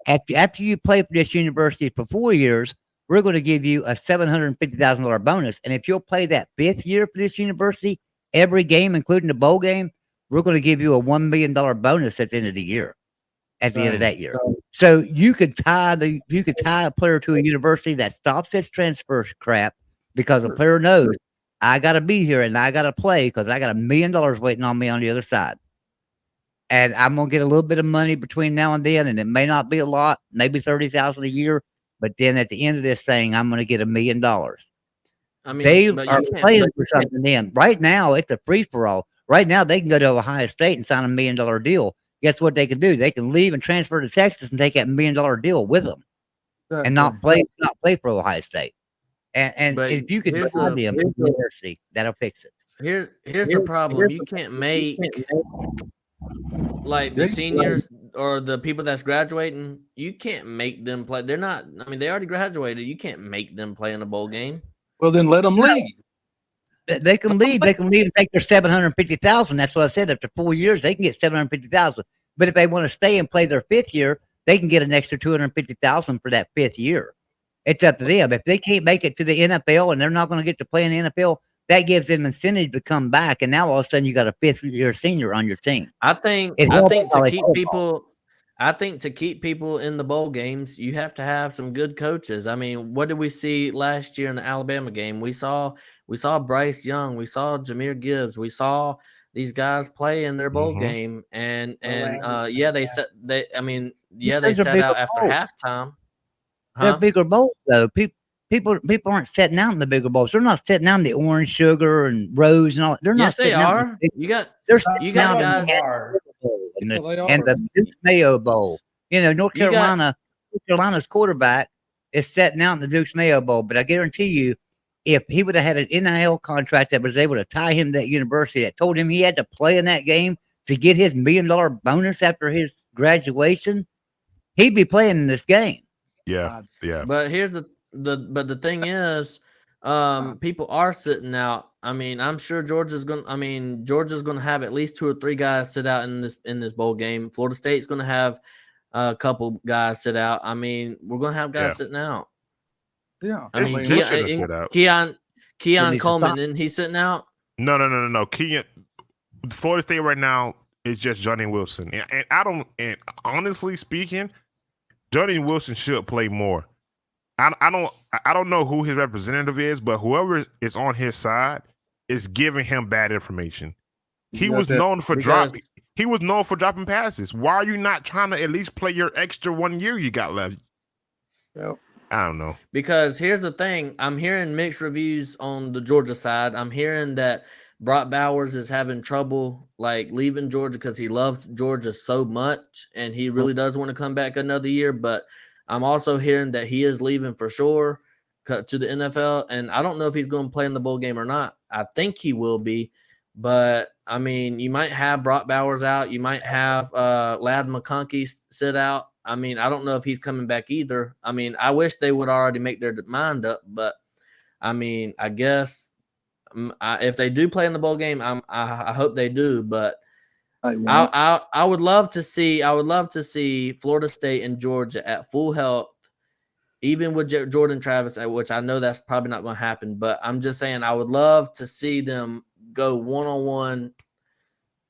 S3: after you play for this university for 4 years, we're going to give you a $750,000 bonus. And if you'll play that 5th year for this university, every game, including the bowl game, we're going to give you a $1 million bonus at the end of the year. At the end of that year, so you could tie a player to a university that stops its transfer crap, because a player knows, I got to be here and I got to play because I got $1 million waiting on me on the other side, and I'm gonna get a little bit of money between now and then, and it may not be a lot, maybe $30,000 a year, but then at the end of this thing, I'm gonna get $1 million. I mean, they are playing for something. Then right now, it's a free for all. Right now, they can go to Ohio State and sign $1 million deal. Guess what they can do? They can leave and transfer to Texas and take that $1 million deal with them, and not play for Ohio State. And if you can drive them to the university, that'll fix it.
S5: Here's the problem: you can't make like the seniors or the people that's graduating. You can't make them play. They're not. I mean, they already graduated. You can't make them play in a bowl game.
S6: Well, then let them leave.
S3: They can leave. They can leave and take their $750,000. That's what I said. After 4 years, they can get $750,000. But if they want to stay and play their 5th year, they can get an extra $250,000 for that 5th year. It's up to them. If they can't make it to the NFL and they're not going to get to play in the NFL, that gives them incentive to come back. And now all of a sudden, you got a 5th year senior on your team.
S5: I think to keep people in the bowl games, you have to have some good coaches. I mean, what did we see last year in the Alabama game? We saw Bryce Young, we saw Jahmyr Gibbs, we saw these guys play in their bowl game, and they set out after halftime.
S3: They're bigger bowls though. People aren't setting out in the bigger bowls. They're not setting out in the orange sugar and rose and all. They're not.
S5: Yes, they are. You got guys
S3: and the Duke Mayo Bowl. You know, North Carolina's quarterback is setting out in the Duke's Mayo Bowl. But I guarantee you, if he would have had an NIL contract that was able to tie him to that university, that told him he had to play in that game to get his $1 million bonus after his graduation, he'd be playing in this game.
S7: Yeah.
S5: But here's the thing is, people are sitting out. I mean, I'm sure Georgia's going to have at least 2 or 3 guys sit out in this bowl game. Florida State's going to have a couple guys sit out. I mean, we're going to have guys sitting out.
S6: Yeah.
S5: I mean, Keon Coleman, isn't he sitting out?
S7: No. Florida State right now is just Johnny Wilson. And honestly speaking, Johnny Wilson should play more. I don't know who his representative is, but whoever is on his side is giving him bad information. He was known for dropping passes. Why are you not trying to at least play your extra 1 year you got left?
S6: Yep.
S7: I don't know.
S5: Because here's the thing. I'm hearing mixed reviews on the Georgia side. I'm hearing that Brock Bowers is having trouble like leaving Georgia because he loves Georgia so much and he really does want to come back another year. But I'm also hearing that he is leaving for sure to the NFL. And I don't know if he's going to play in the bowl game or not. I think he will be. But, I mean, you might have Brock Bowers out. You might have Ladd McConkey sit out. I mean, I don't know if he's coming back either. I mean, I wish they would already make their mind up. But, I mean, I guess if they do play in the bowl game, I hope they do. But I would love to see Florida State and Georgia at full health, even with Jordan Travis, which I know that's probably not going to happen. But I'm just saying I would love to see them go one-on-one,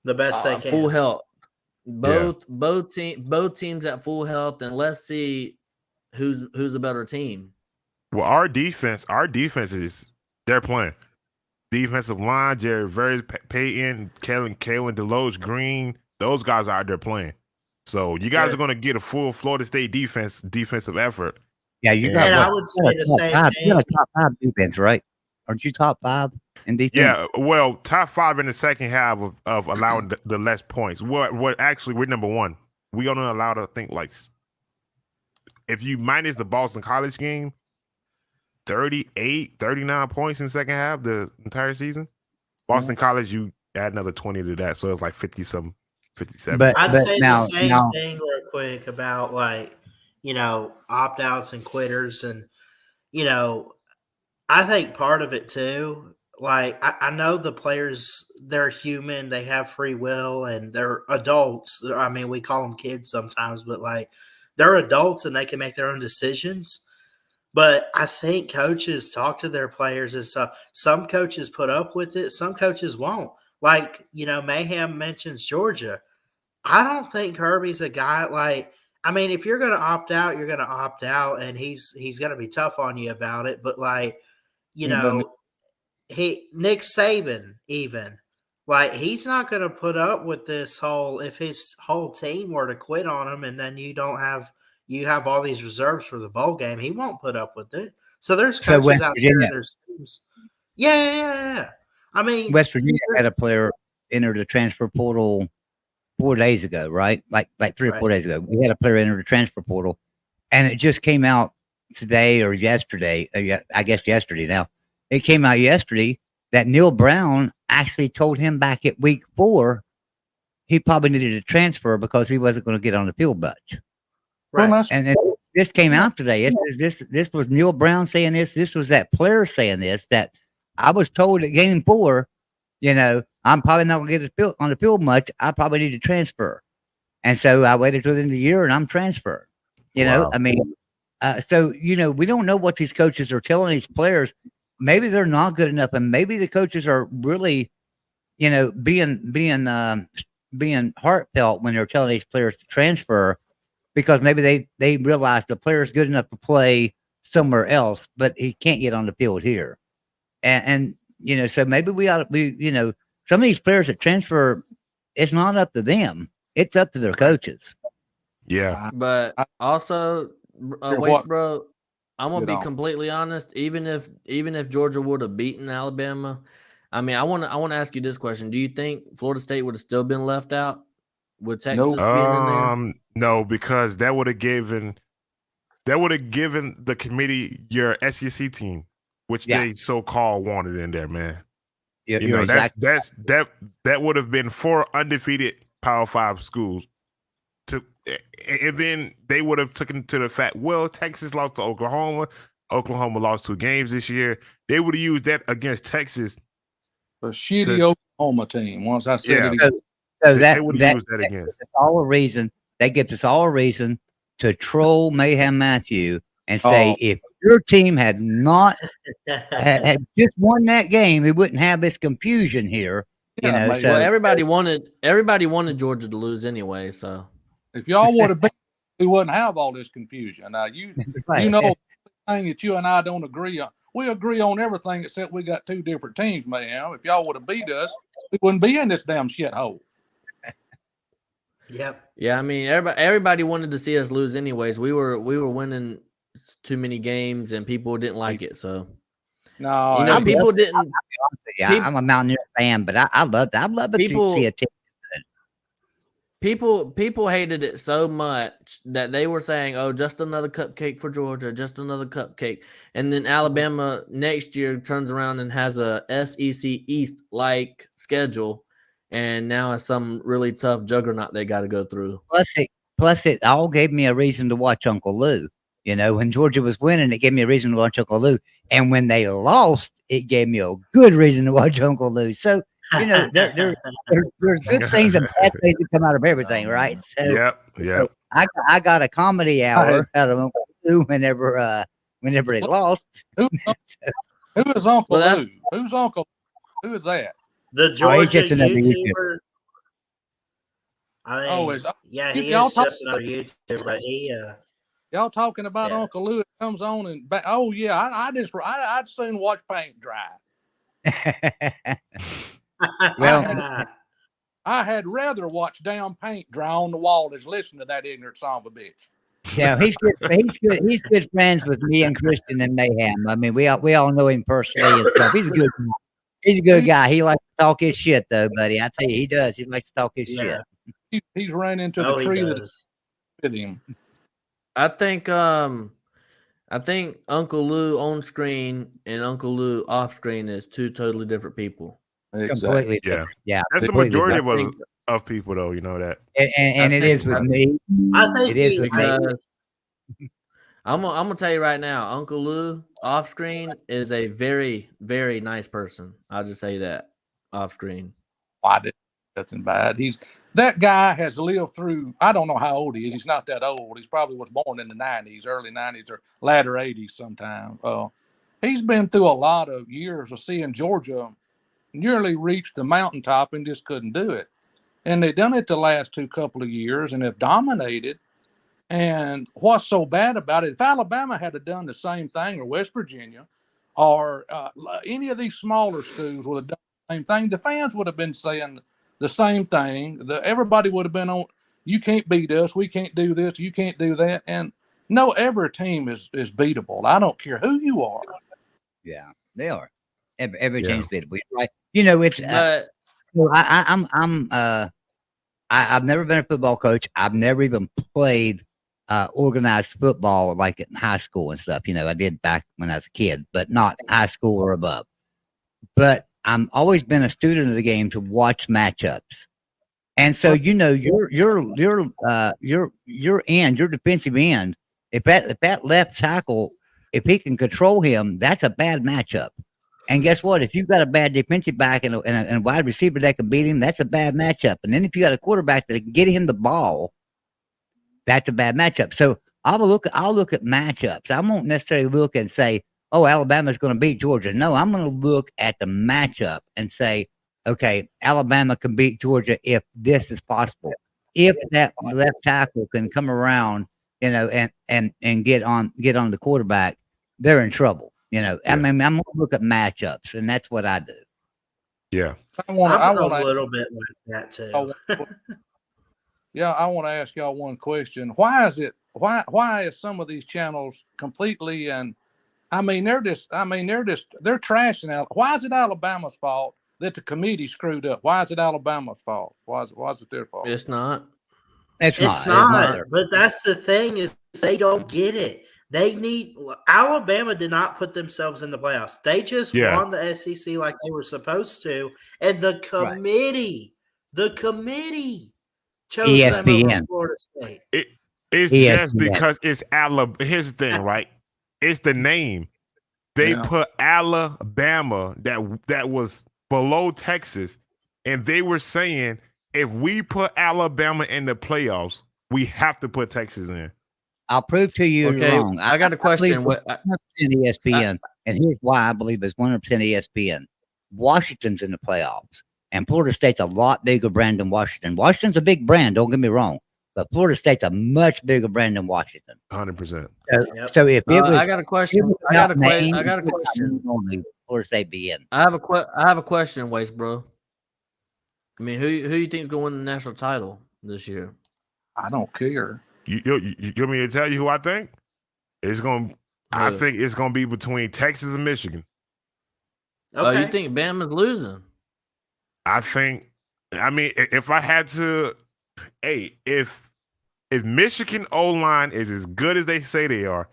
S1: the best they can,
S5: full health. Both teams at full health, and let's see who's a better team.
S7: Well, our defense is they're playing. Defensive line, Jerry Verse, Payton, Kalen Deloge, Green, those guys are out there playing. So you guys are going to get a full Florida State defensive effort.
S3: Yeah, you got.
S1: I would say the same thing.
S3: You got a top 5 defense, right? Aren't you top 5 in defense?
S7: Yeah, well, top 5 in the second half of allowing the less points. What actually we're number 1. We only allowed, I think, like if you minus the Boston College game, 38, 39 points in the second half the entire season. Boston College, you add another 20 to that, so it's like 50-something, 57.
S1: I'd say the same thing real quick about opt outs and quitters. And, I think part of it too, like, I know the players, they're human, they have free will, and they're adults. I mean, we call them kids sometimes, but like, they're adults and they can make their own decisions. But I think coaches talk to their players and stuff. Some coaches put up with it, some coaches won't. Like, Mayhem mentions Georgia. I don't think Kirby's a guy like. I mean, if you're going to opt out, you're going to opt out, and he's going to be tough on you about it. But like, you know, Nick Saban even like he's not going to put up with this whole. If his whole team were to quit on him, and then you have all these reserves for the bowl game, he won't put up with it. So there's coaches
S3: West
S1: out
S3: Virginia,
S1: there. There's teams. Yeah. I mean,
S3: West Virginia had a player enter the transfer portal 4 days ago, right? Like 3 or 4 days ago. We had a player enter the transfer portal, and it just came out today or yesterday. I guess yesterday now. It came out yesterday that Neil Brown actually told him back at week 4 he probably needed to transfer because he wasn't going to get on the field much.
S1: Right.
S3: And this came out today. This was Neil Brown saying this. This was that player saying this, that I was told at game 4, I'm probably not going to get on the field much. I probably need to transfer. And so I waited till the end of the year and I'm transferred.
S7: Wow.
S3: I mean, so, we don't know what these coaches are telling these players. Maybe they're not good enough. And maybe the coaches are really, being heartfelt when they're telling these players to transfer, because maybe they realize the player's good enough to play somewhere else, but he can't get on the field here. And so maybe we ought to, some of these players that transfer, it's not up to them. It's up to their coaches.
S7: Yeah.
S5: But also, Waste Bro, I'm gonna be completely honest. Even if Georgia would have beaten Alabama, I mean, I want to ask you this question: do you think Florida State would have still been left out with Texas being in there?
S7: No, because that would have given the committee your SEC team, which they so-called wanted in there, man. That would have been 4 undefeated Power 5 schools. And then they would have taken to the fact, well, Texas lost to Oklahoma. Oklahoma lost 2 games this year. They would have used that against Texas.
S6: The shitty Oklahoma team. Once I said it again.
S3: So
S7: they would use that again.
S3: That gives us all a reason to troll Mayhem Matthew and say, if your team had not had just won that game, we wouldn't have this confusion here.
S5: Well, everybody wanted Georgia to lose anyway. So
S6: if y'all would have beat, we wouldn't have all this confusion. Now you know the thing that you and I don't agree on. We agree on everything except we got 2 different teams, man. If y'all would have beat us, we wouldn't be in this damn shithole.
S1: Yep.
S5: Yeah, I mean, everybody wanted to see us lose anyways. We were winning too many games, and people didn't like it. So
S6: no,
S5: people didn't.
S3: I'm a Mountaineer fan, but I love that. I love it to see a team.
S5: People hated it so much that they were saying, "Oh, just another cupcake for Georgia, just another cupcake." And then Alabama next year turns around and has a SEC East like schedule, and now it's some really tough juggernaut they got to go through.
S3: Plus, it all gave me a reason to watch Uncle Lou. When Georgia was winning, it gave me a reason to watch Uncle Lou, and when they lost, it gave me a good reason to watch Uncle Lou. So. There's good things and bad things that come out of everything, right? So,
S7: yep.
S3: I got a comedy hour out of Uncle Lou whenever they lost.
S6: Who is Uncle Lou? Who's Uncle? Who is that?
S1: The Georgia YouTuber. I mean, he is just another YouTuber, but
S6: y'all talking about Uncle Lou? It comes on and I'd soon watch paint dry.
S3: Well,
S6: I had rather watch damn paint dry on the wall as listen to that ignorant son of a bitch.
S3: Yeah, he's good. He's good friends with me and Christian and Mayhem. I mean, we all know him personally and stuff. He's a good guy. He likes to talk his shit, though, buddy. I tell you, he does. He likes to talk his shit.
S6: He's ran into the tree that's with him.
S5: I think Uncle Lou on screen and Uncle Lou off screen is 2 totally different people.
S3: Completely. Yeah.
S7: That's the majority of people, though. You know that.
S3: And it is with me.
S1: I think
S3: it is with me.
S5: I'm gonna tell you right now, Uncle Lou off screen is a very, very nice person. I'll just tell you that off screen.
S6: I did nothing bad. That guy has lived through. I don't know how old he is. He's not that old. He's probably was born in the '90s, early '90s, or latter '80s sometime. He's been through a lot of years of seeing Georgia nearly reach the mountaintop and just couldn't do it. And they've done it the last couple of years and have dominated. And what's so bad about it, if Alabama had done the same thing, or West Virginia, or any of these smaller schools would have done the same thing, the fans would have been saying the same thing. Everybody would have been on, you can't beat us, we can't do this, you can't do that. And no, every team is beatable. I don't care who you are.
S3: Yeah, they are. Every
S7: Yeah.
S3: team's beatable. Right? You know, it's.
S5: But
S3: I've never been a football coach. I've never even played organized football like in high school and stuff. You know, I did back when I was a kid, but not high school or above. But I'm always been a student of the game to watch matchups. And so, you know, your defensive end, if that left tackle, if he can control him, that's a bad matchup. And guess what? If you've got a bad defensive back and a wide receiver that can beat him, that's a bad matchup. And then if you got a quarterback that can get him the ball, that's a bad matchup. So I'll look at matchups. I won't necessarily look and say, oh, Alabama's going to beat Georgia. No, I'm going to look at the matchup and say, okay, Alabama can beat Georgia if this is possible. If that left tackle can come around, you know, and get on the quarterback, they're in trouble. You know, yeah. I mean, I'm going to look at matchups, and that's what I do.
S7: Yeah.
S1: I'm a little bit like that too.
S6: Yeah, I want to ask y'all one question. Why is some of these channels completely they're trashing out? Why is it Alabama's fault that the committee screwed up? Why is it Alabama's fault? Why is it their fault?
S5: It's not.
S1: It's not. But that's the thing is they don't get it. Alabama did not put themselves in the playoffs. They just won the SEC like they were supposed to, and the committee chose them over Florida State.
S7: It's just because it's Alabama. Here's the thing, right? It's the name. They put Alabama that was below Texas, and they were saying if we put Alabama in the playoffs, we have to put Texas in.
S3: I'll prove to you wrong.
S5: I got a question.
S3: 100% ESPN, and here's why I believe it's 100% ESPN. Washington's in the playoffs, and Florida State's a lot bigger brand than Washington. Washington's a big brand, don't get me wrong, but Florida State's a much bigger brand than Washington.
S7: 100%.
S3: So if it was,
S5: I got a question. I got a question.
S3: Florida State be in.
S5: I have a question, Waste Bro. I mean, who you think is going to win the national title this year?
S6: I don't care.
S7: You want me to tell you who I think? I think it's going to be between Texas and Michigan.
S5: Okay. Oh, you think Bama's losing?
S7: I mean, if I had to, if Michigan O-line is as good as they say they are,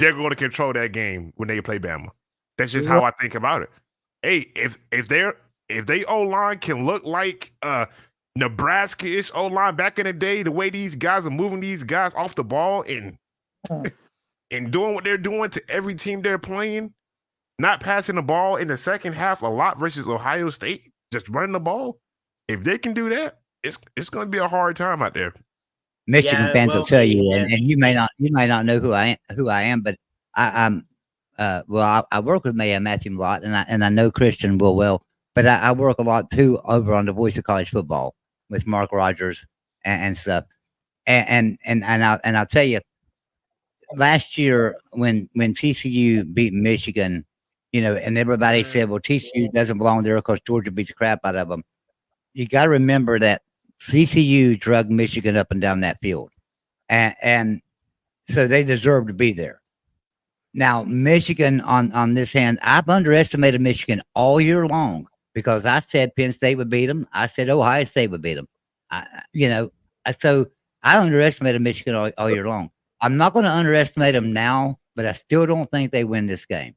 S7: they're going to control that game when they play Bama. That's just how I think about it. Hey, if they O-line can look like Nebraska-ish O-line back in the day, the way these guys are moving these guys off the ball and doing what they're doing to every team they're playing, not passing the ball in the second half a lot versus Ohio State, just running the ball. If they can do that, it's going to be a hard time out there.
S3: Michigan fans will tell you, and you may not know who I am, but I work with Matthew a lot, and I know Christian well, but I work a lot too over on the Voice of College Football with Mark Rogers and stuff, and I'll tell you, last year when TCU beat Michigan, you know, and everybody said, well, TCU doesn't belong there because Georgia beat the crap out of them. You got to remember that TCU drug Michigan up and down that field, and so they deserve to be there. Now, Michigan on this hand, I've underestimated Michigan all year long because I said Penn State would beat them. I said Ohio State would beat them. So I underestimated Michigan all year long. I'm not going to underestimate them now, but I still don't think they win this game.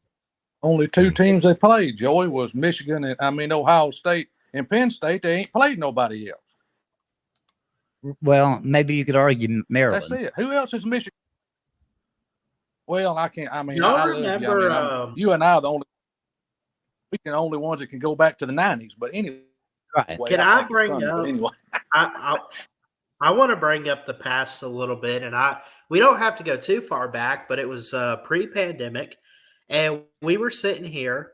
S6: Only two teams they played, Joey, was Michigan and Ohio State and Penn State. They ain't played nobody else.
S3: Well, maybe you could argue Maryland.
S6: That's it. Who else is Michigan? Well, I can't. I mean,
S1: Y'all
S6: I love you. I
S1: remember?
S6: mean, you and I are the only ones that can go back to the '90s. But anyway,
S3: Right.
S1: Can
S6: I
S1: I
S6: think it's
S1: bring
S6: funny,
S1: up?
S6: but anyway.
S1: I want to bring up the past a little bit, and we don't have to go too far back, but it was pre-pandemic, and we were sitting here.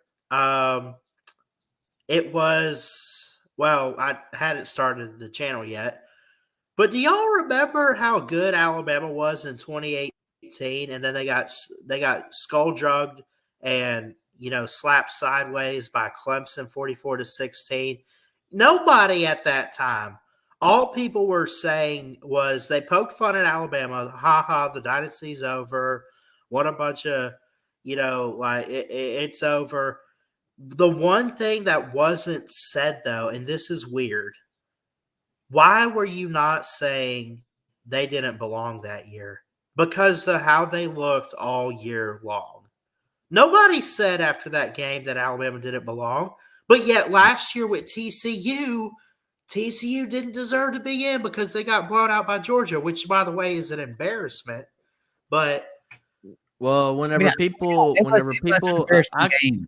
S1: It was I hadn't started the channel yet, but do y'all remember how good Alabama was in 2018, and then they got skull drugged and slapped sideways by Clemson 44-16. Nobody at that time. All people were saying was they poked fun at Alabama. Ha ha, the dynasty's over. What a bunch of, it's over. The one thing that wasn't said though, and this is weird, why were you not saying they didn't belong that year? Because of how they looked all year long. Nobody said after that game that Alabama didn't belong, but yet last year with TCU didn't deserve to be in because they got blown out by Georgia, which, by the way, is an embarrassment. But
S5: Well, whenever
S3: Yeah,
S5: people,
S3: it was embarrassing
S5: I,
S3: game.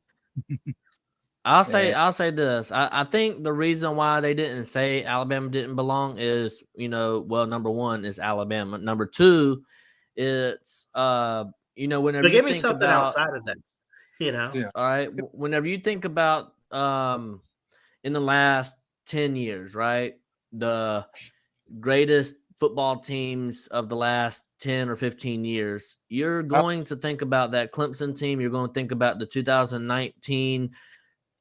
S5: I'll say
S3: Yeah.
S5: I'll say this. I think the reason why they didn't say Alabama didn't belong is, number one is Alabama. Number two, it's whenever you
S1: give me
S5: think
S1: something
S5: about,
S1: outside of that.
S6: Yeah.
S5: all right, whenever you think about in the last 10 years, right? The greatest football teams of the last 10 or 15 years, you're going to think about that Clemson team. You're going to think about the 2019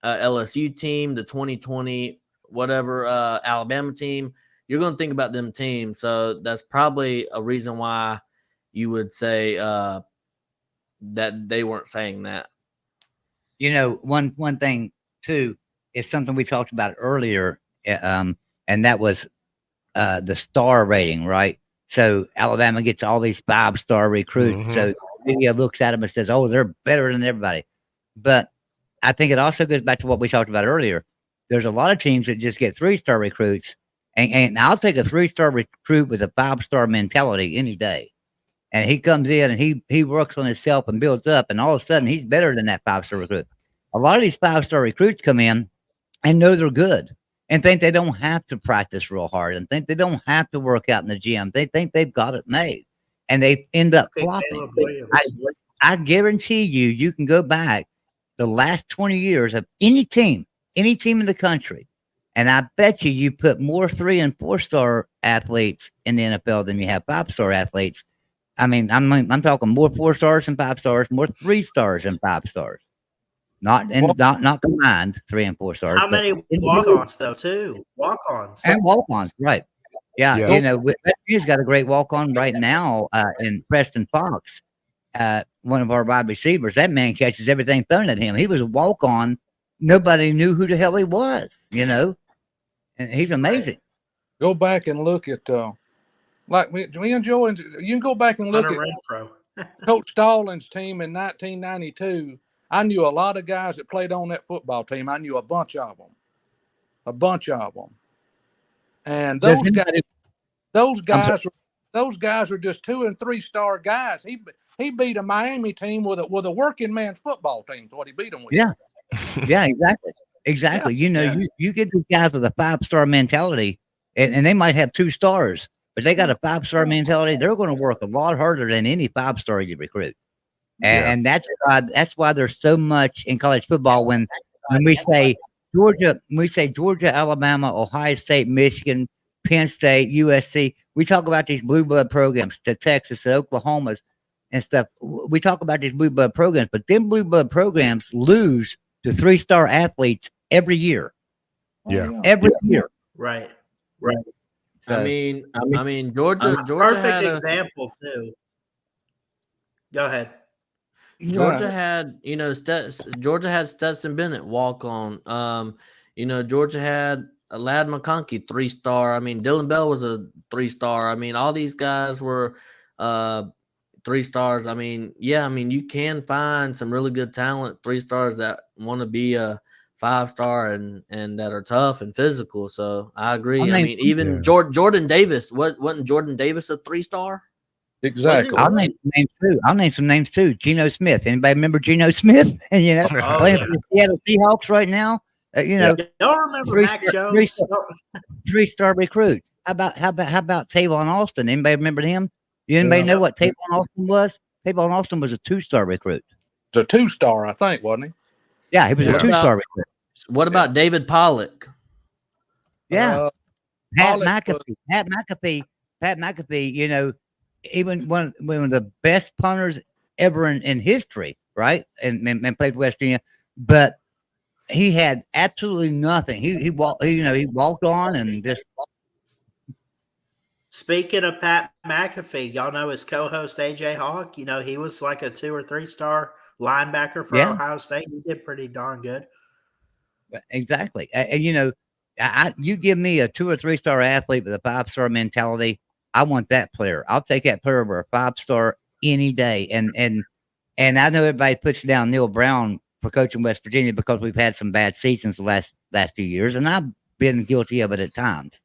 S5: LSU team, the 2020 whatever Alabama team. You're going to think about them teams. So that's probably a reason why you would say that they weren't saying that.
S3: One thing too is something we talked about earlier, and that was the star rating, right? So Alabama gets all these 5-star recruits.
S7: Mhm.
S3: So the media looks at them and says, "Oh, they're better than everybody." But I think it also goes back to what we talked about earlier. There's a lot of teams that just get 3-star recruits, and I'll take a 3-star recruit with a 5-star mentality any day. And he comes in and he works on himself and builds up, and all of a sudden he's better than that 5-star recruit. A lot of these 5-star recruits come in and know they're good and think they don't have to practice real hard and think they don't have to work out in the gym. They think they've got it made, and they end up flopping.
S1: Caleb Williams.
S3: I guarantee you can go back the last 20 years of any team in the country, and I bet you put more 3 and 4-star athletes in the NFL than you have 5-star athletes. I mean, I'm talking more 4 stars and 5 stars, more 3 stars and 5 stars. Not combined 3 and 4 stars.
S1: How many walk-ons though? Too walk-ons
S3: and walk-ons, right? Yeah,
S7: Yeah.
S3: Virginia's got a great walk-on right now in Preston Fox, one of our wide receivers. That man catches everything thrown at him. He was a walk-on. Nobody knew who the hell he was, and he's amazing.
S6: Go back and look at like me and Joe, and you can go back and look
S1: Hunter
S6: at
S1: Renfro.
S6: Coach Stallings' team in 1992. I knew a lot of guys that played on that football team. I knew a bunch of them. And those guys were just 2 and 3-star guys. He beat a Miami team with a working man's football team. Is what he beat them with.
S3: Yeah, yeah, exactly.
S6: Yeah.
S3: You get these guys with a 5-star mentality, and they might have 2 stars, but they got a 5-star mentality. They're going to work a lot harder than any 5-star you recruit. And that's why there's so much in college football when we say Georgia, Alabama, Ohio State, Michigan, Penn State, USC. We talk about these blue blood programs, to Texas, to Oklahoma's and stuff. We talk about these blue blood programs, but them blue blood programs lose to 3-star athletes every year.
S7: Yeah.
S3: Every year.
S1: Right.
S3: So,
S5: I mean, Georgia
S1: Perfect
S5: had
S1: example too. Go ahead.
S5: Georgia had, Georgia had Stetson Bennett walk on. Georgia had Lad McConkey 3-star. I mean, Dylan Bell was a 3-star. I mean, all these guys were 3 stars. I mean, you can find some really good talent 3 stars that want to be a 5-star and that are tough and physical. So I agree. I mean even Jordan Davis. Wasn't Jordan Davis a 3-star?
S6: Exactly.
S3: I'll name some names too. Geno Smith. Anybody remember Geno Smith? And playing for the Seattle Seahawks right now.
S1: Y'all remember Mac Jones?
S3: Three-star recruit. How about Tavon Austin? Anybody remember him? Anybody know what Tavon Austin was? Tavon Austin was a 2-star recruit.
S6: It's a 2-star, I think, wasn't he?
S3: Yeah, he was a 2-star recruit.
S5: What about David Pollock?
S3: Yeah, Pat McAfee. Even one of the best punters ever in history, right? And played for West Virginia, but he had absolutely nothing. He walked on and just.
S1: Speaking of Pat McAfee, y'all know his co-host AJ Hawk. He was like a 2 or 3-star linebacker for Ohio State. He did pretty darn good.
S3: Exactly, and you give me a 2 or 3-star athlete with a 5-star mentality. I want that player. I'll take that player over a 5-star any day. And I know everybody puts down Neil Brown for coaching West Virginia because we've had some bad seasons the last few years, and I've been guilty of it at times.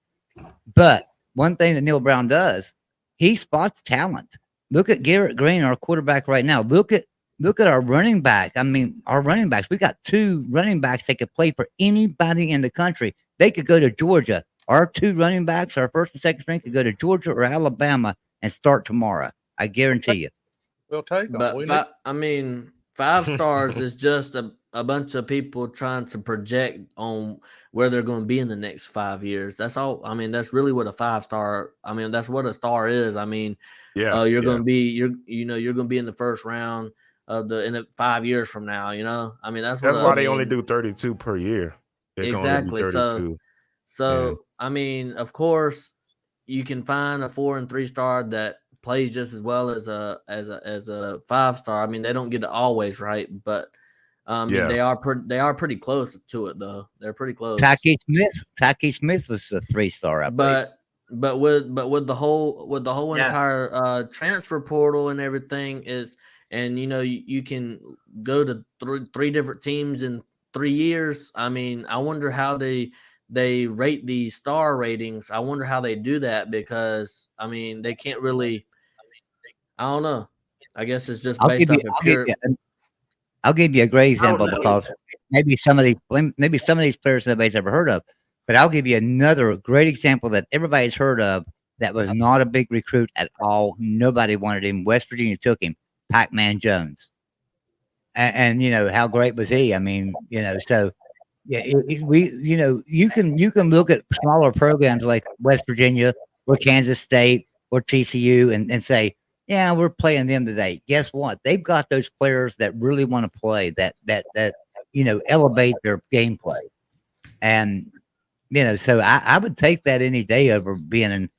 S3: But one thing that Neil Brown does, he spots talent. Look at Garrett Green, our quarterback right now. Look at our running back. I mean, our running backs. We got 2 running backs that could play for anybody in the country. They could go to Georgia. Our 2 running backs, our first and second string, could go to Georgia or Alabama and start tomorrow. I guarantee you.
S6: We'll take them.
S5: But 5 stars is just a bunch of people trying to project on where they're going to be in the next 5 years. That's all. I mean, that's really what a 5-star. I mean, that's what a star is. I mean, you're going to be you're going to be in the first round in 5 years from now. I mean, that's
S7: why they only do 32 per year.
S5: Exactly. So I mean, of course, you can find a 4 and 3-star that plays just as well as a 5-star. I mean, they don't get it always right, but they are pretty close to it though. They're pretty close.
S3: Taki Smith was a 3-star, I believe.
S5: But with the whole entire transfer portal and everything you can go to 3 different teams in 3 years. I mean, I wonder how they rate the star ratings. I wonder how they do that because I mean they can't really. I don't know. I guess it's just based off of pure.
S3: I'll give you a great example because maybe some of these players nobody's ever heard of, but I'll give you another great example that everybody's heard of that was not a big recruit at all. Nobody wanted him. West Virginia took him. Pac-Man Jones, and how great was he? I mean, so. Yeah, you can look at smaller programs like West Virginia or Kansas State or TCU and say, yeah, we're playing them today. Guess what? They've got those players that really want to play that elevate their gameplay. And so I would take that any day over being an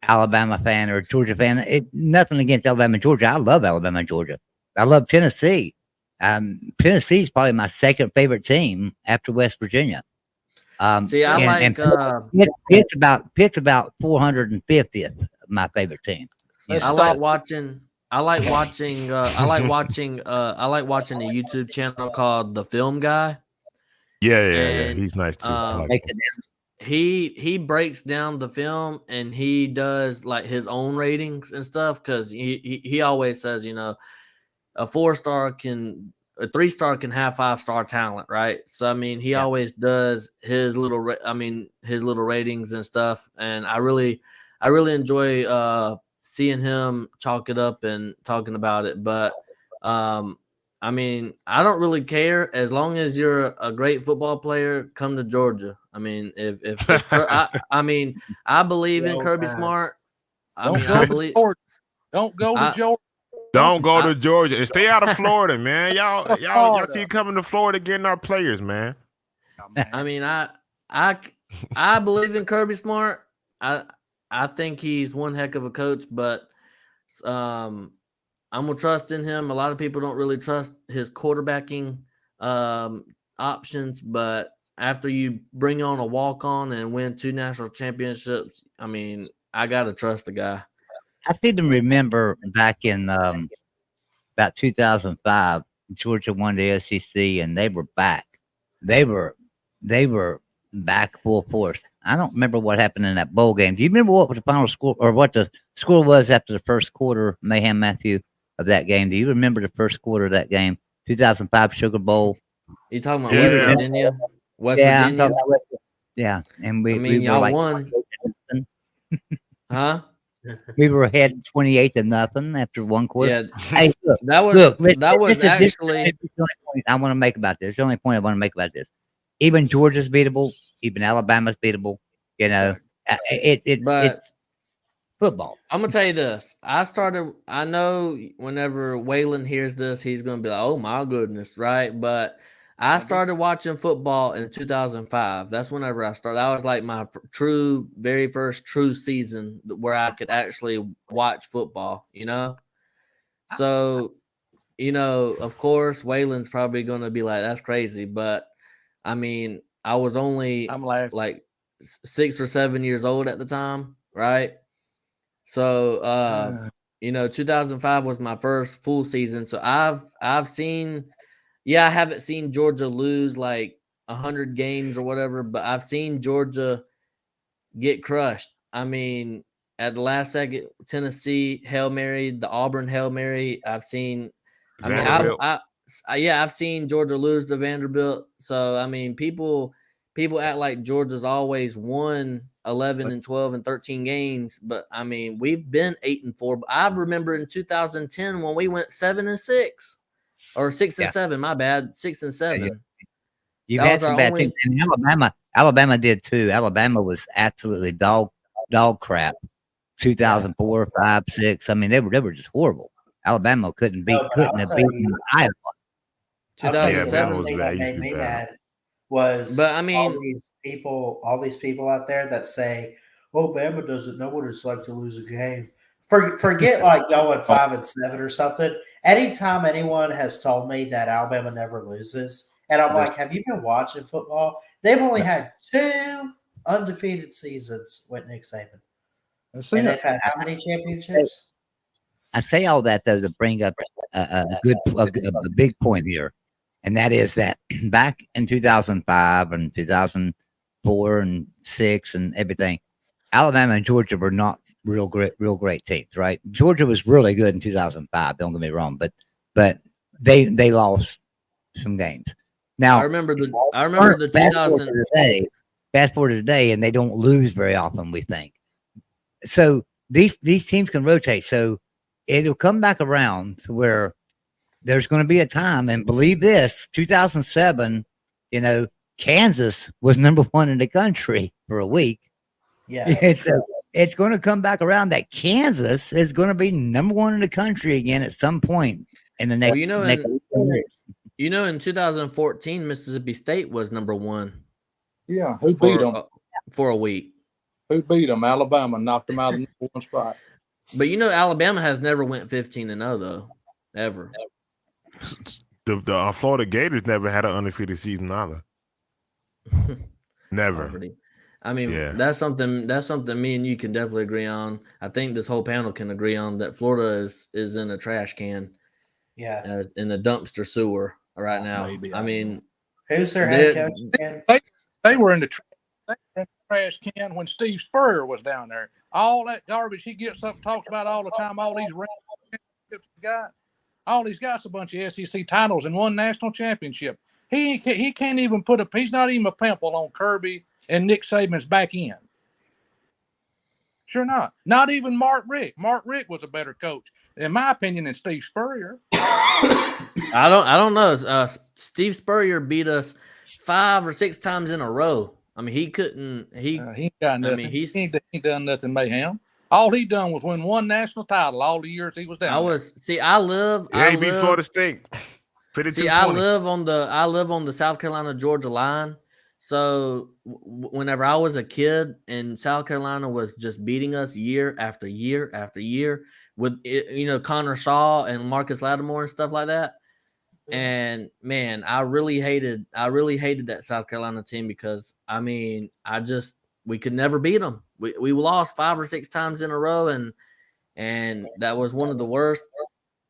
S3: Alabama fan or a Georgia fan. Nothing against Alabama and Georgia. I love Alabama and Georgia. I love Tennessee. Tennessee is probably my second favorite team after West Virginia. Pitt's about 450th my favorite team.
S5: I like watching the YouTube channel called The Film Guy.
S7: Yeah. He's nice too.
S5: He breaks down the film and he does like his own ratings and stuff because he always says a 4-star a 3-star can have 5-star talent, right? So I mean, he always does his little ratings and stuff, and I really enjoy seeing him chalk it up and talking about it. But I mean, I don't really care as long as you're a great football player. Come to Georgia. I mean, if I believe in Kirby Smart.
S6: Don't go to Georgia.
S7: Don't go to Georgia and stay out of Florida, man. Y'all keep coming to Florida getting our players, man.
S5: I mean, I believe in Kirby Smart. I think he's one heck of a coach, but I'm gonna trust in him. A lot of people don't really trust his quarterbacking options, but after you bring on a walk-on and win 2 national championships, I mean, I gotta trust the guy.
S3: I seem to remember back in about 2005, Georgia won the SEC, and they were back. They were back full force. I don't remember what happened in that bowl game. Do you remember what was the final score or what the score was after the first quarter, Mayhem Matthew, of that game? Do you remember the first quarter of that game, 2005 Sugar Bowl?
S5: You talking about
S3: Do you
S5: West
S7: Yeah.
S3: remember?
S5: Virginia? West
S3: Yeah, I'm
S5: Virginia?
S3: talking about yeah, and
S5: I
S3: we
S5: mean,
S3: were
S5: y'all
S3: like
S5: won. Huh?
S3: we were ahead 28-0 after one quarter.
S5: Yeah,
S3: Hey, look,
S5: that was
S3: look,
S5: that was
S3: this is
S5: actually
S3: the only point I want to make about this. The only point I want to make about this. Even Georgia's beatable, even Alabama's beatable. You know,
S5: but
S3: it's football.
S5: I'm gonna tell you this. I know whenever Waylon hears this, he's gonna be like, "Oh my goodness," right? But I started watching football in 2005. That's whenever I started. That was like my very first true season where I could actually watch football. So of course, Waylon's probably gonna be like, "That's crazy," but I mean, I was only
S6: I'm laughing.
S5: like 6 or 7 years old at the time, right? So 2005 was my first full season. So I've seen, I haven't seen Georgia lose like 100 games or whatever, but I've seen Georgia get crushed. I mean, at the last second, Tennessee Hail Mary, the Auburn Hail Mary. I've seen. I mean,
S7: Vanderbilt.
S5: I've seen Georgia lose to Vanderbilt. So I mean, people act like Georgia's always won 11 and 12 and 13 games, but I mean, we've been 8-4. I remember in 2010 when we went 7-6 or 6-7. My bad, 6-7.
S3: You've
S5: That
S3: had
S5: was
S3: some
S5: our
S3: bad
S5: only.
S3: teams. And Alabama did too. Alabama was absolutely dog crap. 2004, 5, 6. I mean, they were just horrible. Alabama couldn't
S1: but
S3: have beaten Iowa.
S1: I'll tell you
S7: Yeah,
S1: the
S5: 2007.
S7: Bama
S1: one
S7: was
S1: thing
S7: bad.
S1: that
S7: Used to
S1: made
S7: be
S1: me
S7: bad.
S1: mad was
S5: But I mean,
S1: all these people out there that say, "Oh, Bama doesn't know what it's like to lose a game." Forget like going 5-7 or something. Anytime anyone has told me that Alabama never loses, and I'm like, "Have you been watching football?" They've only had 2 undefeated seasons with Nick Saban, and they've had how many championships?
S3: I say all that though to bring up a big point here, and that is that back in 2005 and 2004 and 6 and everything, Alabama and Georgia were not real great teams, right? Georgia was really good in 2005. Don't get me wrong, but they lost some games. Now
S5: I remember the
S3: fast forward
S5: 2000.
S3: to today, and they don't lose very often. We think so. These teams can rotate, so it'll come back around to where there's going to be a time, and believe this, 2007, Kansas was number 1 in the country for a week.
S1: Yeah.
S3: So it's going to come back around that Kansas is going to be number 1 in the country again at some point in the next.
S5: In 2014, Mississippi State was number 1.
S6: Yeah, who beat them
S5: for a week?
S6: Who beat them? Alabama knocked them out of the number 1 spot.
S5: But Alabama has never went 15-0 though, ever.
S7: The Florida Gators never had an undefeated season either. Never.
S5: I mean, that's something me and you can definitely agree on. I think this whole panel can agree on that. Florida is in a trash can.
S1: Yeah.
S5: In a dumpster sewer right now.
S6: Maybe,
S5: I mean,
S1: who's their head coach again?
S6: They were in the trash can when Steve Spurrier was down there. All that garbage he gets up talks about all the time. All these championships he got. All he's got is a bunch of SEC titles and 1 national championship. He can't even he's not even a pimple on Kirby and Nick Saban's back end. Sure not. Not even Mark Richt. Mark Richt was a better coach, in my opinion, than Steve Spurrier.
S5: I don't know. Steve Spurrier beat us 5 or 6 times in a row. I mean, he couldn't. He ain't got nothing. I mean,
S6: he ain't done nothing, Mayhem. All he done was win 1 national title all the years he was down there.
S7: He beat Florida State.
S5: I live on the South Carolina Georgia line. So whenever I was a kid and South Carolina was just beating us year after year after year with Connor Shaw and Marcus Lattimore and stuff like that. And man, I really hated that South Carolina team because I mean, we could never beat them. We lost 5 or 6 times in a row, and that was one of the worst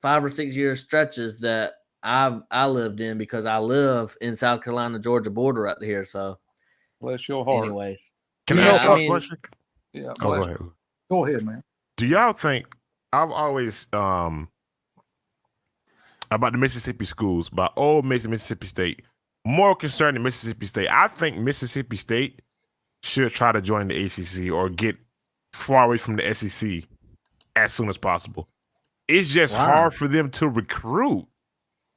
S5: 5 or 6 year stretches that I lived in because I live in South Carolina Georgia border right here. So
S6: Bless your heart.
S5: Anyways,
S7: Can I
S6: You know,
S7: ask
S5: I
S7: y'all a
S5: mean,
S7: question?
S6: Yeah,
S7: Oh, go
S6: bless.
S7: ahead.
S6: Go ahead, man.
S7: Do y'all think I've always about the Mississippi schools, about Ole Miss and Mississippi State, more concerned than Mississippi State? I think Mississippi State should try to join the ACC or get far away from the SEC as soon as possible. It's just
S5: Why?
S7: hard for them to recruit.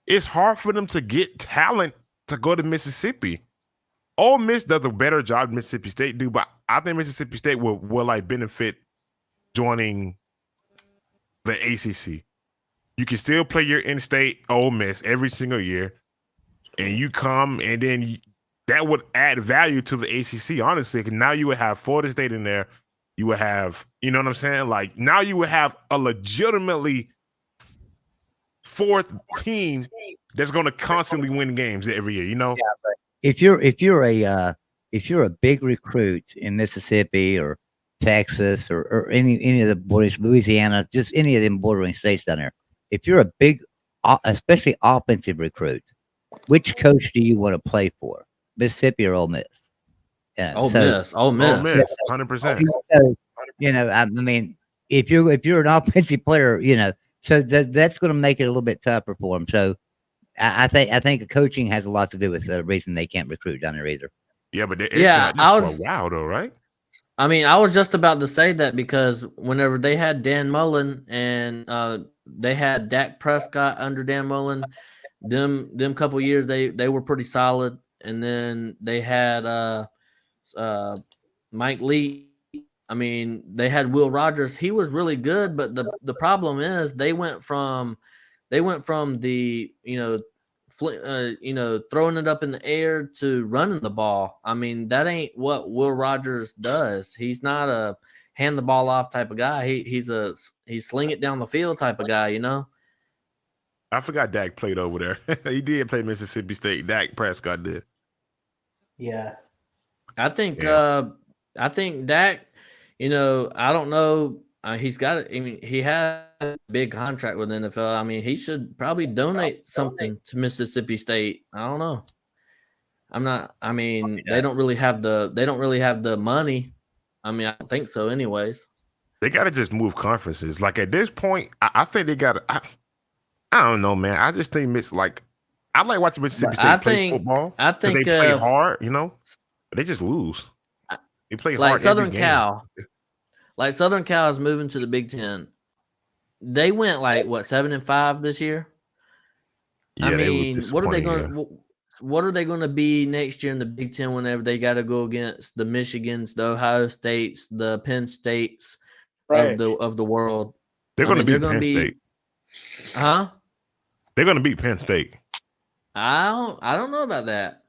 S7: It's hard for them to get talent to go to Mississippi. Ole Miss does a better job than Mississippi State do, but I think Mississippi State will like benefit joining the ACC. You can still play your in-state Ole Miss every single year, and you come, and then that would add value to the ACC. Honestly, 'cause now you would have Florida State in there. You would have, you know what I'm saying? Like now you would have a legitimately fourth team that's going to constantly win games every year. You know,
S3: if you're a big recruit in Mississippi or Texas or any of the borders, Louisiana, just any of them bordering states down there, if you're a big, especially offensive recruit, which coach do you want to play for, Mississippi or Ole Miss?
S5: Ole Miss,
S7: Ole Miss, 100%.
S3: So, you know, I mean, if you're an offensive player, you know, so that's going to make it a little bit tougher for them. So I think the coaching has a lot to do with the reason they can't recruit down there either.
S7: Yeah, but it's
S5: Yeah,
S7: been like this for a while though, right?
S5: I mean, I was just about to say that because whenever they had Dan Mullen and they had Dak Prescott under Dan Mullen, them couple years they were pretty solid, and then they had Mike Lee. I mean, they had Will Rogers. He was really good, but the problem is they went from the throwing it up in the air to running the ball. I mean, that ain't what Will Rogers does. He's not a hand the ball off type of guy. He's sling it down the field type of guy, you know?
S7: I forgot Dak played over there. He did play Mississippi State. Dak Prescott did.
S1: Yeah.
S5: I think Dak, you know, I don't know. He's got, I mean, he has a big contract with the NFL. I mean, he should probably donate something to Mississippi State. I don't know. I mean, they don't really have the money. I mean, I don't think so anyways.
S7: They got to just move conferences. Like at this point, I think they got to, I don't know, man. I just think I like watching Mississippi State play football.
S5: I think
S7: they play hard, you know, but they just lose. They play
S5: like
S7: hard
S5: Southern
S7: every game.
S5: Cal. Like Southern Cal is moving to the Big Ten. They went 7-5 this year.
S7: Yeah,
S5: I mean, what are they
S7: disappointing,
S5: going? What are they going to be next year in the Big Ten? Whenever they got to go against the Michigans, the Ohio States, the Penn States of the world.
S7: They're going to beat Penn State.
S5: Huh?
S7: They're going to beat Penn State.
S5: I don't know about that.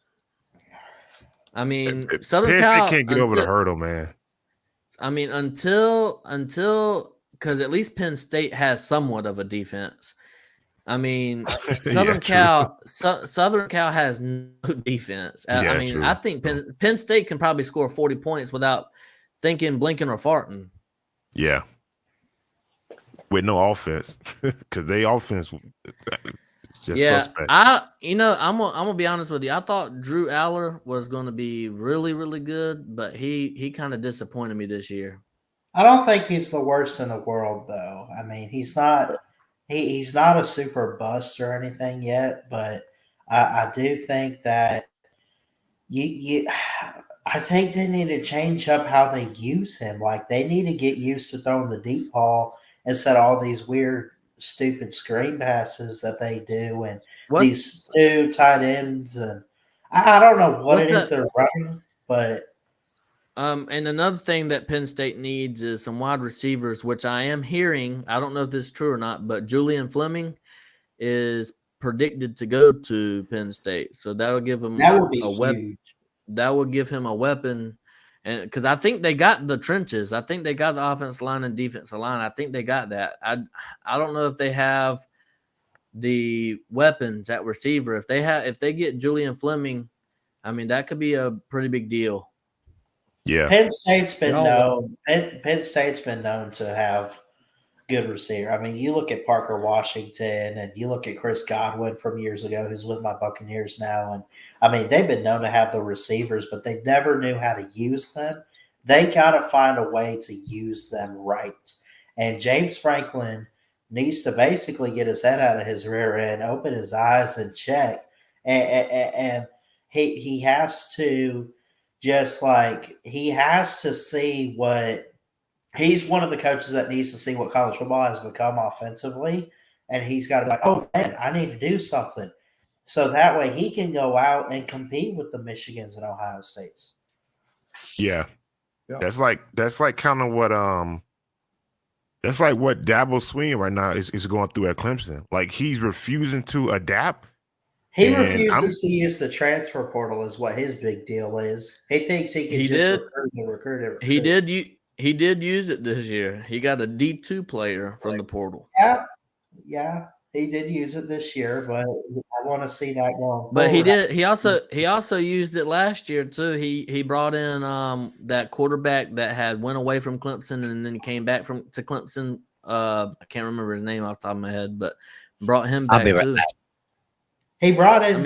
S5: I mean,
S7: Penn
S5: Southern Cal
S7: State can't get over the hurdle, man.
S5: I mean, until because at least Penn State has somewhat of a defense. I mean, Southern Cal has no defense. I mean, true. I think Penn State can probably score 40 points without thinking, blinking, or farting.
S7: Yeah, with no offense, because they offense just suspect.
S5: I'm gonna be honest with you. I thought Drew Aller was going to be really, really good, but he kind of disappointed me this year.
S1: I don't think he's the worst in the world, though. I mean, he's not a super bust or anything yet, but I do think that I think they need to change up how they use him. Like they need to get used to throwing the deep ball instead of all these weird, stupid screen passes that they do and these two tight ends. And I don't know what it is they're running, but.
S5: And another thing that Penn State needs is some wide receivers, which I am hearing. I don't know if this is true or not, but Julian Fleming is predicted to go to Penn State, so that'll give him a weapon. That will give him a weapon, and because I think they got the trenches, I think they got the offensive line and defensive line. I think they got that. I don't know if they have the weapons at receiver. If they get Julian Fleming, I mean that could be a pretty big deal.
S7: Yeah,
S1: Penn State's been known. Penn State's been known to have good receiver. I mean, you look at Parker Washington and you look at Chris Godwin from years ago, who's with my Buccaneers now. And I mean, they've been known to have the receivers, but they never knew how to use them. They got to find a way to use them right. And James Franklin needs to basically get his head out of his rear end, open his eyes, and check. And he has to he has to see what he's one of the coaches that needs to see what college football has become offensively, and he's got to be like, oh man, I need to do something, so that way he can go out and compete with the Michigans and Ohio States.
S7: Yeah, that's like kind of what that's like what Dabo Swinney right now is going through at Clemson. Like he's refusing to adapt.
S1: He refuses to use the transfer portal, is what his big deal is. He thinks he can recruit.
S5: He did use it this year. He got a D2 player from the portal.
S1: Yeah, he did use it this year, but I want to see that going.
S5: But he also used it last year too. He brought in that quarterback that had went away from Clemson and then he came back to Clemson. I can't remember his name off the top of my head, but brought him back too.
S1: He brought in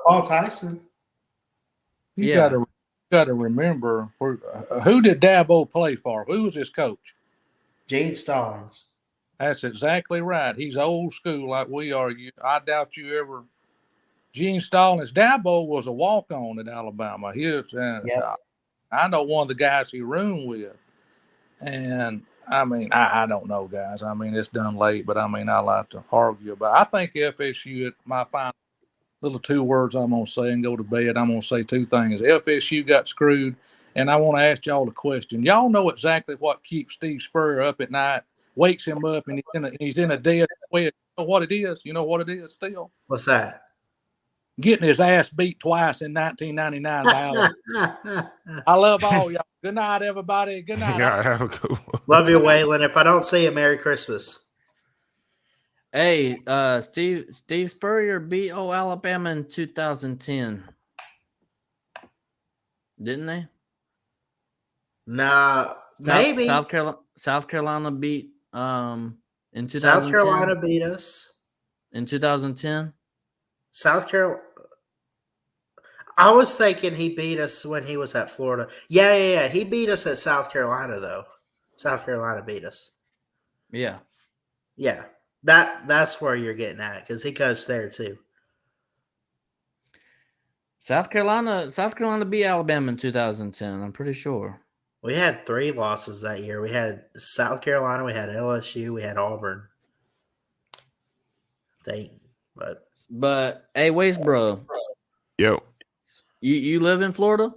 S1: Paul Tyson.
S6: You got to remember who did Dabo play for? Who was his coach?
S1: Gene Stallings.
S6: That's exactly right. He's old school like we are. I doubt you ever. Gene Stallings. Dabo was a walk-on at Alabama. I know one of the guys he roomed with, and I mean, I don't know, guys. I mean, it's done late, but I mean, I like to argue about it. I think FSU, my final little 2 words I'm going to say and go to bed, I'm going to say 2 things. FSU got screwed, and I want to ask y'all a question. Y'all know exactly what keeps Steve Spurrier up at night, wakes him up, and he's in a dead sweat. You know what it is? You know what it is still?
S1: What's that?
S6: Getting his ass beat twice in 1999 by Alabama. I love all y'all. Good night, everybody. Good night.
S7: Yeah, have a good one.
S1: Love you, Waylon. If I don't see you, Merry Christmas.
S5: Hey, Steve Spurrier beat Alabama in 2010. Didn't they?
S1: Nah, maybe.
S5: South Carolina beat in 2010.
S1: South Carolina beat us
S5: in 2010.
S1: South Carolina. I was thinking he beat us when he was at Florida. Yeah. He beat us at South Carolina though. South Carolina beat us.
S5: Yeah.
S1: That's where you're getting at because he coached there too.
S5: South Carolina beat Alabama in 2010. I'm pretty sure.
S1: We had 3 losses that year. We had South Carolina, we had LSU, we had Auburn. But
S5: hey, Waste bro.
S7: Yo.
S5: You live in Florida?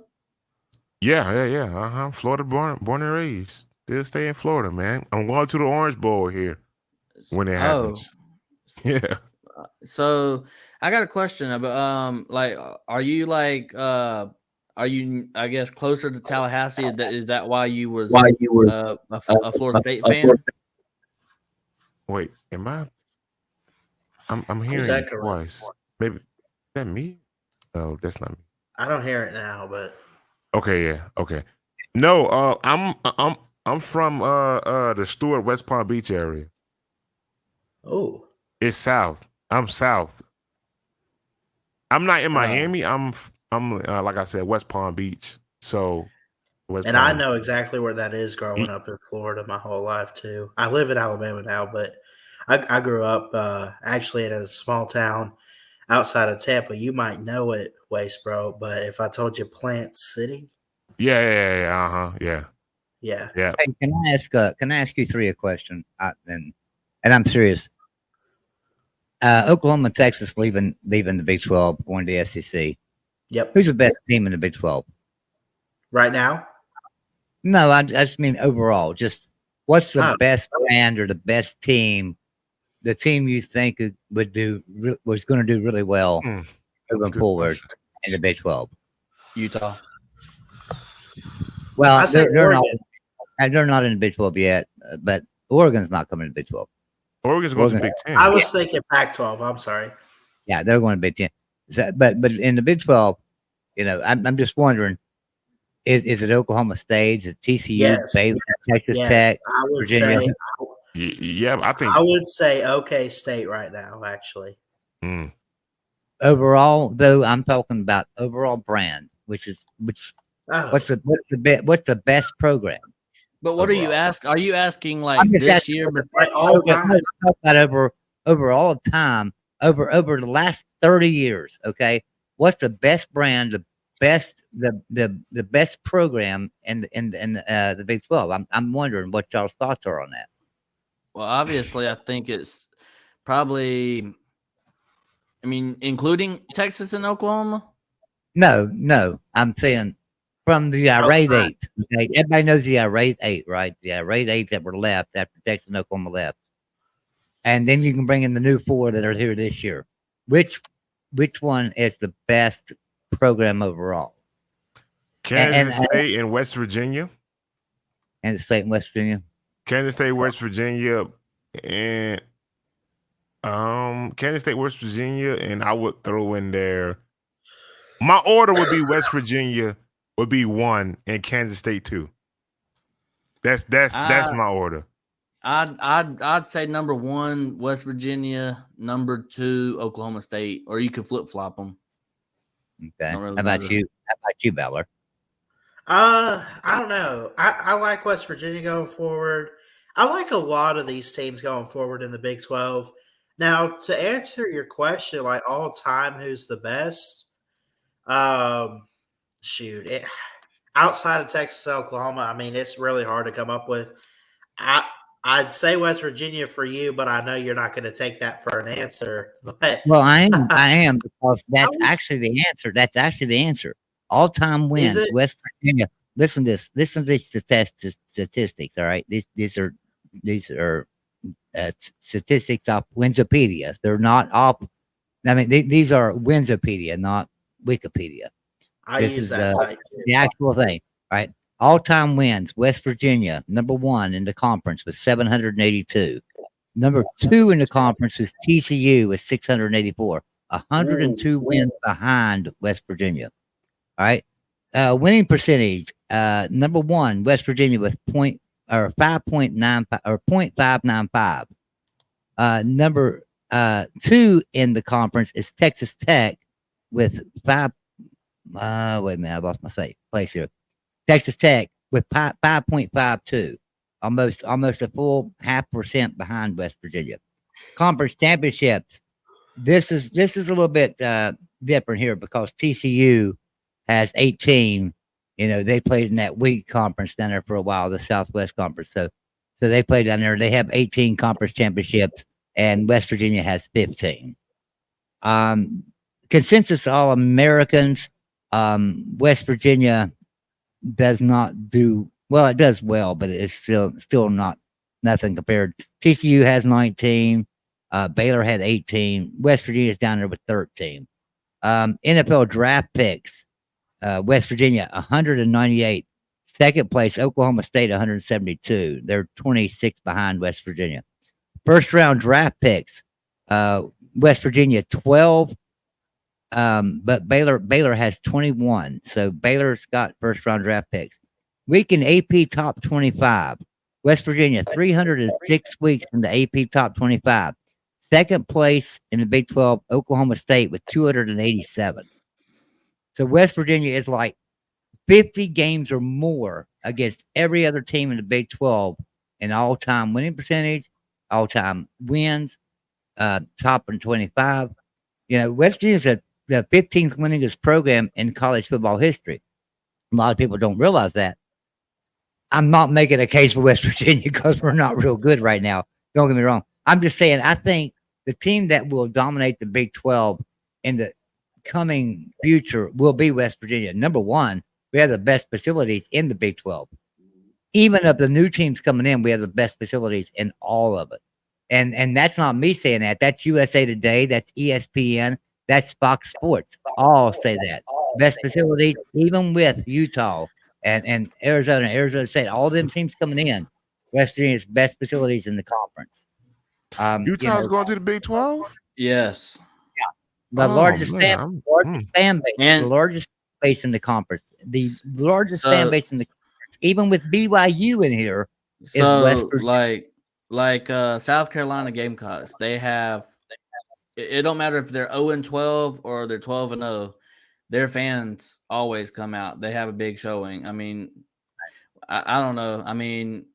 S7: Yeah. I'm Florida born and raised. Still stay in Florida, man. I'm going to the Orange Bowl here when it happens. Yeah.
S5: So I got a question about are you I guess closer to Tallahassee? Is that why you was a Florida State fan?
S7: Wait, am I? I'm hearing it twice. Maybe is that me? No, that's not me.
S1: I don't hear it now, but
S7: okay, yeah, okay. No, I'm from the Stewart West Palm Beach area.
S1: Oh,
S7: it's south. I'm south. I'm not in Miami. I'm like I said, West Palm Beach. So,
S1: I know exactly where that is. Growing up in Florida my whole life too. I live in Alabama now, but I grew up actually in a small town outside of Tampa. You might know it, Waste Bro, but if I told you Plant City,
S7: yeah.
S3: Hey, can I ask you 3 a question? And I'm serious. Oklahoma and Texas leaving the Big 12, going to the SEC.
S1: Yep.
S3: Who's the best team in the Big 12
S1: right now?
S3: No, I just mean overall. Just what's the best brand or the best team? The team you think was going to do really well moving forward in the Big 12?
S5: Utah.
S3: Well, they're not in the Big 12 yet, but Oregon's not coming to the Big 12.
S7: Oregon's going to Big 10.
S1: I was thinking Pac-12. I'm sorry.
S3: Yeah, they're going to Big 10. But in the Big 12, I'm just wondering, is it Oklahoma State? Is it TCU, Baylor, Texas Tech,
S1: I would
S3: Virginia?
S1: say
S7: Yeah, I think
S1: I would say OK State right now, actually.
S3: Overall, though, I'm talking about overall brand, which
S1: Oh,
S3: what's the best program?
S5: But what are you
S3: overall?
S5: asking? Are you asking
S3: I'm
S5: like
S3: just
S5: this
S3: asking
S5: year?
S3: what the
S1: like
S3: best
S1: all
S3: program.
S1: time.
S3: No, I'm talking about overall time over the last 30 years. Okay, what's the best brand, the best program in the Big 12? I'm wondering what y'all's thoughts are on that.
S5: Well, obviously, I think it's probably. I mean, including Texas and Oklahoma.
S3: No, I'm saying from the irate
S1: Outside.
S3: eight. Okay, everybody knows the irate eight, right? The irate eight that were left after Texas and Oklahoma left, and then you can bring in the new four that are here this year. Which one is the best program overall?
S7: Kansas State and West Virginia.
S3: Kansas State and West Virginia.
S7: Kansas State, West Virginia, and Kansas State, West Virginia, and I would throw in there. My order would be West Virginia would be 1 and Kansas State 2. That's my order.
S5: I'd say number 1 West Virginia, number 2 Oklahoma State, or you could flip flop them.
S3: Okay.
S5: Really
S3: How about you? How about you, Ballard?
S1: I don't know. I like West Virginia going forward. I like a lot of these teams going forward in the Big 12. Now, to answer your question, like all time, who's the best? Shoot, outside of Texas, Oklahoma, I mean, it's really hard to come up with. I'd say West Virginia for you, but I know you're not going to take that for an answer. But
S3: Well, I am because that's actually the answer. That's actually the answer. All time wins. West Virginia. Listen to these statistics. All right, these are statistics off Wikipedia. They're not off. I mean, these are Wikipedia, not Wikipedia. This is the actual thing, right? All-time wins, West Virginia, number 1 in the conference with 782. Number 2 in the conference was TCU with 684. 102 wins behind West Virginia. All right. Winning percentage, number 1, West Virginia with 5.95 or 0.595. Number 2 in the conference is Texas Tech with 5. Wait a minute, I lost my place here. Texas Tech with 5.52, almost a full 0.5% behind West Virginia. Conference championships. This is a little bit different here because TCU has 18. You know, they played in that weak conference down there for a while, the Southwest Conference. So they play down there. They have 18 conference championships, and West Virginia has 15. Consensus All-Americans. West Virginia does not do well. It does well, but it's still not nothing compared. TCU has 19. Baylor had 18. West Virginia is down there with 13. NFL draft picks. West Virginia 198. Second place, Oklahoma State 172. They're 26 behind West Virginia. First round draft picks. West Virginia 12. But Baylor has 21. So Baylor's got first round draft picks. Week in AP top 25. West Virginia, 306 weeks in the AP top 25. Second place in the Big 12, Oklahoma State with 287. So West Virginia is like 50 games or more against every other team in the Big 12 in all-time winning percentage, all-time wins, top in 25. You know, West Virginia is the 15th winningest program in college football history. A lot of people don't realize that. I'm not making a case for West Virginia because we're not real good right now. Don't get me wrong. I'm just saying I think the team that will dominate the Big 12 in the coming future will be West Virginia. Number 1, we have the best facilities in the Big 12. Even of the new teams coming in, we have the best facilities in all of it. And that's not me saying that. That's USA Today. That's ESPN. That's Fox Sports. All say that. Best facilities, even with Utah and Arizona State, all them teams coming in. West Virginia's best facilities in the conference.
S7: Utah's going to the Big 12?
S5: Yes.
S3: Yeah. The largest fan base.
S5: And
S3: the largest base in the conference. The largest fan base in the conference, even with BYU in here, is West Virginia.
S5: Like like South Carolina Gamecocks, they have. It don't matter if they're 0-12 or they're 12-0. Their fans always come out. They have a big showing. I mean, I don't know. I mean,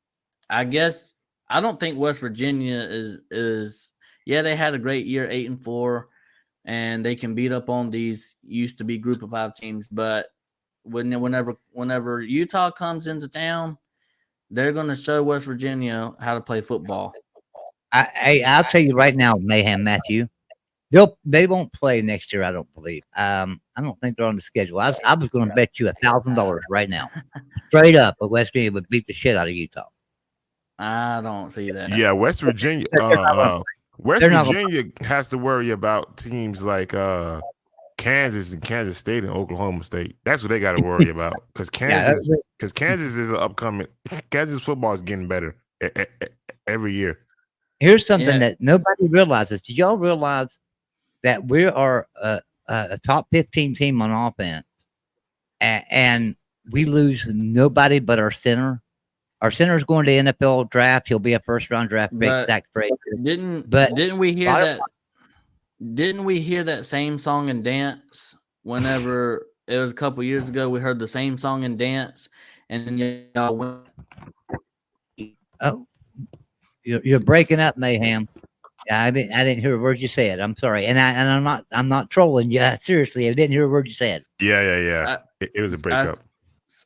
S5: I guess I don't think West Virginia is. Yeah, they had a great year, 8-4, and they can beat up on these used to be Group of 5 teams. But whenever Utah comes into town, they're going to show West Virginia how to play football.
S3: I'll tell you right now, Mayhem Matthew, they won't play next year. I don't believe. I don't think they're on the schedule. I was going to bet you $1,000 right now, straight up, but West Virginia would beat the shit out of Utah.
S5: I don't see that.
S7: Yeah, West Virginia. West Virginia has to worry about teams like Kansas and Kansas State and Oklahoma State. That's what they got to worry about because Kansas is an upcoming. Kansas football is getting better every year.
S3: Here's something that nobody realizes. Do y'all realize that we are a top 15 team on offense, and we lose nobody but our center? Our center's going to NFL draft. He'll be a first-round draft pick. Zach Frazier.
S5: Didn't we hear that? Didn't we hear that same song and dance whenever it was a couple years ago? We heard the same song and dance, and then y'all went.
S3: Oh, you're breaking up, Mayhem. I didn't hear a word you said. I'm sorry, and I'm not trolling you. Seriously, I didn't hear a word you said.
S7: Yeah. It was a breakup.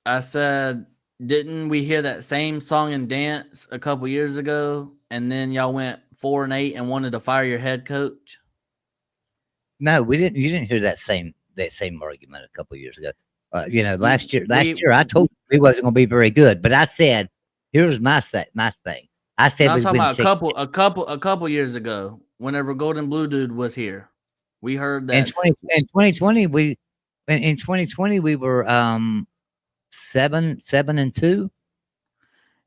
S5: I said, didn't we hear that same song and dance a couple years ago, and then y'all went 4-8 and wanted to fire your head coach?
S3: No, we didn't. You didn't hear that same argument a couple years ago. Last year I told you we wasn't going to be very good, but I said, here's my thing. I said
S5: I'm talking about a couple years ago, whenever Golden Blue Dude was here, we heard that.
S3: In 2020 we were 7-2.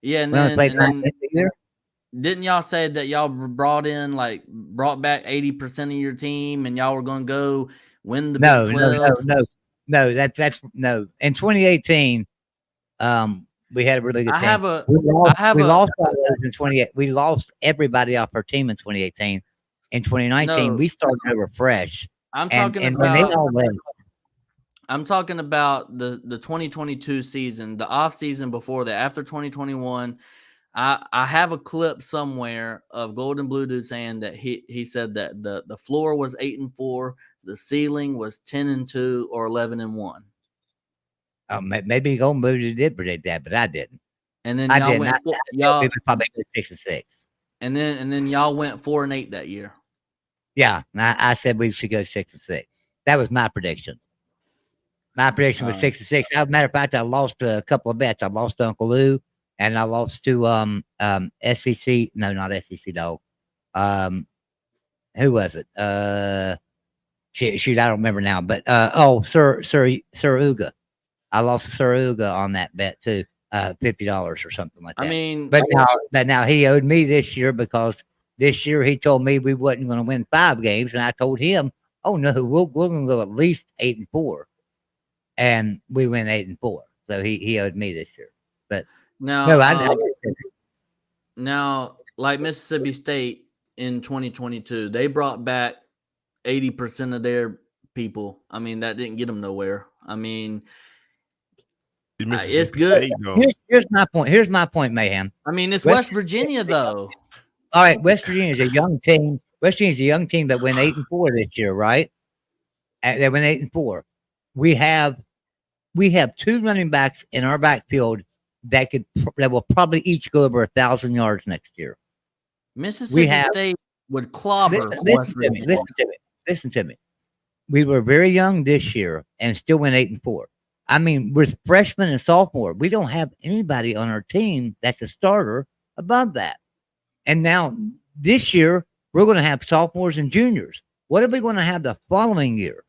S5: Yeah, and then didn't y'all say that y'all brought back 80% of your team and y'all were going to go win the Big 12?
S3: No. That's no. In 2018, we had a really good team. We lost in 28. We lost everybody off our team in 2018. In 2019, we started over fresh.
S5: I'm talking about the 2022 season, the off season before that, after 2021. I have a clip somewhere of Golden Blue Dude saying that he said that the floor was 8-4, the ceiling was 10-2 or 11-1.
S3: Maybe Golden Blue Dude did predict that, but I didn't.
S5: And then y'all
S3: probably 6-6.
S5: And then y'all went 4-8 that year.
S3: Yeah, I said we should go 6-6. That was my prediction. My prediction was 6-6. As a matter of fact, I lost a couple of bets. I lost to Uncle Lou, and I lost to SEC. No, not SEC dog. Who was it? Shoot, I don't remember now. But Sir Uga. I lost to Sir Uga on that bet too. $50 or something like that.
S5: I mean,
S3: but now he owed me this year because this year he told me we wasn't going to win 5 games, and I told him, "Oh no, we're going to go at least 8-4," and we went 8-4. So he owed me this year. But
S5: now, like Mississippi State in 2022, they brought back 80% of their people. I mean, that didn't get them nowhere. I mean, it's good.
S3: Here's my point, Mayhem.
S5: I mean, it's West Virginia, though.
S3: All right, West Virginia is a young team. West Virginia's a young team that went 8-4 this year, right? They went 8-4. We have 2 running backs in our backfield that will probably each go over 1,000 yards next year.
S5: Mississippi State would clobber West Virginia.
S3: Listen to me. We were very young this year and still went 8-4. I mean, with freshmen and sophomore, we don't have anybody on our team that's a starter above that. And now this year, we're going to have sophomores and juniors. What are we going to have the following year?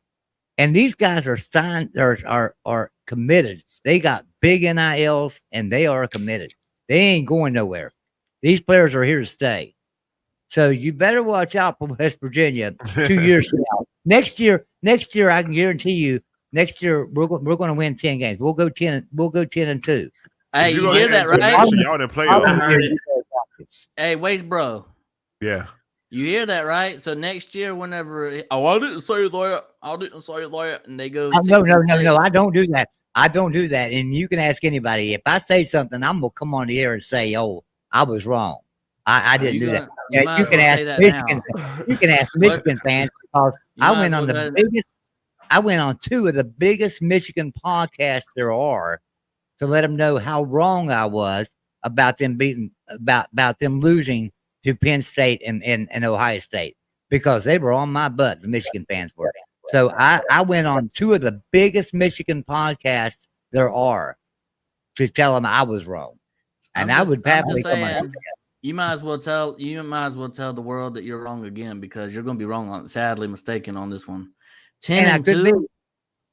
S3: And these guys are signed, are committed. They got big NILs and they are committed. They ain't going nowhere. These players are here to stay. So you better watch out for West Virginia 2 years from now. Next year, I can guarantee you, next year we're going to win 10 games. We'll go 10-2.
S5: Hey,
S7: If you
S5: you
S7: go
S5: hear
S7: to
S5: that,
S7: Michigan
S5: right?
S7: next year, y'all in the
S1: I
S7: playoffs.
S1: heard it.
S5: Hey, Waste Bro.
S7: Yeah.
S5: You hear that, right? So next year, whenever I didn't say that, I didn't say that, and they go
S3: Oh, no,
S5: 6-6.
S3: I don't do that. I don't do that. And you can ask anybody. If I say something, I'm gonna come on the air and say, "Oh, I was wrong. I didn't do that."
S5: You might
S3: You
S5: as
S3: can
S5: well
S3: ask
S5: say that
S3: Michigan.
S5: now.
S3: You can ask
S5: What?
S3: Michigan fans because
S5: You
S3: I
S5: might
S3: went
S5: as
S3: on
S5: well
S3: the
S5: go ahead.
S3: biggest. I went on 2 of the biggest Michigan podcasts there are to let them know how wrong I was about them beating about them losing to Penn State and Ohio State because they were on my butt. The Michigan fans were. So I went on 2 of the biggest Michigan podcasts there are to tell them I was wrong, and I would
S5: I'm
S3: happily
S5: just
S3: come on.
S5: saying, you might as well tell the world that you're wrong again because you're going to be wrong on, sadly mistaken on this one. 10
S3: And I
S5: and
S3: could be.
S5: 2.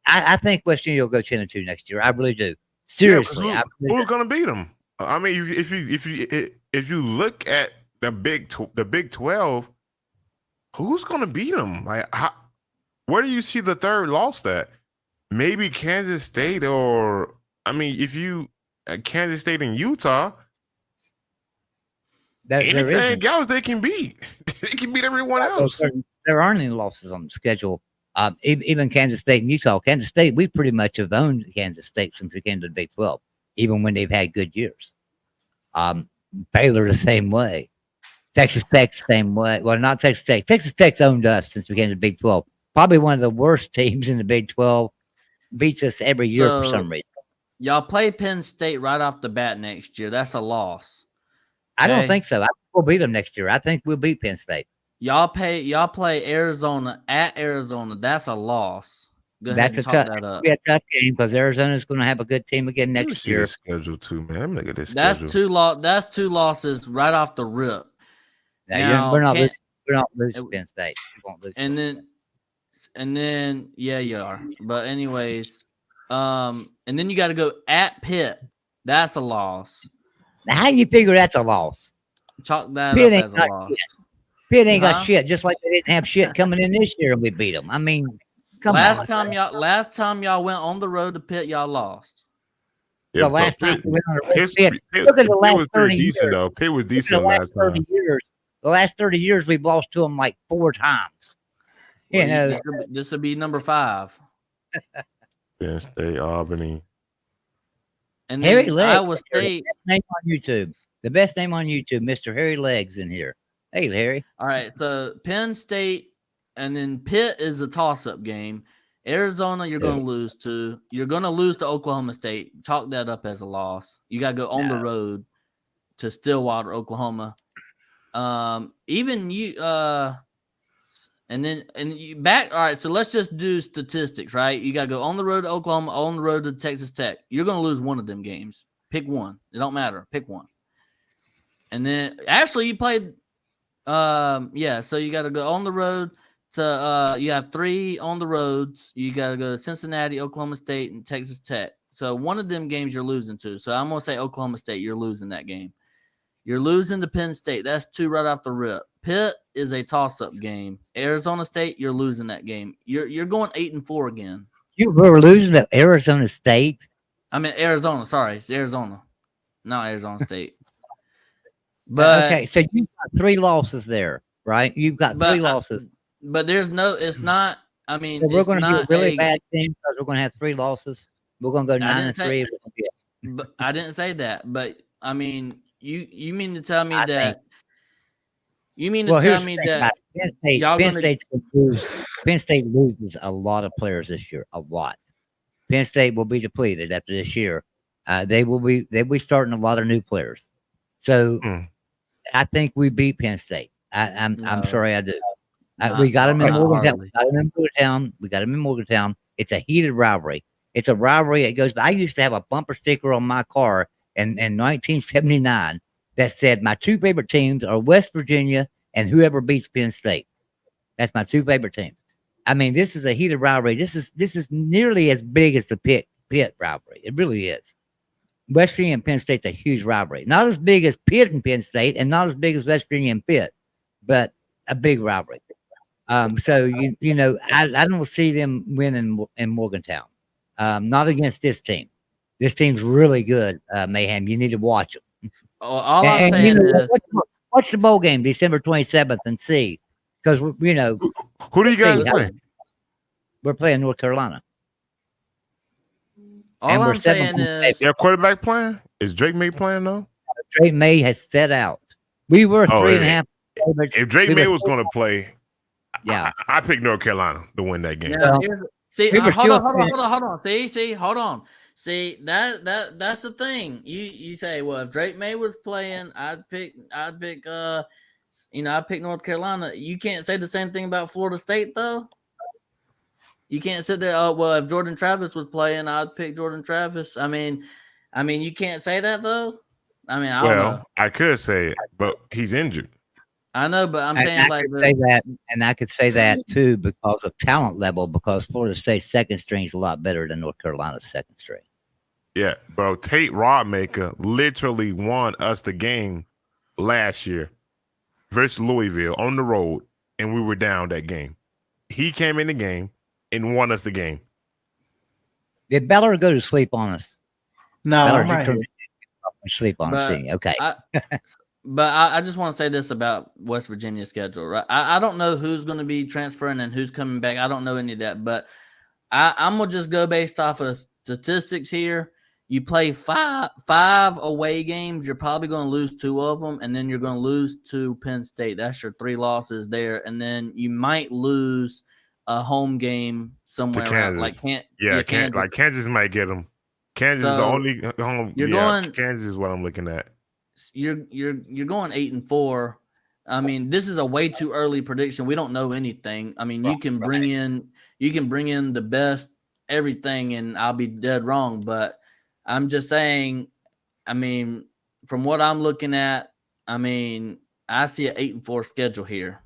S3: I think West Virginia will go 10-2 next year. I really do.
S7: Yeah, because
S3: Seriously,
S7: who's gonna beat them? I mean, if you look at the Big 12, who's gonna beat them? Like, where do you see the third loss at? Maybe Kansas State, or I mean, if you Kansas State and Utah,
S3: there
S7: anything
S3: isn't.
S7: else they can beat. They can beat everyone else.
S3: There aren't any losses on the schedule. Even Kansas State and Utah. Kansas State, we pretty much have owned Kansas State since we came to the Big 12, even when they've had good years. Baylor the same way. Texas Tech the same way. Well, not Texas Tech. Texas Tech's owned us since we came to the Big 12. Probably one of the worst teams in the Big 12. Beats us every year for some reason.
S5: Y'all play Penn State right off the bat next year. That's a loss.
S3: I don't
S5: Okay?
S3: think so. I think we'll beat them next year. I think we'll beat Penn State.
S5: Y'all play Arizona at Arizona. That's a loss. Go ahead and chalk that up.
S3: Be a tough game because Arizona's going to have a good team again
S7: Let me
S3: next
S7: see
S3: year.
S7: this schedule too, man. Let me look at this
S5: That's
S7: schedule.
S5: That's 2 losses right off the rip.
S3: Now, we're not losing Penn State. We won't lose.
S5: And then yeah, you are. But anyways, and then you got to go at Pitt. That's a loss.
S3: Now, how you figure that's a loss?
S5: Chalk that
S3: Pitt
S5: up
S3: ain't
S5: as a
S3: got
S5: loss.
S3: shit. Pitt ain't
S5: Huh?
S3: got shit. Just like they didn't have shit coming in this year, and we beat them. I mean, come
S5: Last
S3: on.
S5: time y'all went on the road to Pitt, y'all lost.
S3: The last time we went on a race,
S7: Pitt
S3: look at the last
S7: was
S3: 30
S7: pretty
S3: years.
S7: decent though. Pitt was
S3: Look at the
S7: decent
S3: last
S7: last
S3: 30
S7: time.
S3: years. The last 30 years, we've lost to them like 4 times.
S5: Well,
S3: You know,
S5: this would be number 5.
S7: Penn State, Albany.
S5: And
S3: Harry
S5: then
S3: Legs.
S5: Iowa State.
S3: Name on YouTube. The best name on YouTube, Mr. Harry Legs in here. Hey, Harry.
S5: All right, so Penn State and then Pitt is a toss-up game. Arizona, you're going to lose to. You're going to lose to Oklahoma State. Chalk that up as a loss. You got to go on the road to Stillwater, Oklahoma. Even you, and you back. All right, so let's just do statistics, right? You got to go on the road to Oklahoma, on the road to Texas Tech. You're going to lose one of them games. Pick one. It don't matter. Pick one. And then actually, you played. Yeah. So you got to go on the road to. You have 3 on the roads. You got to go to Cincinnati, Oklahoma State, and Texas Tech. So one of them games you're losing to. So I'm gonna say Oklahoma State. You're losing that game. You're losing to Penn State. That's 2 right off the rip. Pitt is a toss-up game. Arizona State, you're losing that game. You're going 8-4 again.
S3: You were losing to Arizona State.
S5: I mean Arizona. Sorry, it's Arizona, not Arizona State. But
S3: okay, so you've got 3 losses there, right? You've got 3 losses.
S5: But there's no. It's not. I mean,
S3: so we're going to be a really
S5: a
S3: bad team because we're going to have 3 losses. We're going to go 9-3.
S5: But I didn't say that. But I mean, you mean to tell me that? You mean to tell me that
S3: Penn State loses a lot of players this year, a lot. Penn State will be depleted after this year. They'll be starting a lot of new players. So I think we beat Penn State. I'm sorry, I do. We got them in Morgantown. We got them in Morgantown. It's a heated rivalry. It's a rivalry that goes. I used to have a bumper sticker on my car in 1979 that said my 2 favorite teams are West Virginia and whoever beats Penn State. That's my 2 favorite teams. I mean, this is a heated rivalry. This is nearly as big as the Pitt rivalry. It really is. West Virginia and Penn State's a huge rivalry. Not as big as Pitt and Penn State, and not as big as West Virginia and Pitt, but a big rivalry. So you know, I don't see them winning in Morgantown. Not against this team. This team's really good, Mayhem. You need to watch them.
S5: All I'm saying is,
S3: what's the bowl game, December 27th, and see, because
S7: Who do you guys play?
S3: We're playing North Carolina.
S5: all I'm saying is,
S7: Your quarterback playing? Is Drake May playing though?
S3: Drake May has set out. We were 3.5.
S7: If Drake May was going to play,
S3: yeah,
S7: I picked North Carolina to win that game.
S5: Yeah, hold on. Hold on. See, that's the thing. You say, well, if Drake May was playing, I'd pick North Carolina. You can't say the same thing about Florida State though. You can't sit there, well, if Jordan Travis was playing, I'd pick Jordan Travis. I mean, you can't say that though. I mean, I don't know.
S7: I could say it, but he's injured.
S5: I know, but I'm saying
S3: I could say that too because of talent level, because Florida State's second string is a lot better than North Carolina's second string.
S7: Yeah, bro. Tate Rodmaker literally won us the game last year versus Louisville on the road, and we were down that game. He came in the game and won us the game.
S3: Did Ballard go to sleep on us?
S1: No,
S3: Ballard,
S1: I'm right here.
S3: Sleep on us. Okay.
S5: But I just want to say this about West Virginia's schedule, right? I don't know who's going to be transferring and who's coming back. I don't know any of that, but I'm going to just go based off of statistics here. You play five away games, you're probably going to lose 2 of them, and then you're going to lose to Penn State. That's your 3 losses there. And then you might lose a home game somewhere around, like
S7: Kansas. Like Kansas might get them. Kansas is the only home. Kansas is what I'm looking at.
S5: You're going 8-4. I mean, this is a way too early prediction. We don't know anything. I mean, you can bring in the best everything, and I'll be dead wrong. But I'm just saying. I mean, from what I'm looking at, I mean, I see an 8-4 schedule here.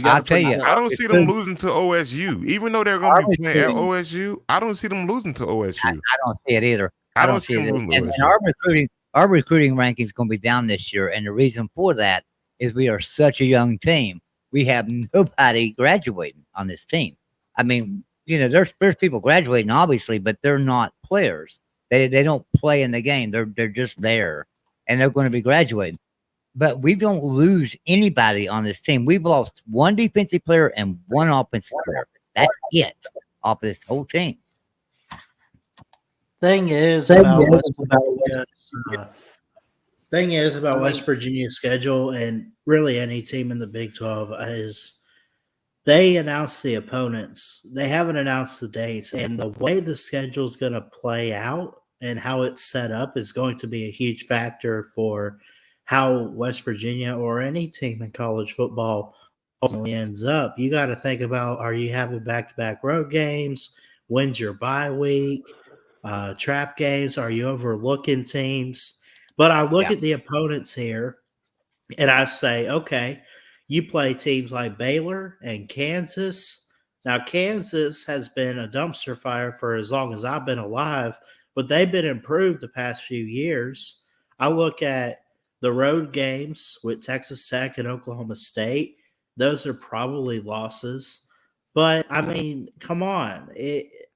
S3: I'll tell you,
S7: I don't see them losing to OSU, even though they're going to be playing at OSU. I don't see them losing to OSU.
S3: I don't see it either.
S7: I don't see them losing.
S3: And our recruiting ranking is going to be down this year, and the reason for that is we are such a young team. We have nobody graduating on this team. I mean, there's people graduating, obviously, but they're not players. They don't play in the game. They're just there, and they're going to be graduating. But we don't lose anybody on this team. We've lost 1 defensive player and 1 offensive player. That's it off this whole team.
S1: Thing is about West Virginia's schedule, and really any team in the Big 12, is they announce the opponents. They haven't announced the dates, and the way the schedule is going to play out and how it's set up is going to be a huge factor for how West Virginia or any team in college football ultimately ends up. You got to think about, are you having back-to-back road games? When's your bye week? Trap games? Are you overlooking teams? But I look at the opponents here and I say, okay, you play teams like Baylor and Kansas. Now, Kansas has been a dumpster fire for as long as I've been alive, but they've been improved the past few years. I look at the road games with Texas Tech and Oklahoma State. Those are probably losses. But, I mean, come on.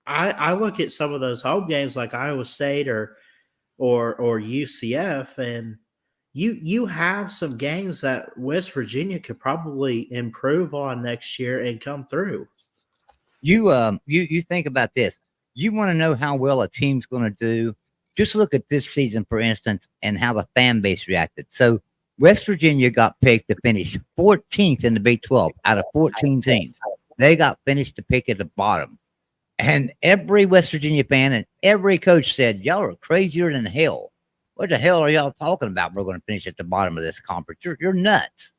S1: I look at some of those home games like Iowa State or UCF, and you have some games that West Virginia could probably improve on next year and come through.
S3: You think about this. You want to know how well a team's going to do. Just look at this season, for instance, and how the fan base reacted. So West Virginia got picked to finish 14th in the Big 12 out of 14 teams. They got finished to pick at the bottom. And every West Virginia fan and every coach said, y'all are crazier than hell. What the hell are y'all talking about? We're going to finish at the bottom of this conference. You're nuts.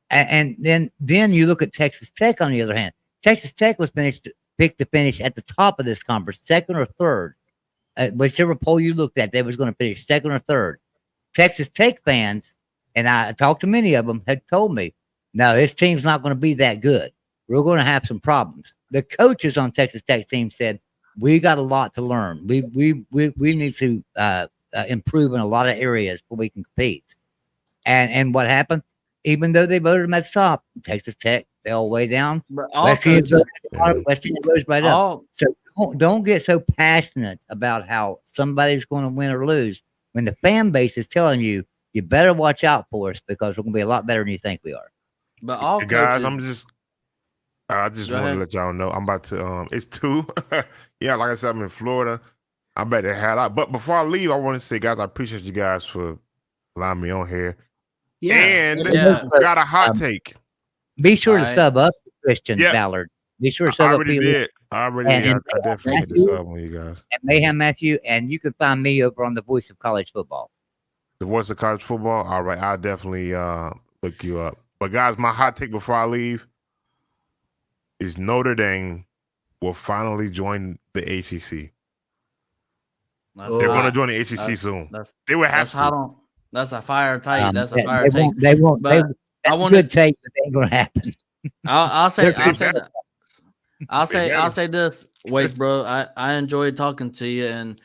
S3: And then you look at Texas Tech on the other hand. Texas Tech was picked to finish at the top of this conference, second or third. Whichever poll you looked at, they was going to finish second or third. Texas Tech fans, and I talked to many of them, had told me, no, this team's not going to be that good. We're going to have some problems. The coaches on Texas Tech team said, we got a lot to learn. We need to improve in a lot of areas before we can compete. And what happened? Even though they voted them at the top, Texas Tech fell way down.
S5: But
S3: West Virginia goes right up. So don't get so passionate about how somebody's going to win or lose when the fan base is telling you you better watch out for us because we're going to be a lot better than you think we are.
S5: But all
S7: Hey, guys,
S5: coaches,
S7: I just
S5: Go
S7: want to
S5: ahead.
S7: let y'all know I'm about to it's 2. Yeah, like I said, I'm in Florida. I better head out. But before I leave, I want to say, guys, I appreciate you guys for allowing me on here.
S1: Yeah.
S7: And
S5: Yeah.
S7: got a hot take.
S3: Be sure to
S5: Alright.
S3: sub up to Christian
S7: Yep.
S3: Ballard. Be sure to
S7: I
S3: sub up
S7: already
S3: to
S7: did. I definitely did the sub on you guys.
S3: and Mayhem Matthew, and you can find me over on the Voice of College Football.
S7: The Voice of College Football. All right, I'll definitely look you up. But guys, my hot take before I leave is Notre Dame will finally join the ACC.
S5: That's
S7: They're going to
S5: hot.
S7: join the ACC soon.
S5: That's
S7: They will have
S5: that's hot
S7: to.
S5: on. That's a fire take. That's a
S3: They
S5: fire take.
S3: won't. They won't.
S5: But
S3: That's
S5: I
S3: a
S5: wanna-
S3: good take, but it ain't going to happen.
S5: I'll say
S7: They
S5: I'll say
S7: better.
S5: that. I'll
S7: They
S5: say I'll
S7: better.
S5: say this, Waste bro. I enjoyed talking to you, and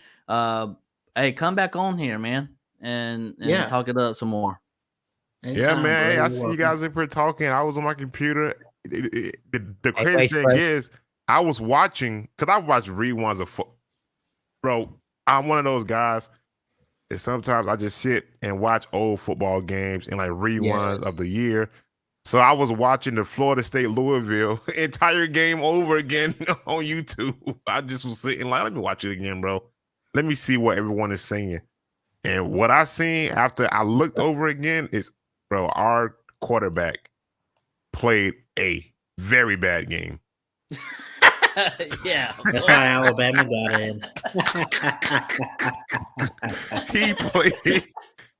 S5: hey, come back on here, man, and
S1: Yeah.
S5: talk it up some more.
S7: Yeah,
S1: Anytime,
S7: man. Hey,
S1: bro,
S7: I
S1: you're
S7: see you
S1: welcome.
S7: guys up here talking. I was on my computer. The
S3: Hey,
S7: crazy
S3: Waste
S7: thing
S3: bro.
S7: is, I was watching because I watch reruns of bro. I'm one of those guys that sometimes I just sit and watch old football games and like reruns of the year. So I was watching the Florida State Louisville entire game over again on YouTube. I just was sitting like, let me watch it again, bro. Let me see what everyone is saying. And what I seen after I looked over again is, bro, our quarterback played a very bad game.
S5: Yeah,
S1: That's how Alabama got in.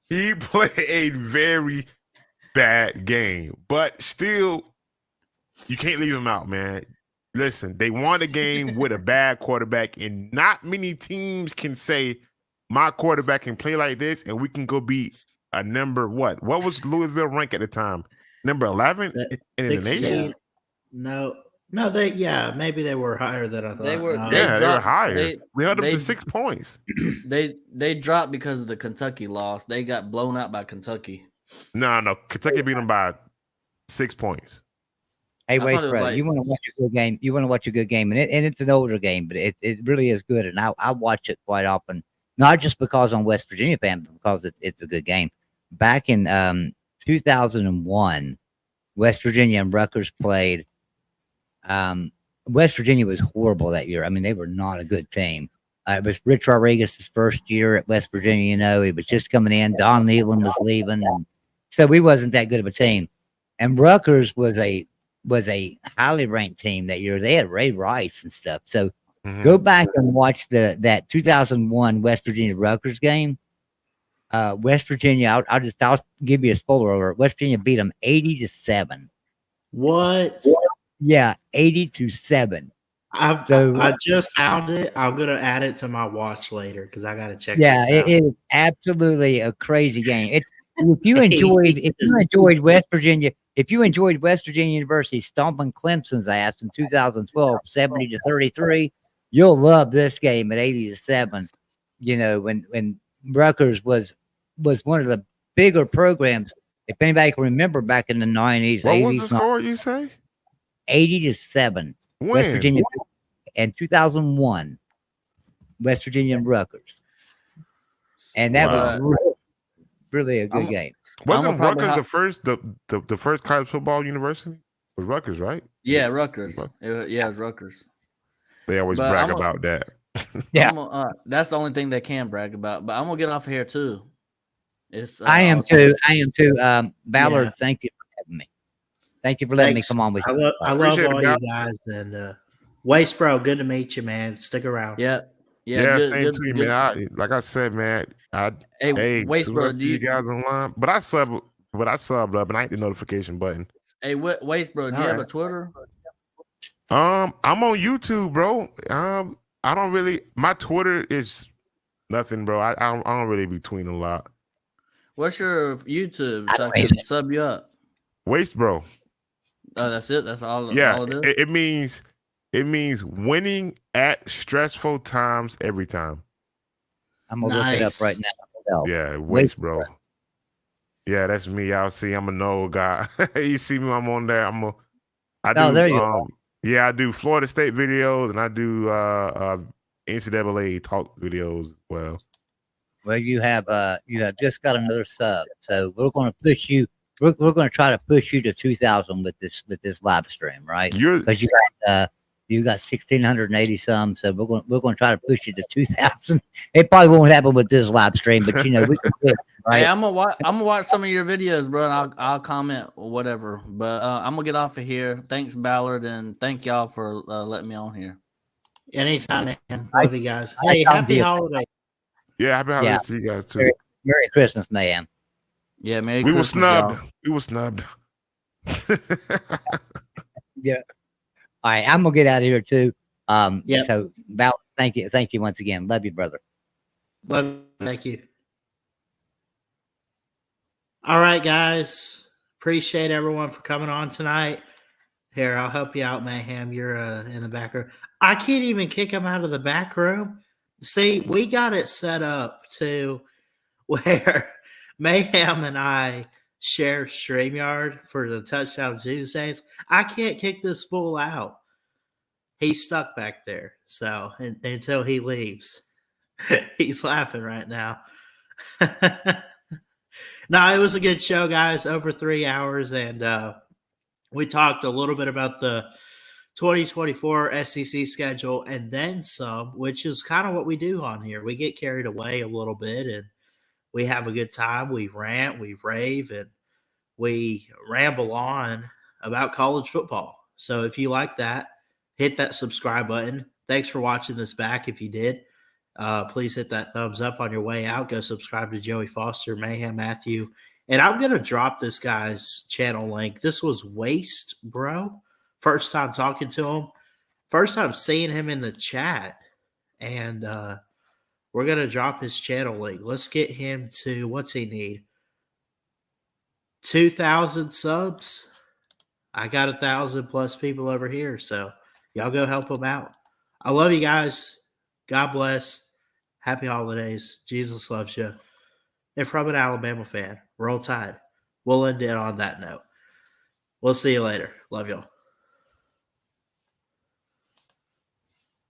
S7: He played a very bad game, but still, you can't leave him out, man. Listen, they won a game with a bad quarterback, and not many teams can say my quarterback can play like this, and we can go beat a number what? What was Louisville rank at the time? Number 11 in the
S1: 16.
S7: nation.
S1: No, maybe they were higher than I thought.
S5: They were-
S1: No.
S5: they
S7: Yeah, they were
S5: dropped-
S7: higher. We held them
S5: they-
S7: to 6 points.
S5: they dropped because of the Kentucky loss. They got blown out by Kentucky.
S7: No, Kentucky beat them by 6 points.
S3: Hey,
S5: I thought
S3: Waste
S5: it was
S3: Bro,
S5: like-
S3: you want to watch a good game? You want to watch a good game, and it's an older game, but it really is good, and I watch it quite often. Not just because I'm West Virginia fan, but because it's a good game. Back in 2001, West Virginia and Rutgers played. West Virginia was horrible that year. I mean, they were not a good team. It was Rich Rodriguez's first year at West Virginia. You know, he was just coming in. Don Nealon was leaving, and so we wasn't that good of a team. And Rutgers was a highly ranked team that year. They had Ray Rice and stuff. So go back and watch that 2001 West Virginia Rutgers game. West Virginia, I'll give you a spoiler alert. West Virginia beat them 80-7.
S1: What?
S3: Yeah, 80-7.
S1: I just found it. I'm gonna add it to my watch later because I gotta check.
S3: Yeah,
S1: this out.
S3: it is absolutely a crazy game. If you enjoyed West Virginia, University stomping Clemson's ass in 2012, 70-33, you'll love this game at 80-7. You know, when Rutgers was one of the bigger programs. If anybody can remember back in the 90s,
S7: What
S3: 80s,
S7: was the score you say?
S3: 80-7.
S7: When?
S3: West Virginia in 2001. West Virginia and Rutgers. And that was really a good game.
S7: Wasn't
S5: probably
S7: Rutgers the first college football university? It was Rutgers, right?
S5: Yeah, Rutgers. Yeah, it's Rutgers.
S7: They always
S5: But
S7: brag about that.
S3: Yeah.
S5: That's the only thing they can brag about. But I'm gonna get off of here too. It's
S3: I am
S5: awesome.
S3: too. Ballard,
S1: Yeah.
S3: thank you for having me. Thank you for letting me
S1: Thanks.
S3: come on with
S1: I
S3: you.
S1: love
S7: Appreciate it,
S1: all you guys and Waste Bro. Good to meet you, man. Stick around.
S5: Yeah.
S7: Yeah,
S5: good,
S7: same
S5: good,
S7: to you,
S5: good.
S7: man. Like I said, man,
S5: Hey, Waste
S7: soon
S5: Bro,
S7: as I see you guys online, but I subbed up and I hit the notification button.
S5: Hey, Waste Bro, do you have a Twitter?
S7: I'm on YouTube, bro. I don't really. My Twitter is nothing, bro. I don't really be tweeting a lot.
S5: What's your YouTube
S3: I
S5: so I
S3: don't
S5: can sub you up?
S7: Waste, bro.
S5: That's it. That's all.
S7: Yeah,
S5: all it is?
S7: it means winning at stressful times every time.
S3: I'm gonna look it up
S1: Nice.
S3: right now.
S7: Yeah, waste, bro. Yeah, that's me. Y'all see, I'm a no guy. You see me, I'm on there. I do.
S3: Oh, there you are.
S7: Yeah, I do Florida State videos and I do NCAA talk videos as well.
S3: Well, you have just got another sub, so we're going to push you. We're going to try to push you to 2,000 with this live stream, right? Because you got 1,680 some, so we're going to try to push you to 2,000. It probably won't happen with this live stream, but we can do it, right?
S5: Hey, I'm gonna watch some of your videos, bro, and I'll comment or whatever. But I'm gonna get off of here. Thanks, Ballard, and thank y'all for letting me on here.
S1: Anytime, man. Love you guys.
S3: I
S1: Hey, happy holiday.
S7: Yeah, happy holidays to you guys too.
S3: Merry Christmas, ma'am.
S5: Yeah, Merry
S7: We
S5: Christmas,
S7: were snubbed.
S5: y'all.
S7: We were snubbed.
S3: Yeah. All right, I'm gonna get out of here too.
S1: Yep.
S3: So Val, thank you once again. Love you, brother.
S1: Love you. Thank you. All right, guys. Appreciate everyone for coming on tonight. Here, I'll help you out, Mayhem. You're in the back room. I can't even kick him out of the back room. See, we got it set up to where Mayhem and I share StreamYard for the Touchdown Tuesdays. I can't kick this fool out. He's stuck back there. So until he leaves, he's laughing right now. No, it was a good show, guys. Over 3 hours, and we talked a little bit about the 2024 SEC schedule and then some, which is kind of what we do on here. We get carried away a little bit, and we have a good time. We rant, we rave, and we ramble on about college football. So if you like that, hit that subscribe button. Thanks for watching this back. If you did, please hit that thumbs up on your way out. Go subscribe to Joey Foster, Mayhem Matthew. And I'm going to drop this guy's channel link. This was Waste, bro. First time talking to him. First time seeing him in the chat. And we're going to drop his channel link. Let's get him to, what's he need? 2,000 subs. I got 1,000 plus people over here. So y'all go help him out. I love you guys. God bless. Happy holidays. Jesus loves you. And from an Alabama fan, roll tide. We'll end it on that note. We'll see you later. Love y'all.